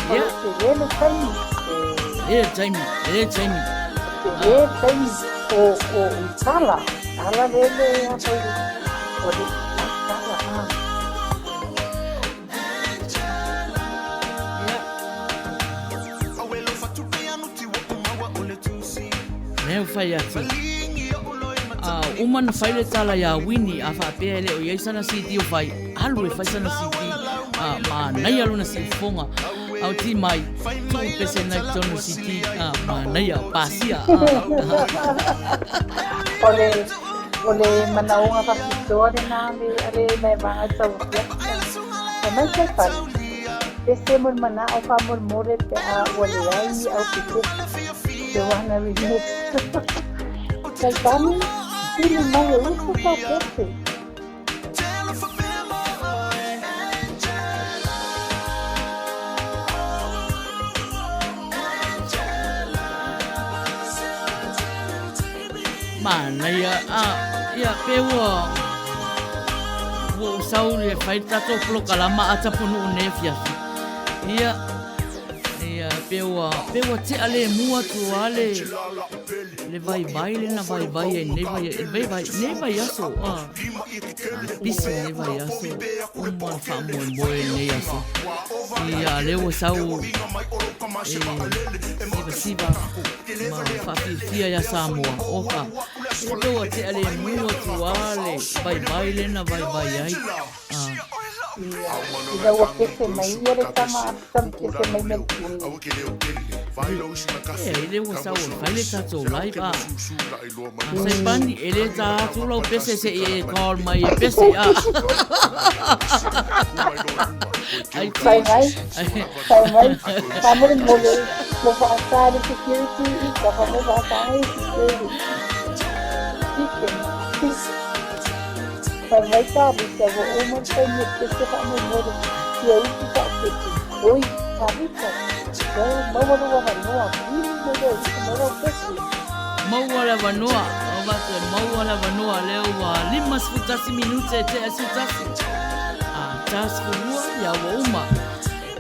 Ya. Ele Jamie. Salah lele apa itu? Salah. Neu fai atu. Uma na fai le tala ya wini a fa pe le o yai sana siti o fai. Alu e fai sana siti. Ma nai alu na si fonga. Au ti mai. Tu pese na tonu siti. Ma nai a pasia. Oleh menaunga kapitore na ale Evaevaga Tauafiafi. Kamai sepan. Pese mun mana au famul more pe a ole ai au kite. Te wana remix. Kami ini mau usaha pese. Mana ya pewa wo sauri fai tato plo kalama ata punu Tapunu'u ia pewa te ale mua tu ale le vai le na vai ne vai aso pisi ne vai aso umon fa mo ne aso ia le wo sau siva ma fa fia ya Samoa oka pewa te ale mua tu ale vai le na vai ai Ida wakese mai yere sama kese mai melkuni. Ele wo sa wo fai tato live sai bani ele tato lo pese se e call mai pese Faiai kamu mole mo fa security ka fa mo fa Faiai sabe se eu uma tenho que se fa mo mole e eu tá aqui oi sabe mau wala vanua leo wa 5 minutos te asutasi tasku lua ya uma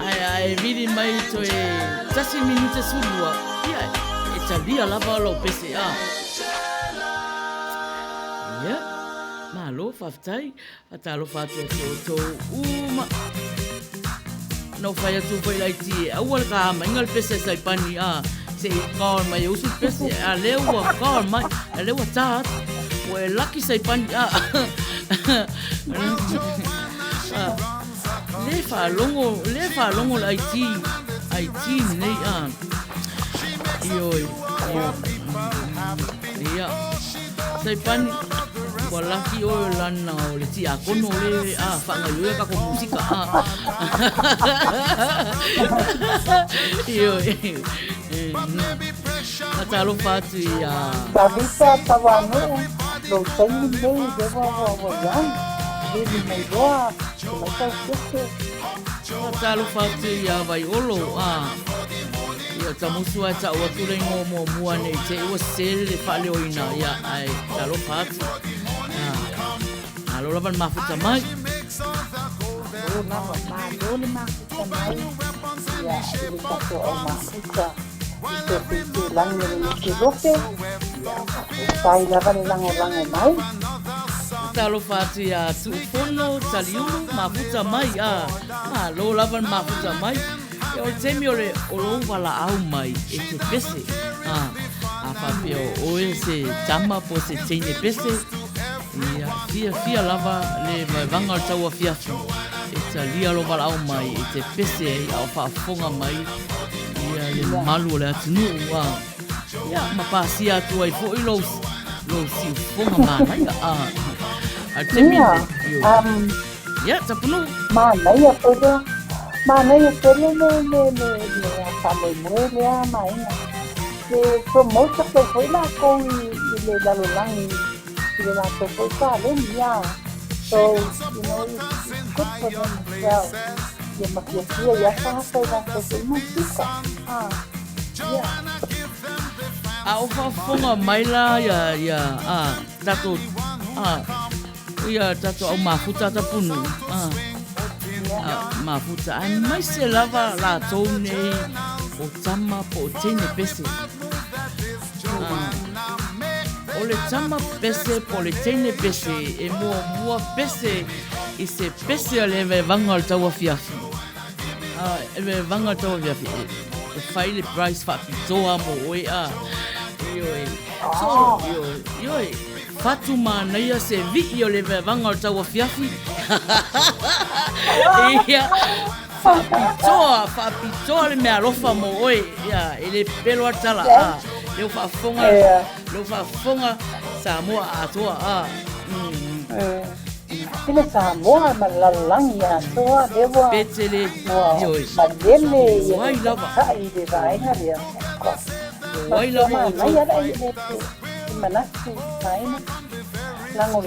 ai vidi mai to 10 minutos sulua ia tabia lava lo PCA ya malo faftai atalo fatu to uma no fai atu fai lai ti awal ka mangal pese sai pani se kol mai usu pese lewa kol mai lewa tat we lucky sai pani le fa longo lai ti nei yo ya sai pani Walaki o lana o le ti akono le fa ngai ka ko musika yo atalo fatu ya Davisa Tapunu'u lo tenho meio de voar ele me voa mas atalo fatu ya vai olo ia tamusua ta o tu lengo mo mua nei te o sele fa le oina ia ai talo fatu alo lavan mafuta mai lava malo le mafuta mai ia i le tato au mafuta i te piti langi le ke roke ia tai lava le lango mai talo fatu ia tuupono taliulu mafuta mai lo lava mafuta mai e o temi o le olo wala au mai e te pese a whapeo oe se tama po se teine pese ia fia lava le Evaevaga o le Tauafiafi e talia lo wala au mai e te pese e au whaafonga mai ia le malu o le Tapunu'u ia mapasia atu ai fo i lo si fonga mai a temi ia Tapunu'u mana ia pede le famoi muele a Maina le promote ko foi la ko i le lalolangi i le lato foi ka le ia so you know it's good for them as well ia makia ia sa sa la ko foi musika ia au whafonga mai la ia tato au mafuta Tapunu'u mafuta ai mai se lava la tau nei o tama po o teine pese o le tama pese po le teine pese e mua pese i se pese o le Evaevaga o le Tauafiafi Evaevaga o le Tauafiafi e whai le price whapitoa mo oe Ioi fatu manaia se vi'i o le Evaevaga o le Tauafiafi ia whapitoa le mea alofa mo oe ia e le pelo atala leo whaafonga Samoa atoa Ile Samoa malalangi atoa lewa petele malele wai lava i le vaenga lea wai lava mai ala i le manasi vaenga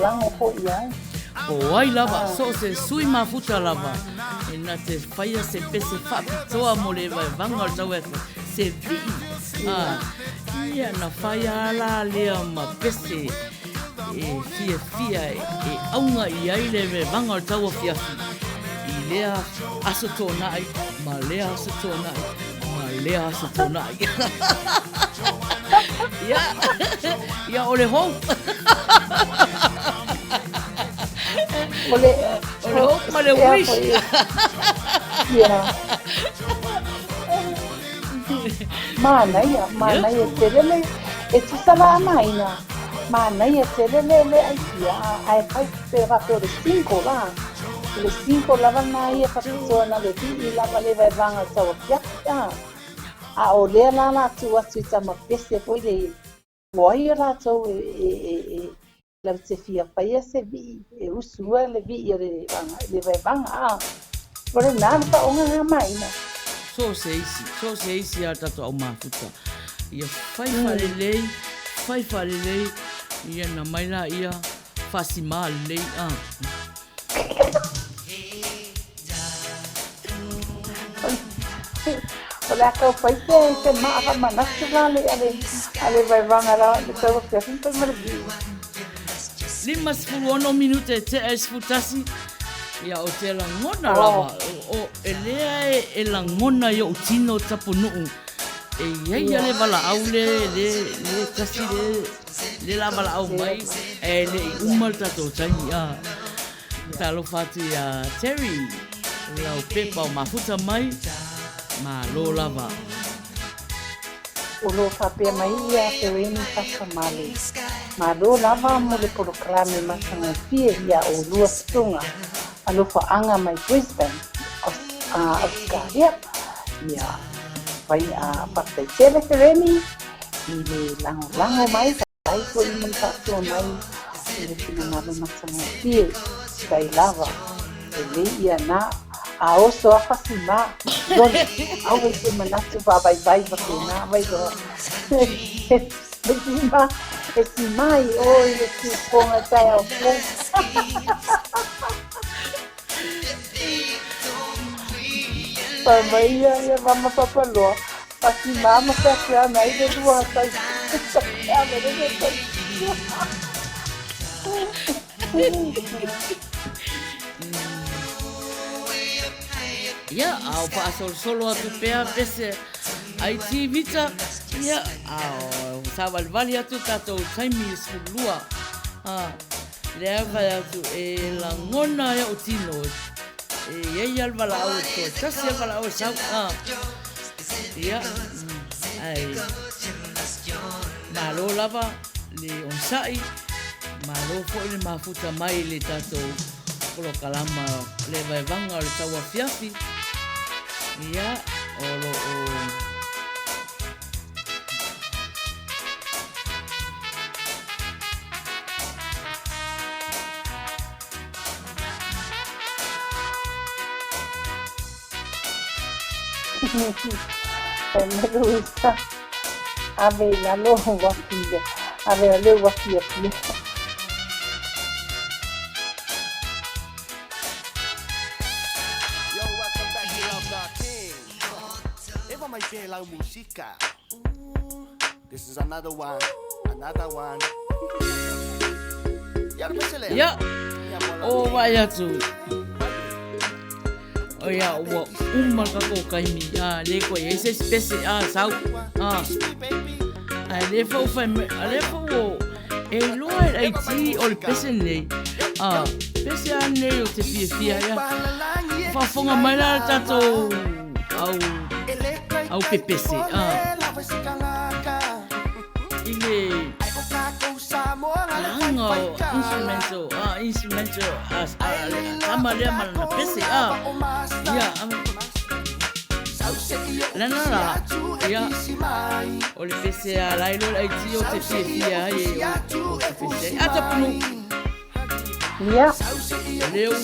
lango po iai wai lava so se sui mafuta lava e na te whaia se pese whapitoa mo le Evaevaga o le Tauafiafi se vi'i ia na whaia ala lea ma pese e fia e aunga i ai le Evaevaga o le Tauafiafi i lea aso tōnai ma lea aso tōnai ma lea aso tōnai ia o le hou o le hou ma le wish mana ia telele e tusala Maina mana ia telele le ai pai pera por 5 lá le 5 lava na ia kapitona le vi lava le Evaevaga Tauafiafi o le la tua tama pese foi le moi la tau la te fia pai se vi e usua le vi le Evaevaga por nada pa unha Maina so se isi a tato au mafuta ia fai falelei ia na mai la ia fasima lei Olha que eu fui ter uma mana que vale ali vai vangar lá depois eu fiz então maravilha. Lima sepuluh minuto te esfutasi ia o te langona lava o elea e langona ia o tino Tapunu'u e ia le vala au le kasi le la vala au mai e le umal tato tangi talo fatu ia Terry lau pepa o mafuta mai ma lo lava o lo fape mai ia te wini pasamale ma lo lava mo le proclame masanga fie ia o lua stunga alo fa anga mai Brisbane Australia ia vai a parte tele tereni i le lango mai ai ko i mun tato mai i le finangalo masanga fie kai lava e le ia na a oso a fasima don au e manatu vai porque na vai do estima estimai oi le que ponga tai ao Pamaia ia mama papalo fasima ma ka na ide dua tai Ia, au whaasolo atu pēr pese ai tivita. Ia, au sawalwali atu tātou taimi sulua. Lea vai atu e la ngona ia o tino. Iei alwala au to tasi alwala au sau. Ia, ai. Malo lava le onsai. Malo fo le mafuta mai le tātou kolo kalama le Evaevaga o le Tauafiafi. Ia, olo o... Me gusta. A ver, la loja guapilla. A ver, le guapilla. Yo, welcome back to Love Dark King. Eva mai pe la música. This is another one. Ya, o vai atu. O ia, ua uma kako kaimi. Le koe, ese spese, sau. Le fau fai, le fau e loa e ti o le pese nei. Pese a nei o te fia, ia. Whafonga mai la tatou au pepese. Ile langa o instrumental ama lea mana na pese. Ia, lana la, ia, o le pese a lailo lai ti o te fia o te pese. Tapunu'u. Ia. Leo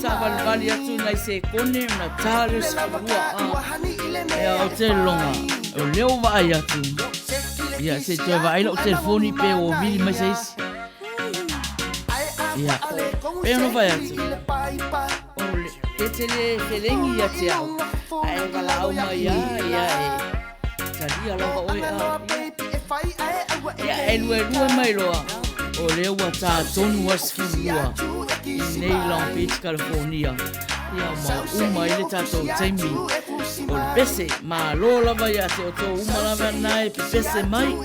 Savalvali atu nai se kone na tāle skurua. Ea o te longa, o leo vai atu. Ia se te vaila o telefoni pe o vili mai se isi. Ia, pe no vai atu. O le, te tele felengi ia te au. Ae wala au mai ia e. Talia loka oe ia e lue mai loa. O leo wa tātonu wasfurua. I nei Long Beach, California. Ia uma ile tātou taimi. O le pese, ma lo lava ia te o tō uma lava nai pe pese mai.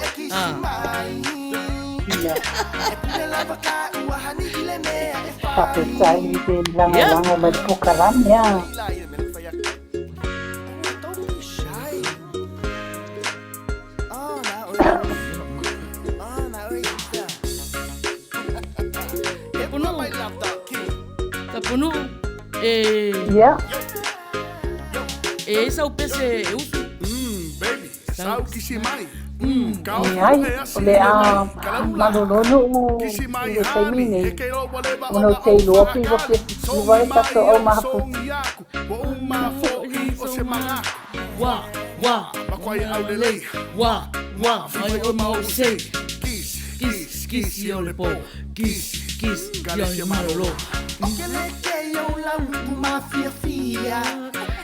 Papetai ni te langa mai pokaram ia. Tapunu'u sau pese e usu. Baby, sau kisi mai. Ai, ole a malolono le taimine. Ono te lopi wo ke siwa e tato o mahapu. Wa, makwai au lelei. Wa, mai o mau sei. Kis, yo le po. Kis, yo malolo.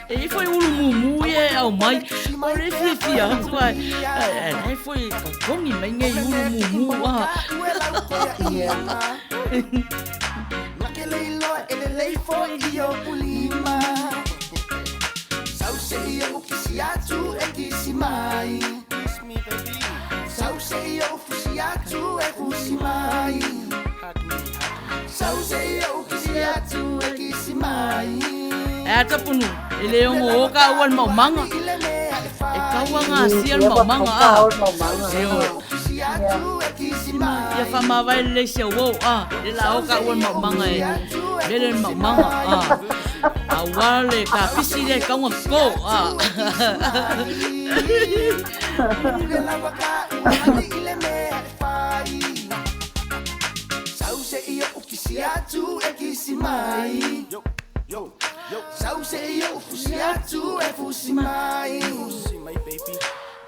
E foi mumu e au mai. O le fia atu ai. E foi kongi mai ngai mumu. E Tapunu'u, ele o ka wan mau manga. E ka wanga sia mau manga. Ia fama vai le se wo le la o ka wan mau manga e. Le mau manga wale ka pisi le ka wan ko Siatu e kisimai. Yo. Sauce yo fusiatu e fusimai. Fusimai baby.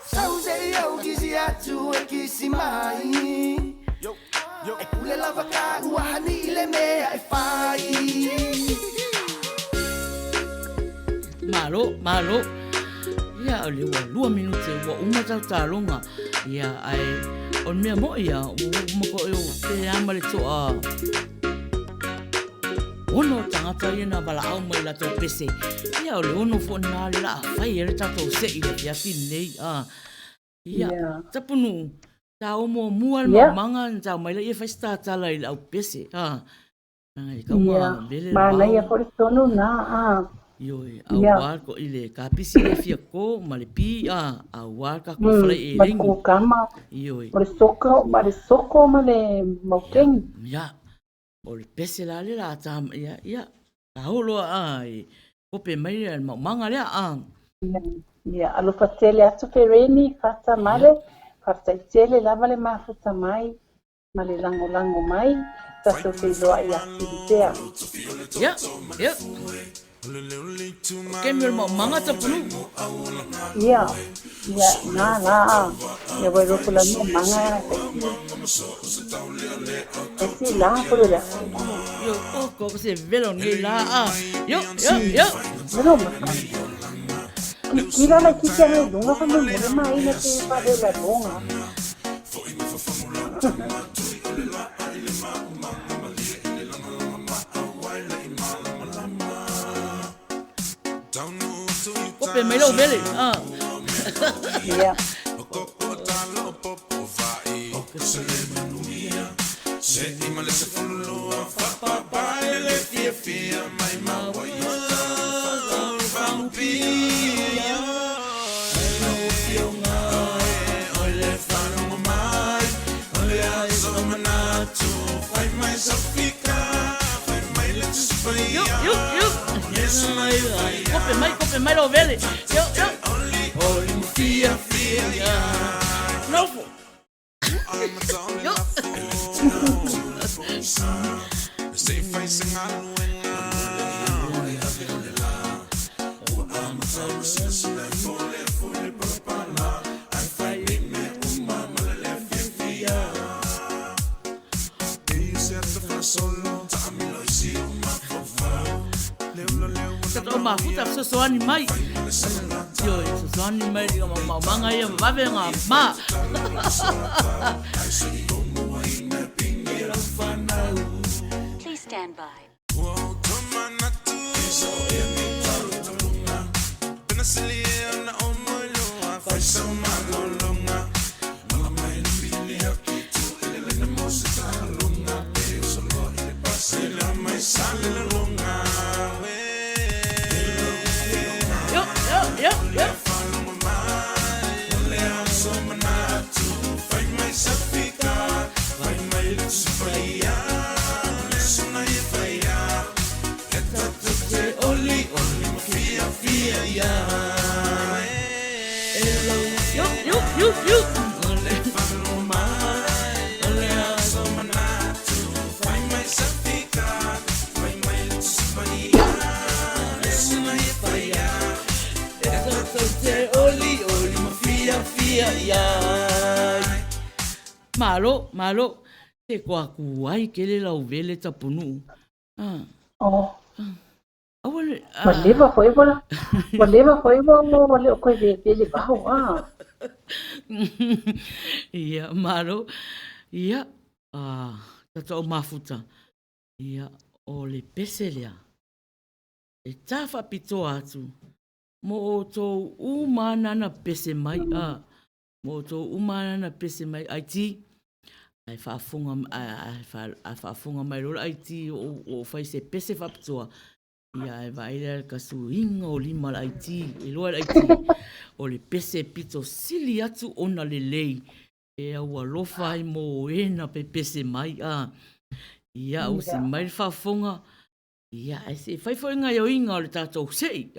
Sauce yo kisiatu e kisimai. Yo. E kule lava ka wahani ile mea e fai. Malo. Ia le wa 2 minute wa uma talonga. Ia ai on mea mo ia mo ko yo te ama le toa. ono tangata ina wala au mai la tau pese. Ia o le ono fo nā le la whai ere tatou se i le fiafi nei. Ia, Tapunu'u, tā omo mua le manga na tau mai la ia whai statala i le au pese. Mana ia fo le tonu nā. Ioi, au wā ko i le kapisi e fia ko, ma le pi, au wā ka ko whalai e ringi. Ma ko kama, Ioi. ma le soko ma le mautengi. Ia, o le pese la le la tam, ia, ka holo kope mai le manga lea, Ia, alofa tele atu pereni, fata male, fata tele lava le mafuta mai, ma le lango mai, tato te loa i aktivitea. Ia. Kemi mo manga Tapunu'u. Ia, na. Ia wai roko la mo manga. Esi la polo la. Yo, ko se velo ngai la. Yo. Velo ma. Kira la kika me dunga pa me mure mai na te pa de la dunga. Kope mai lau vele. Ia. Kope mai lau vele. Yo. Oli fia. Nofo. Yo. Tato mafuta soani mai. Yo, soani mai diga manga ia vave nga ma. Please stand by. Malo, te kua kuai ke le lau vele Tapunu'u. Waleva foi bola. Wale o koe vele baho. Ia, malo. Ia, tata o mafuta. Ia, o le pese lea. E tafa pito atu. Mo o tō umanana pese mai. Mo o tō umanana pese mai. Aiti. Ai whaafunga mai rola Aiti o whai se pese whapitoa. Ia e waile ka suinga o lima la Aiti. E loa la Aiti. O le pese pito sili atu ona le lei. E au alofa ai mo ena pe pese mai. Ia o si mai whaafunga. Ia e se whaifoinga i o inga o le tātou sei.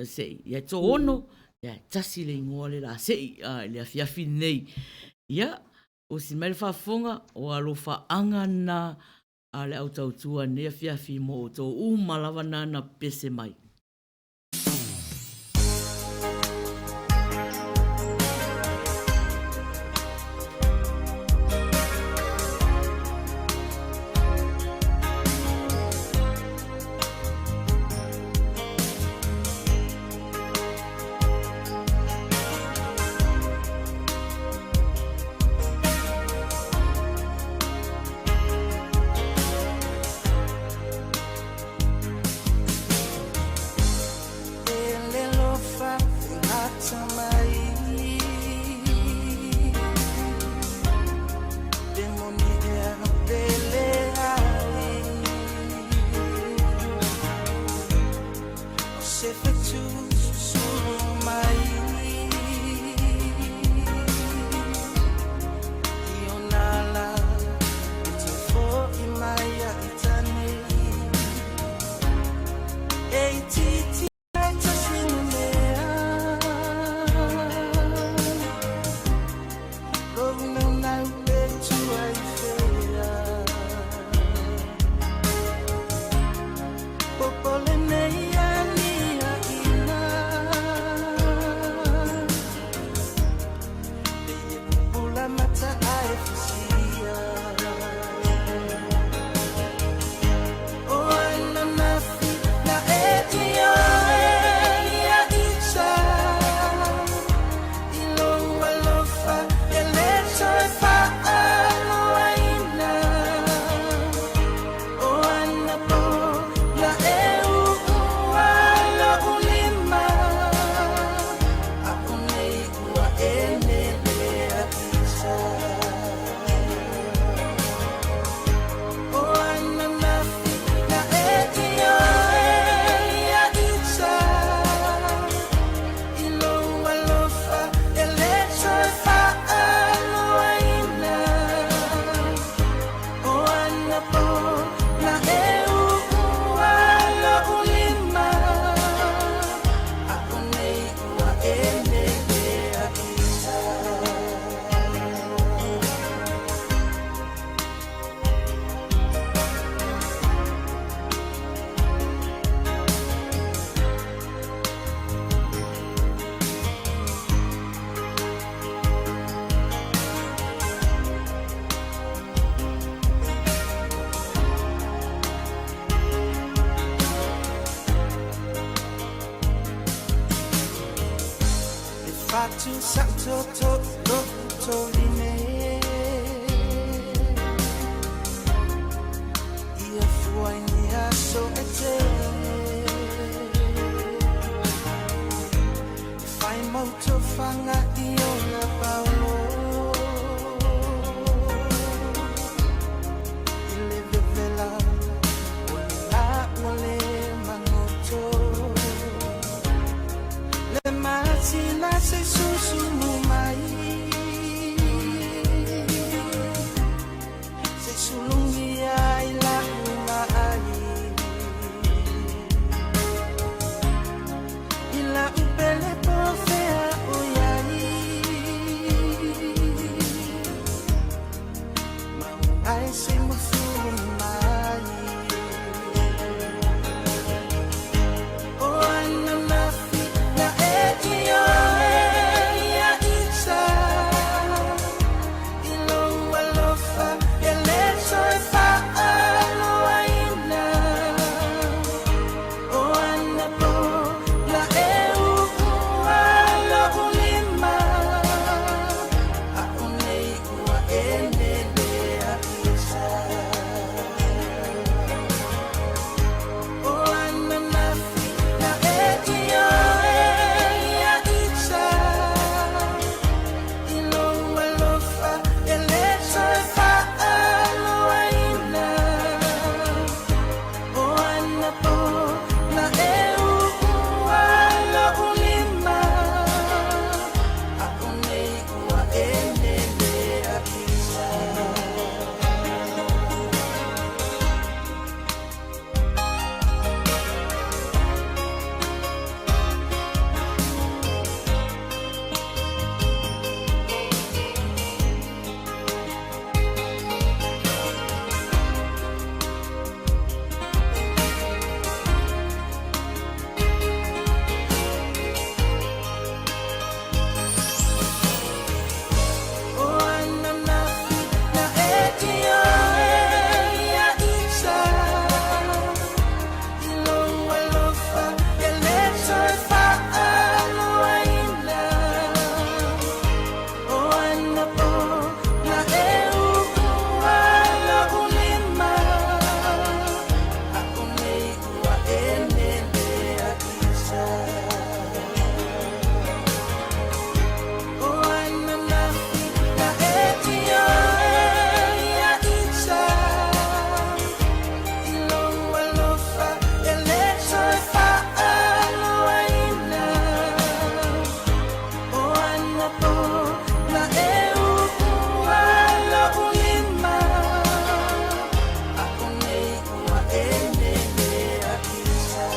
Sei. Ia tō ono. Ia tasi le ingoa le la sei. Le afiafi nei. Ia. O si mai whaafonga o alofa angana a le au tautua nea fiafi mo o tō umalawana na pese mai. tu santo to to to line ia fuai aso ete fai moto fanga io na paulo ile vela ola ole mangoto le matina se susumu mai se sulungia ila mai ila upele pofea oyai mau ai se musumu mai o anna na etio ya itsa ilo walofa eleso fa alo aina o anna po la eu ala ulima a unei ua enele a itsa o anna na etio ya itsa ilo walofa eleso fa alo aina o anna po la eu ala ulima a unei ua enele a itsa o anna na etio ya itsa ilo walofa eleso fa alo aina o anna po la eu ala ulima a unei ua enele a itsa o anna na etio ya itsa ilo walofa eleso fa alo aina o anna po la eu ala ulima a unei ua enele a itsa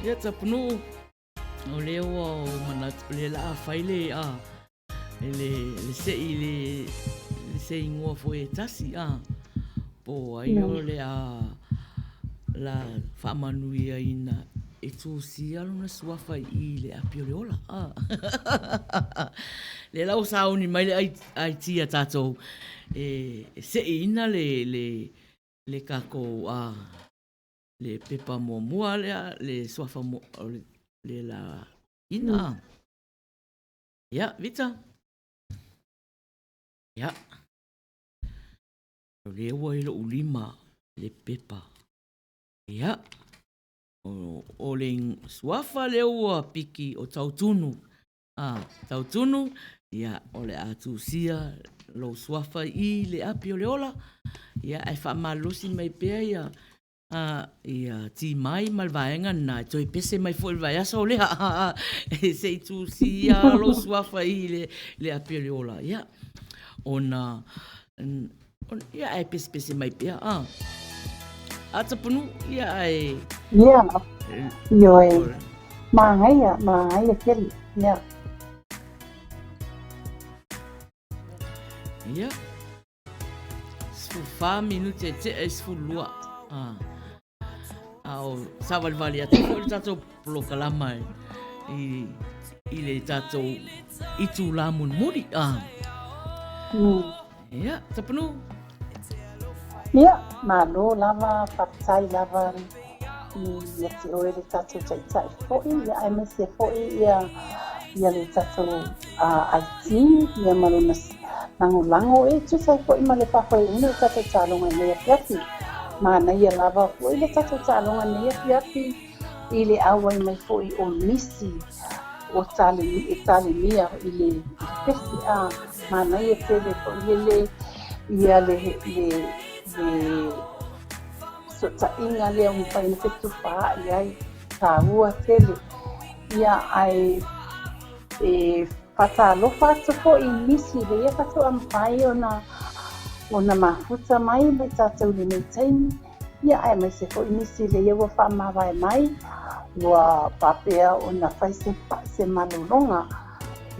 Ia Tapunu'u o leo o manatu le la faile a le sei le sei ngua foi tasi a po ai o le a la whamanui a ina e tō si alo na suafa i le apio le ola a le lau sauni mai le ai tia tātou e se ina le kako a le pepa mua le suafa le la ina ya vita ya le ua i lo ulima le pepa ya o le suafa le ua piki o tautunu tautunu ya o le atusia lo suafa i le api o le ola ya ai whaamalosi mai pea ia ia ti mai malvaenga na toi pese mai foi vai asa o lea se tu si lo suafa i le api o le ola ya ona ia ai pese mai pea Tapunu'u ia ai ia yo mai keli ya ia sfu fa minute te es fu lua Ao sawalvali atu ko le tatou polokalama i le tatou itu la munmuri. Ia, Tapunu'u. Ia, malo lava, papai lava ia te oe le tatou taitai fo'i, ia ai me se fo'i ia le tatou IT, ia malona lango e tu sai fo'i ma le whawhai una le tatou tālonga i lea piapi. Mana ia lava fo'i le tatou tālonga i lea piapi i le awai mai fo'i o nisi o tale mia i le pesi mana ia tele fo'i ia le so ta inga le un pai na fetu fa ai ta ua tele ia ai fata lo fata fo i nisi le ia fata ampai ona mafuta mai le tatou le meitaini ia ai mai se fo i nisi le ia ua fa mawai mai ua papea ona fai se malolonga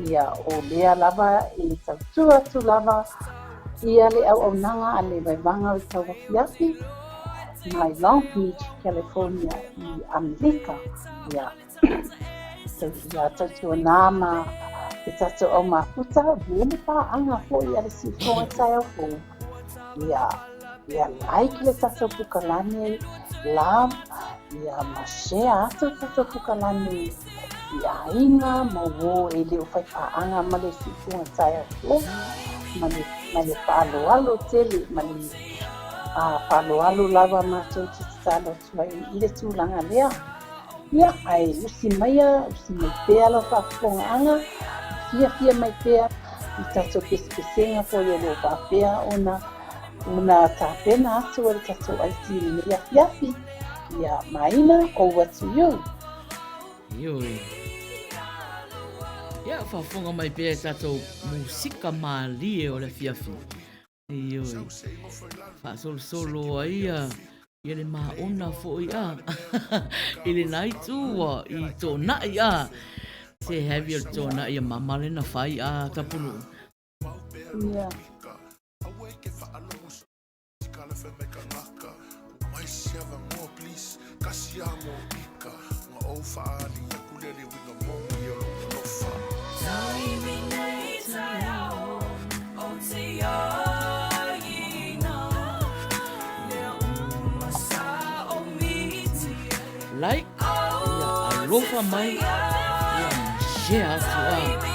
ia o lea lava i tautua tu lava ia le au nanga a le Evaevaga o Tauafiafi mai Long Beach, California i Amerika. Ia tautua nama e tatou au mafuta vele pa'anga fo'i a le sifonga tai au fo. Ia like le tatou pukalani love, ia mashare atu tatou pukalani ia inga mawo e leo fai pa'anga ma le sifonga tai au fo. Ma le palo tele, ma le palo lava mātou te talo tuai i le tūlanga lea. Ia ai usi mai pēa lo whafonga anga, fia mai pēa i tatou pesepesenga po le lo pēa ona tāpena atu o le tatou aiti le Tauafiafi. Ia Maina, over to you. Ioi. Ia whafonga mai pēa tatou musika mālie o le fiafi. Ioi. Whasolo aia. Ia le maona fo'i I le nai tua I tō nai Se heavy o tō nai a mamale na whai Tapunu'u. Ia. Like, ia alofa mai, ia share atu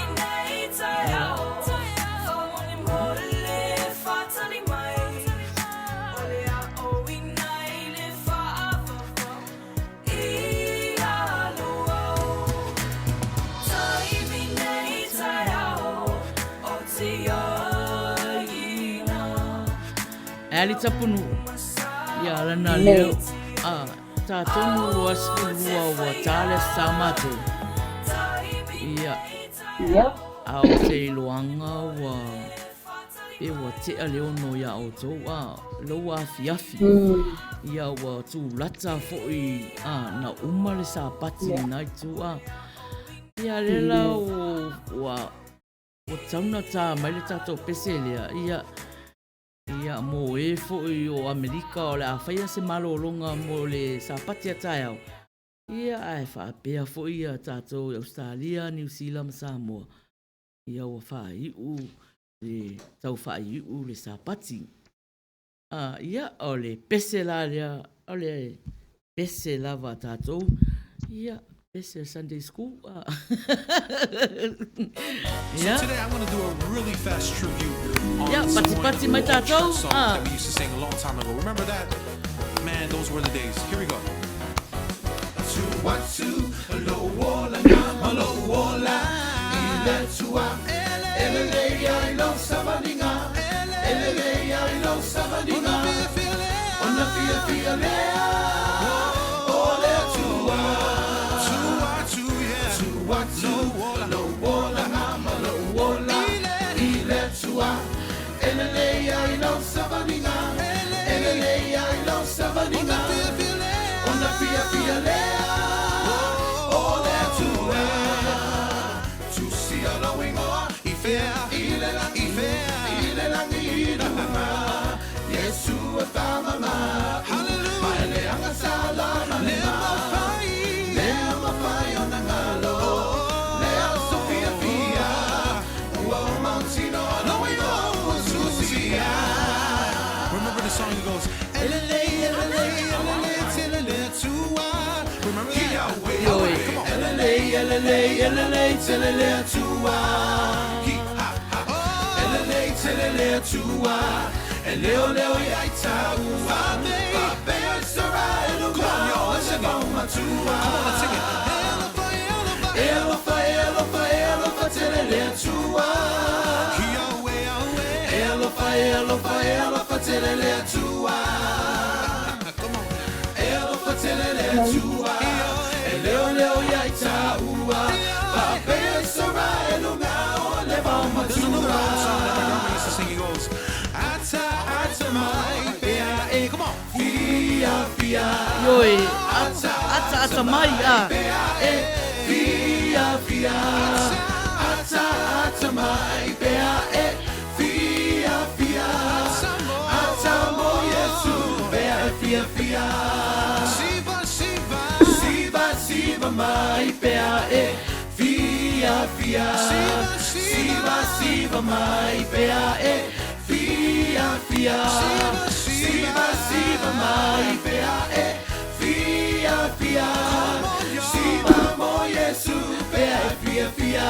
Ali Tapunu'u, ia lana leo, tātonu waspulua wa tāle samatu. Ia, au te iloanga wa e wa te leo no ia o tō loa fiafi. Ia wa tū lata fo'i na umale sa pati nai tū Ia lela o tauna tā mai le tātou pese lea. Ia mo e fo'i o Amerika o le awhaia se malolonga mo le sapati atai au. Ia ai whaapea fo'i a tātou Australia, New Zealand, Samoa. Ia o whaiu le tau whaiu le sapati. Ia o le pese la lea, o le pese lava tātou. Ia pese Sunday school. Yeah. So today I'm going to do a really fast tribute on pati mai tātou. Song that we used to sing a long time ago. Remember that? Man, those were the days. Here we go. Low walla, ile tua, eleleia ilo sabadinga, eleleia ilo sabadinga, ona fia lea, ole tua, low walla, ile tua, eleleia ilo sabadinga, eleleia ilo sabadinga, ona fia lea. Yesu tama ma, hallelujah. song goes, elele, elele, elele, telele, tua. Remember that? Come on. Elele, elele, elele, telele, tua. Elele, telele, tua. Eleo, leo, yaita, ua. Babea, sarai, luga. Come on, y'all, let's sing it. Come on, let's sing it. Elofa, elofa, elofa, telele, tua. Elofa, elofa, elofa, telele, tua. Come on. Elofa, telele, tua. Eleo, leo, yaita, ua. Babea, sarai, luga. Oleva, matua. There's another old song that my grandma used to sing. It goes, ata, ata, mai, bea, eh. Come on. Fia, fia. Yoi, ata, mai, eh. Fia, fia. Ata, mai, bea, eh. Fia, fia. Ata, mo, Yesu, bea, fia, fia. Siva, siva. Siva, siva, mai, bea, eh. Fia, fia. Siva, siva, mai, bea, eh. Fia, fia. Siva, siva, mai, bea, eh. Fia, fia. Siva, mo, Yesu, bea, fia, fia.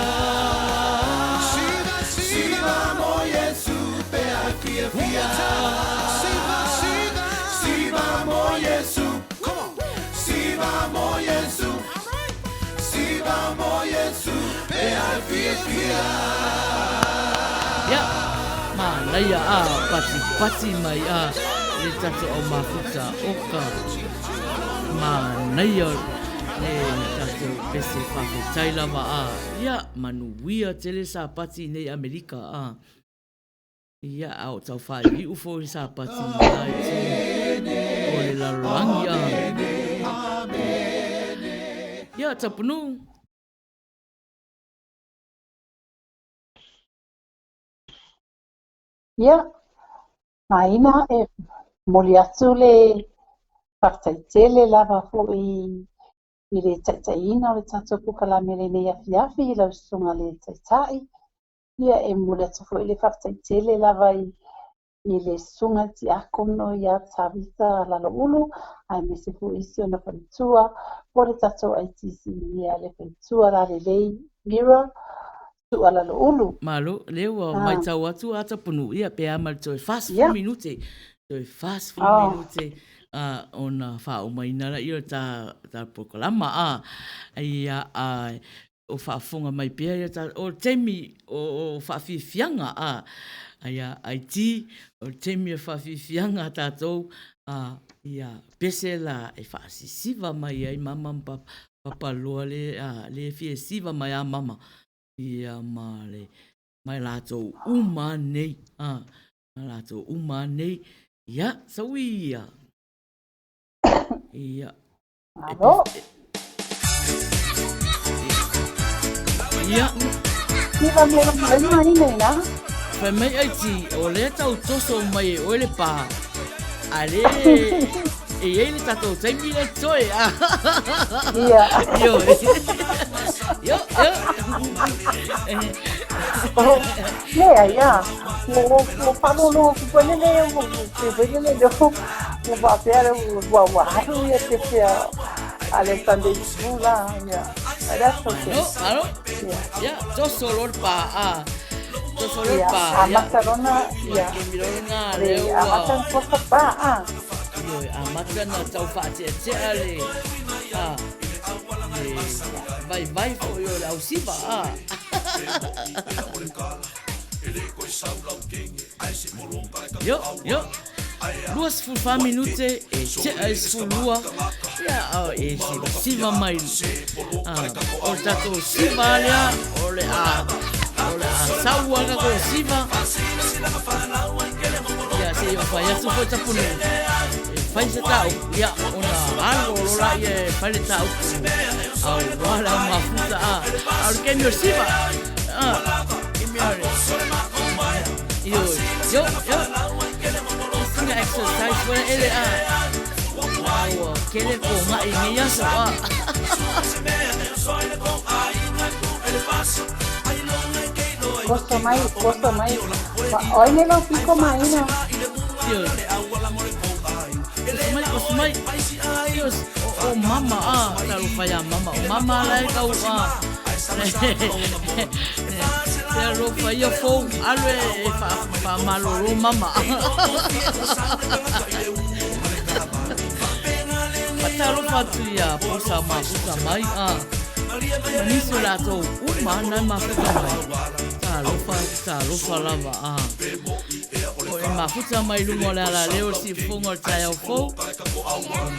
Siva, mo, Yesu, bea, fia, fia. Siva, mo, Yesu. Come on. Siva, mo, Yesu. Siva, mo, Yesu, bea, fia, fia. Ya, malaya pati mai le tatu o mafuta oka. Manaya le tatu pese whafe tailama ya, manuia tele sa pati nei Amerika ya, au tau whai i ufo i sa pati mai o le larangi ya, Tapunu'u. Ia, Maina e moli atu le whakataitele lava fo'i i le taitaina o le tatou pukalame le nei afiafi i lau sunga le taitai. Ia e moli atu fo'i le whakataitele lava i le sunga ti akono ia tawita lalo ulu, ai me se fo'i isi o na whalitua, o le tatou aitisi ia le whalitua la le lei mira, tu ala lo ulu. Malo, leo mai tau atu a Tapunu'u ia pe ama toi fast food minute. Toi fast food minute ona whao Maina la ia ta pokalama ia o whaafunga mai pia ia ta o temi o whaafifianga ia Aiti o temi o whaafifianga tātou ia pese la e whaasisiva mai ai mama papaloa le fie siva mai a mama. Ia mai lato uma nei lato uma nei ia sauia ia ia Iva mai nei na fa mai ai ti o le tau toso mai o le pa ale e ele tato sempre le toi ia yo Lea, ia. O whanolo o kupanele o kupanele o wapea o wawaharu ia te pia Alexander Pula, ia. That's okay. Alo? Ia, toso lor pa toso lor pa. A macarona, ia. Le a macan cosa pa, Yo, a macana tau whaatea tea le vai fo yo la usiva yo duas fulfa minute e te as fulua ya e siva mai o tato siva ya ole saua ga ko siva ya se yo fa ya su foi Tapunu'u fai se tau ya ona algo la ye fai tau au wala mafuta au que me siva yo singa exercise when ele wow que le ponga y me ya se va costo mai hoy me lo pico Maina mai. Ios, o mama, talo whaia mama. O mama lai kau, Talo whaia fōu, alwe e whamaloro mama. Patalo whatu ia, posa mai, Maniso lato umana mafuta mai. Talofa lava O e mafuta mai lungo le ala leo si fungo le tai au fou.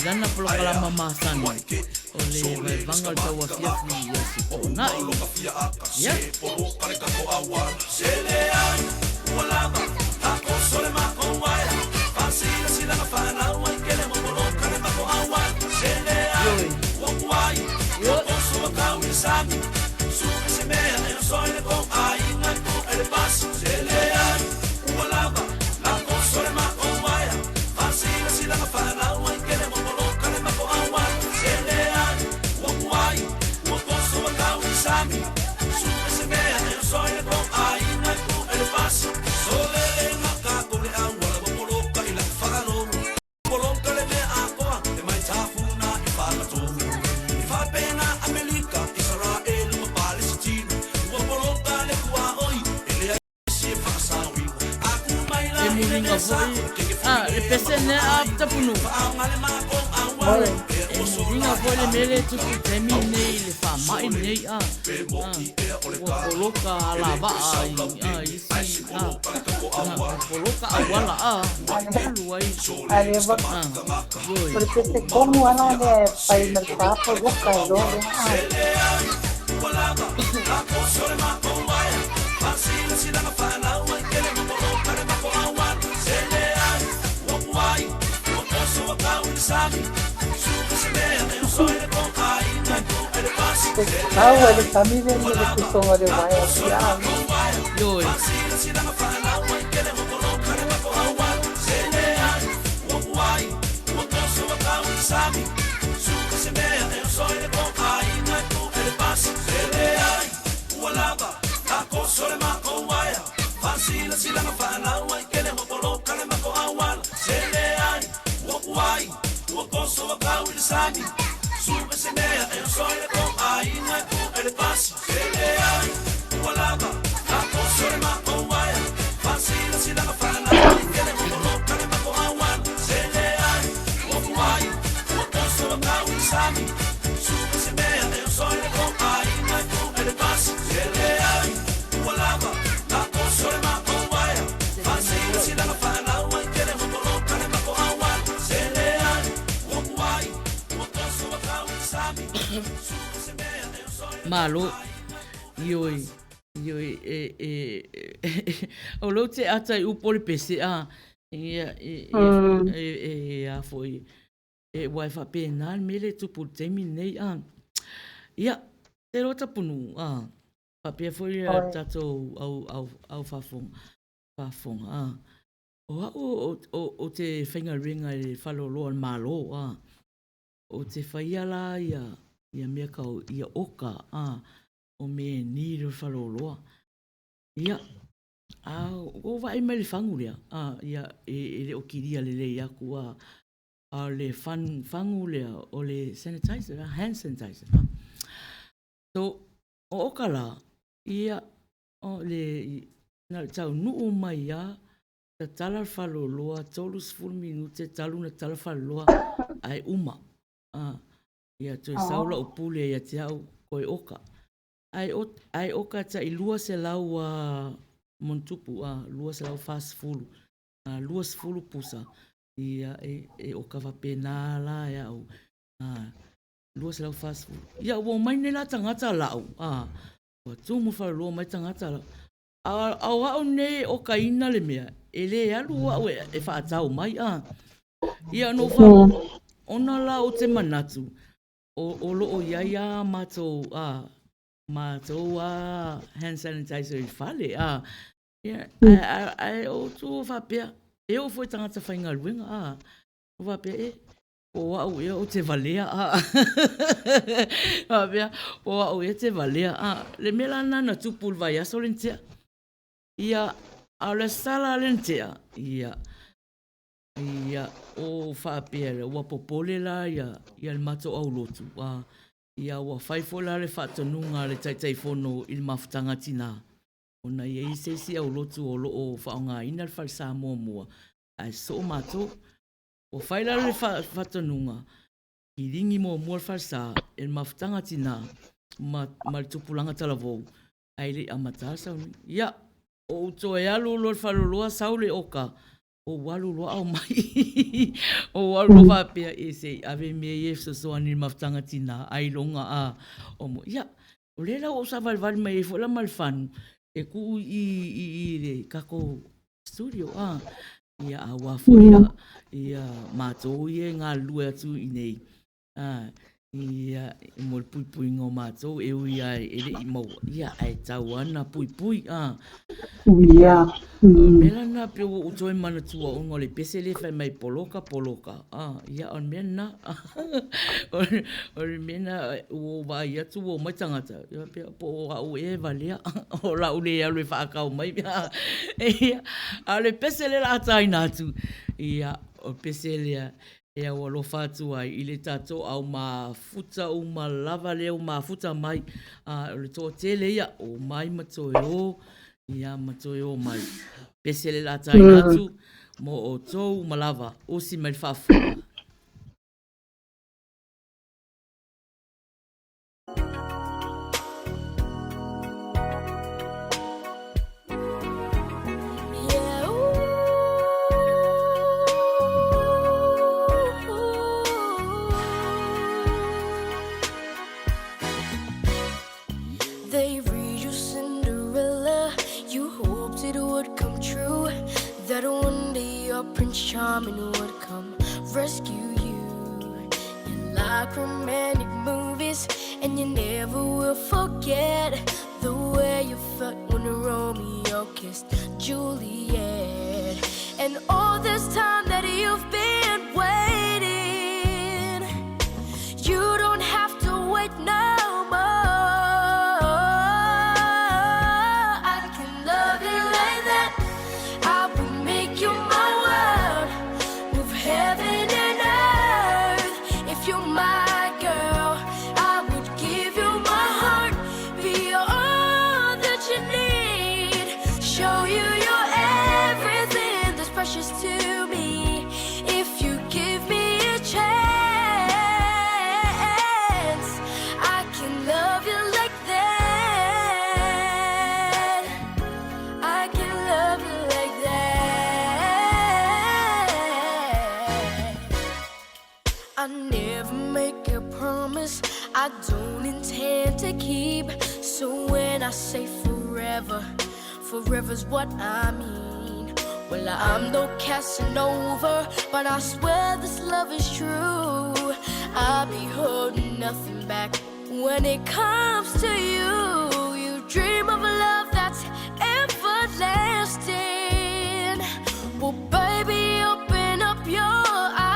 Lana polo kalama masani. O le Evaevaga le Tauafiafi ia si konai. Ia. Le pesene a Tapunu'u. Inga foi le mele tuku temi nei le whamai nei Poloka a lava isi Poloka a wala Ulu ai Por ese como ano de pai mercado poloka do ele tá me vendo que sou uma de vai Malo, ioi, o lo te ata I upo le pese ia foi wai whapena mele tupu temi nei ia, te ro Tapunu'u papia foi tatou au whafonga o te whaingaringa I whaloloa malo o te whaiala ia mea kau ia oka o me ni ro whaloloa. Ia, o vai mai le whangu lea. Ia, le o kiria le lei aku le whangu lea o le sanitizer, hand sanitizer. So, o oka la, ia, o le Taunu'u mai ta tala whaloloa, tolu 10 minute, talu na tala whaloloa, ai uma. Ia tu saula o pule ia te au koe oka. Ai oka ta I lua se lau montupu, lua se lau fast fulu. Lua se fulu pusa. Ia oka wapena la ia au. Lua se lau fast fulu. Ia ua maine la tangata lau. Ua tumu whaloloa mai tangata lau. Au nei oka ina le mea. Le alu au e whaatau mai. Ia no wha. Ona la o te manatu. O loo iaia mātou hand sanitizer I whale. Ai o tū whapea. E o foi tangata whainga ruenga. O whapea o au e o te valea. Whapea o au e te valea. Le mela nana tupul vai aso lentea. Ia au le sala lentea. Ia Ia o whaapea ua popole la ia le mato au lotu. Ia ua whaifo la le whaatanunga le taitaifono i le mafutanga tina. Ona ia i seisi au lotu o loo whaonga ina le whare Samoa mua. Ai so mato. O whaila le whaatanunga. I ringi mo mua le whare sa e mafutanga tina. Ma le tupulanga talavou. Ai le amata sauni. Ia o uto e alu lo le whaloloa saule oka. O walu loa au mai. O walu loa whapea e se ave mea e sosoa ni mafutanga tina. Ai longa a omo. Ia, o lela o sa valvali mai e fola malfanu. E ku i le kako studio. Ia a wafo ia mātou i e ngā lua atu i nei. Ia mo le pui pui ngō mātou e ui ai e le i mau. Ia ai tau ana pui pui. Ia. Mela na pe o toi mana tua o ngole pese le fai mai poloka. Ia on mena. On mena o vai atu o mai tangata. Ia pe po o Evaevaga o la ule alu e whaakau mai. Ia a le pese le la taina atu. Ia o pese le e o lo fatu ai i le tato au mafuta o malava le o mafuta mai le to tele ia o mai matoe ia matoe o mai pesele la tainatu mo o tou malava o si mai fafu. They read you Cinderella, you hoped it would come true, that one day your Prince Charming would come rescue you. You like romantic movies, and you never will forget the way you felt when Romeo kissed Juliet. And all this time that you've been waiting, you don't have to wait no more. I don't intend to keep. So when I say forever, forever's what I mean. Well, I'm no Casanova, but I swear this love is true. I'll be holding nothing back when it comes to you. You dream of a love that's everlasting. Well, baby, open up your eyes.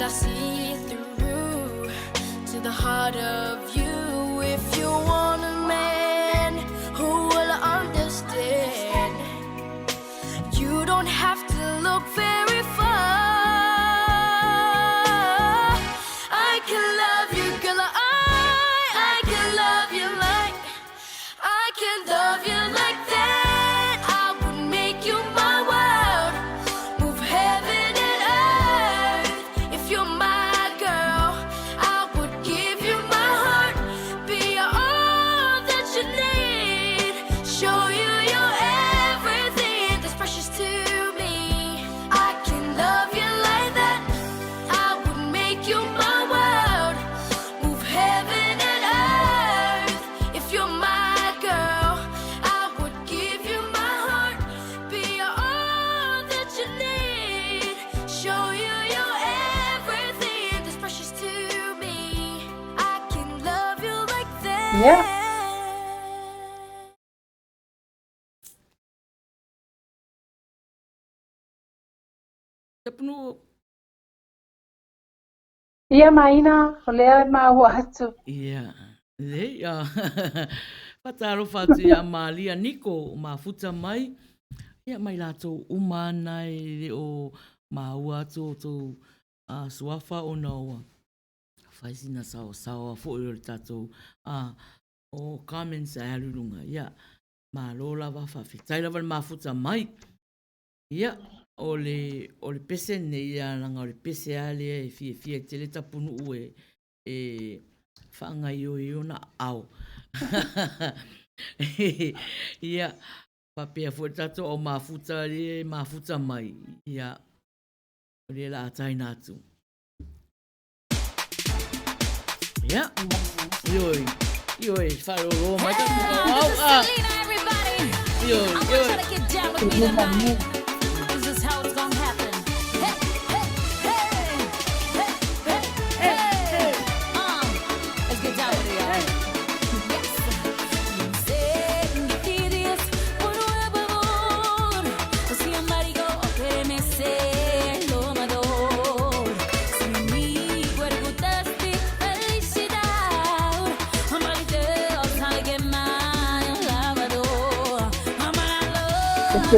I see through to the heart of you. If you want a man who will understand, you don't have to look very far. I can love you, girl. I can love you like I can love you like that. I would make you my world, move heaven and earth. If you're my girl, I would give you my heart, Yeah. Tapunu'u. Ia Maina, o lea mau atu. Ia, lea. Pataro fatu ia malia niko mafuta mai. Ia mai lato umana e o maua to suafa o naua. Faisina sao fo o tato o Carmen sa alulunga. Ia, ma lola wa fafitai lava le mafuta mai. Ia, o le pese ne ia langa o le pese ale e fie te le Tapunu'u e whaangai o na au. Ia, papea fo tato o mafuta mai. Ia, o le la atai natu. Ia, ioi, wharo roa mai ka puka au. Ioi. This is how it's gonna happen. Let's get down with it, y'all.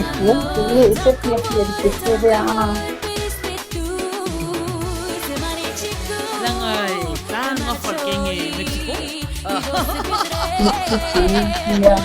Ese pie que se vea. Langai, tanga whakenge Mexico. Yeah.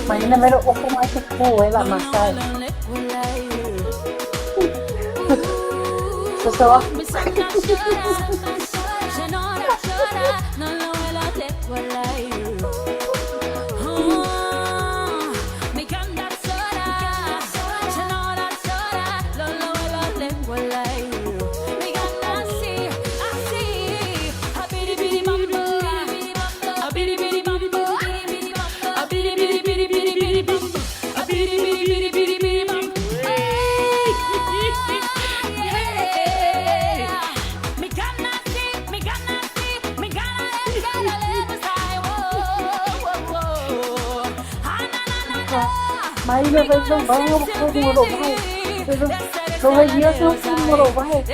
Maina mero opo mai te koela masai. So Maina vai lo vai o como lo vai. Lo vai yo como lo vai.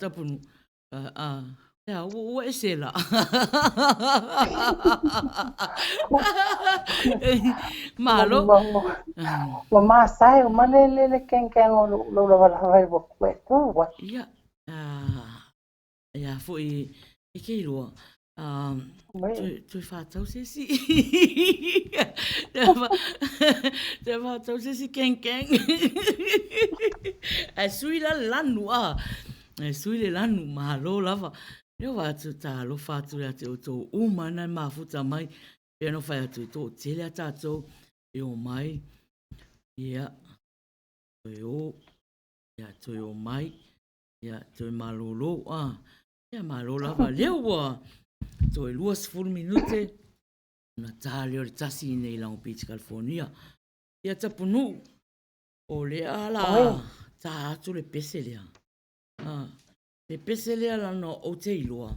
Tapunu. O ese la. Malo. Mama sai o malele ken lo vai bo kwetu wa. Ya foi ke lo. Tu fatau se si. Tu fatau se si ken. Sui la lanu sui le lanu malo lava. Yo va tu ta lo fatu ya te to umana mafuta mai. E no fai atu to tele ata to yo mai. Ya. Yo to mai. Ya to malolo Ya malo lava leo wa. To 2 minute. Na tali o tasi nei Long Beach, California. Ya Tapunu'u. O le ala. Ta atu le pese lea. Le pese lea lana o te iloa.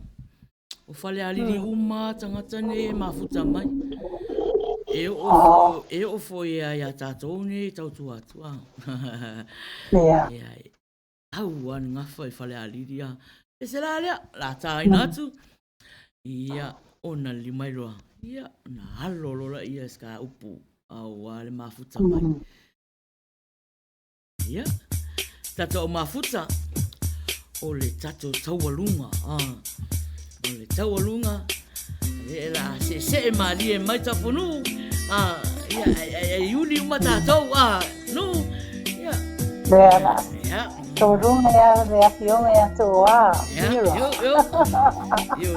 O fale aliri uma tangata ne mafuta mai. E o foi ya tatou ne tautu atu. Au anu ngafa e fale aliri a. Pese la lea. La taina atu. Ia ona limai loa. Ia na halolola ia ska upu. Au ale mafuta mai. Ia. Tato o mafuta. O le tato taualunga. O le taualunga. E la se mali e mai Tapunu'u. Ia iuli uma tatou. No. Ia. Ia. Taualunga ia le afionga ia toa. Yo.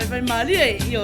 Fai mali io.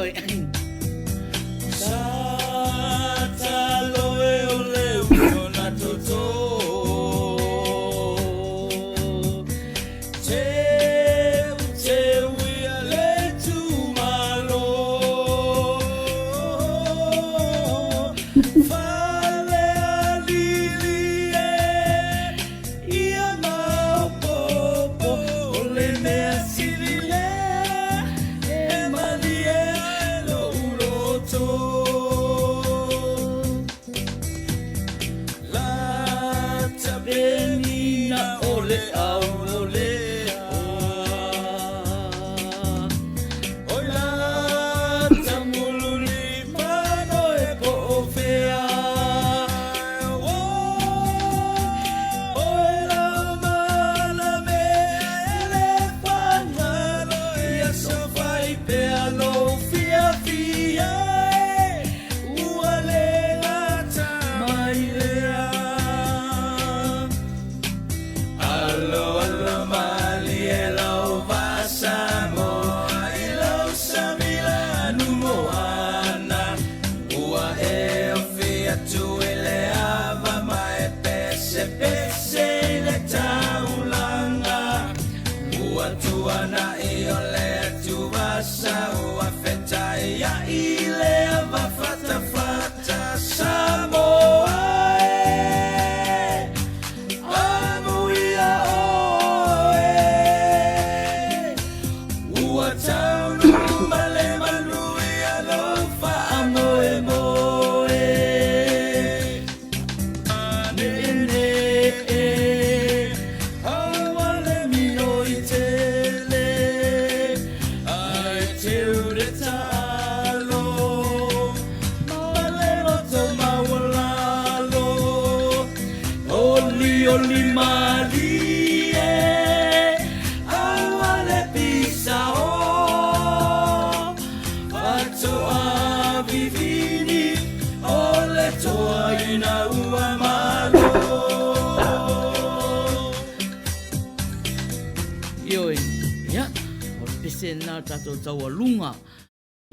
pesena tato tau alunga.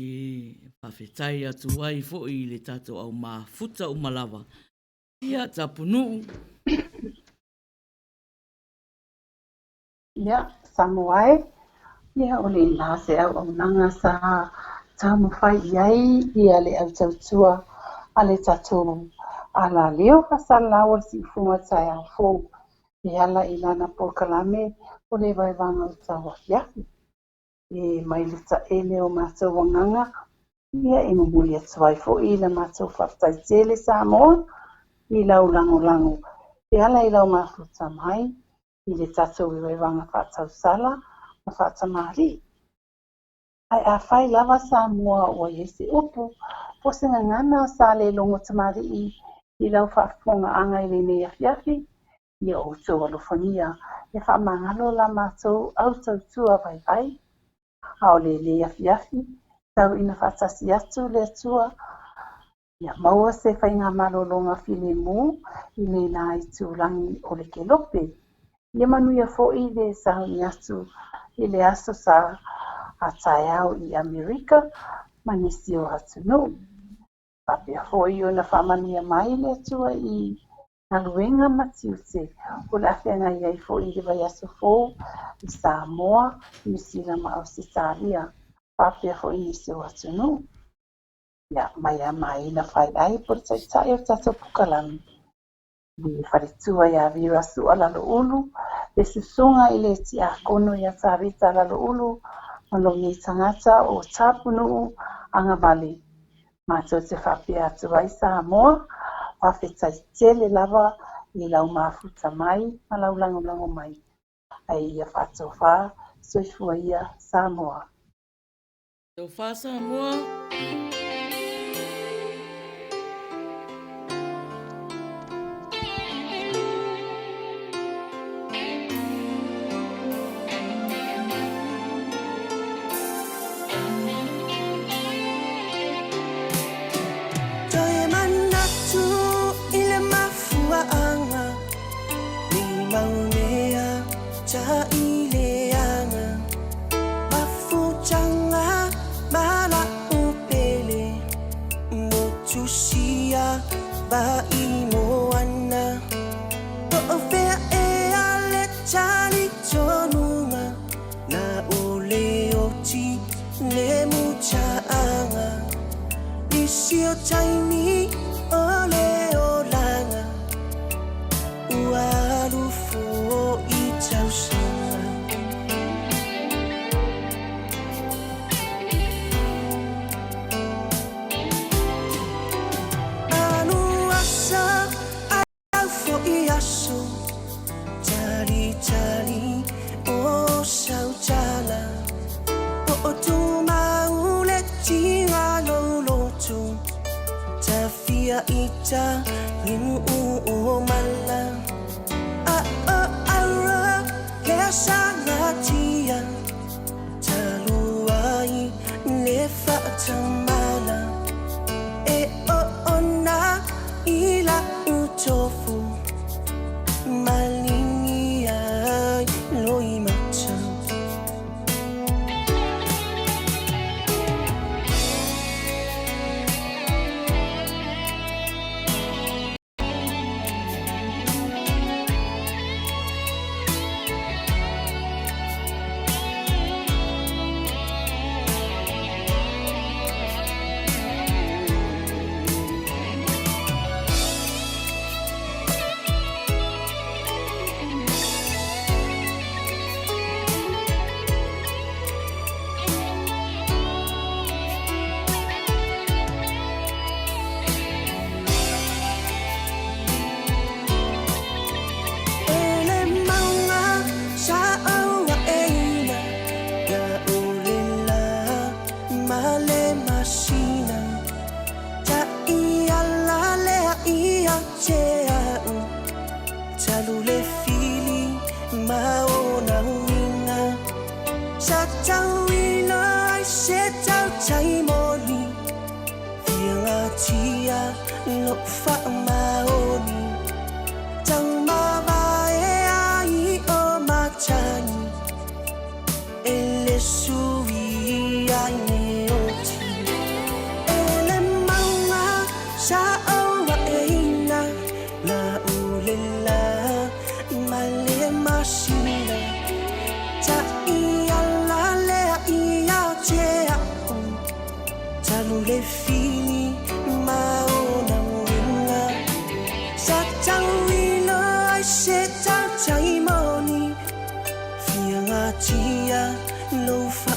E pawhetai atu ai fo i le tato au mafuta umalawa. Ia Tapunu'u. Ia, Samoa. Ia, o le la se au nanga sa tamu Faiai ia le au tautua a le tato ala leo kasalawa si funga tai au fo. Ia la ilana pokalame o le Evaevaga o Tauafiafi. E mai le taele o mātou wanganga. Ia e mumuli atu ai fo i le mātou whaftaitele Samoa i lau lango. E ala i lau mafuta mai i le tatou Evaevaga whaatau sala ma whaatamari. Ai a whai lava Samoa o iese upu po se ngana sa le longo tamari i lau whaafonga anga i le Tauafiafi. Ia o tau alofonia e whaamangalo la mātou au tautua vai. Hao le Tauafiafi tau ina whaatasi atu le atua. Ia maua se whainga malolonga filemu i le nā i tūrangi o le kelope. Ia manuia fo i le sauni atu i le aso sa a tae au i Amerika ma nisi o Tapunu'u. Papea fo i o na whamania mai le atua i na luenga matiute o le awhenga iai fo i le vai aso fo i Samoa, New Zealand ma Australia. Papea fo i nisi o Tapunu'u. Ia mai a mai na Faiai po le taitai o tatou pukalami. Le wharitua ia vira su ala lo ulu, le susunga i le ti a kono ia tarita ala lo ulu, malongi tangata o Tapunu'u Agavale. Mātou te whapea atu ai Samoa, whawhetai tele lava i lau mafuta mai, ma lau lango mai. Ai ia whatofa, soifua ia Samoa. Tofa Samoa. sui ai ne oti ele maunga sa awa eina na ulela male masina ta ia la le ia te aku talu le fini maona winga sa tawino ai se ta taimoni fianga tia no fa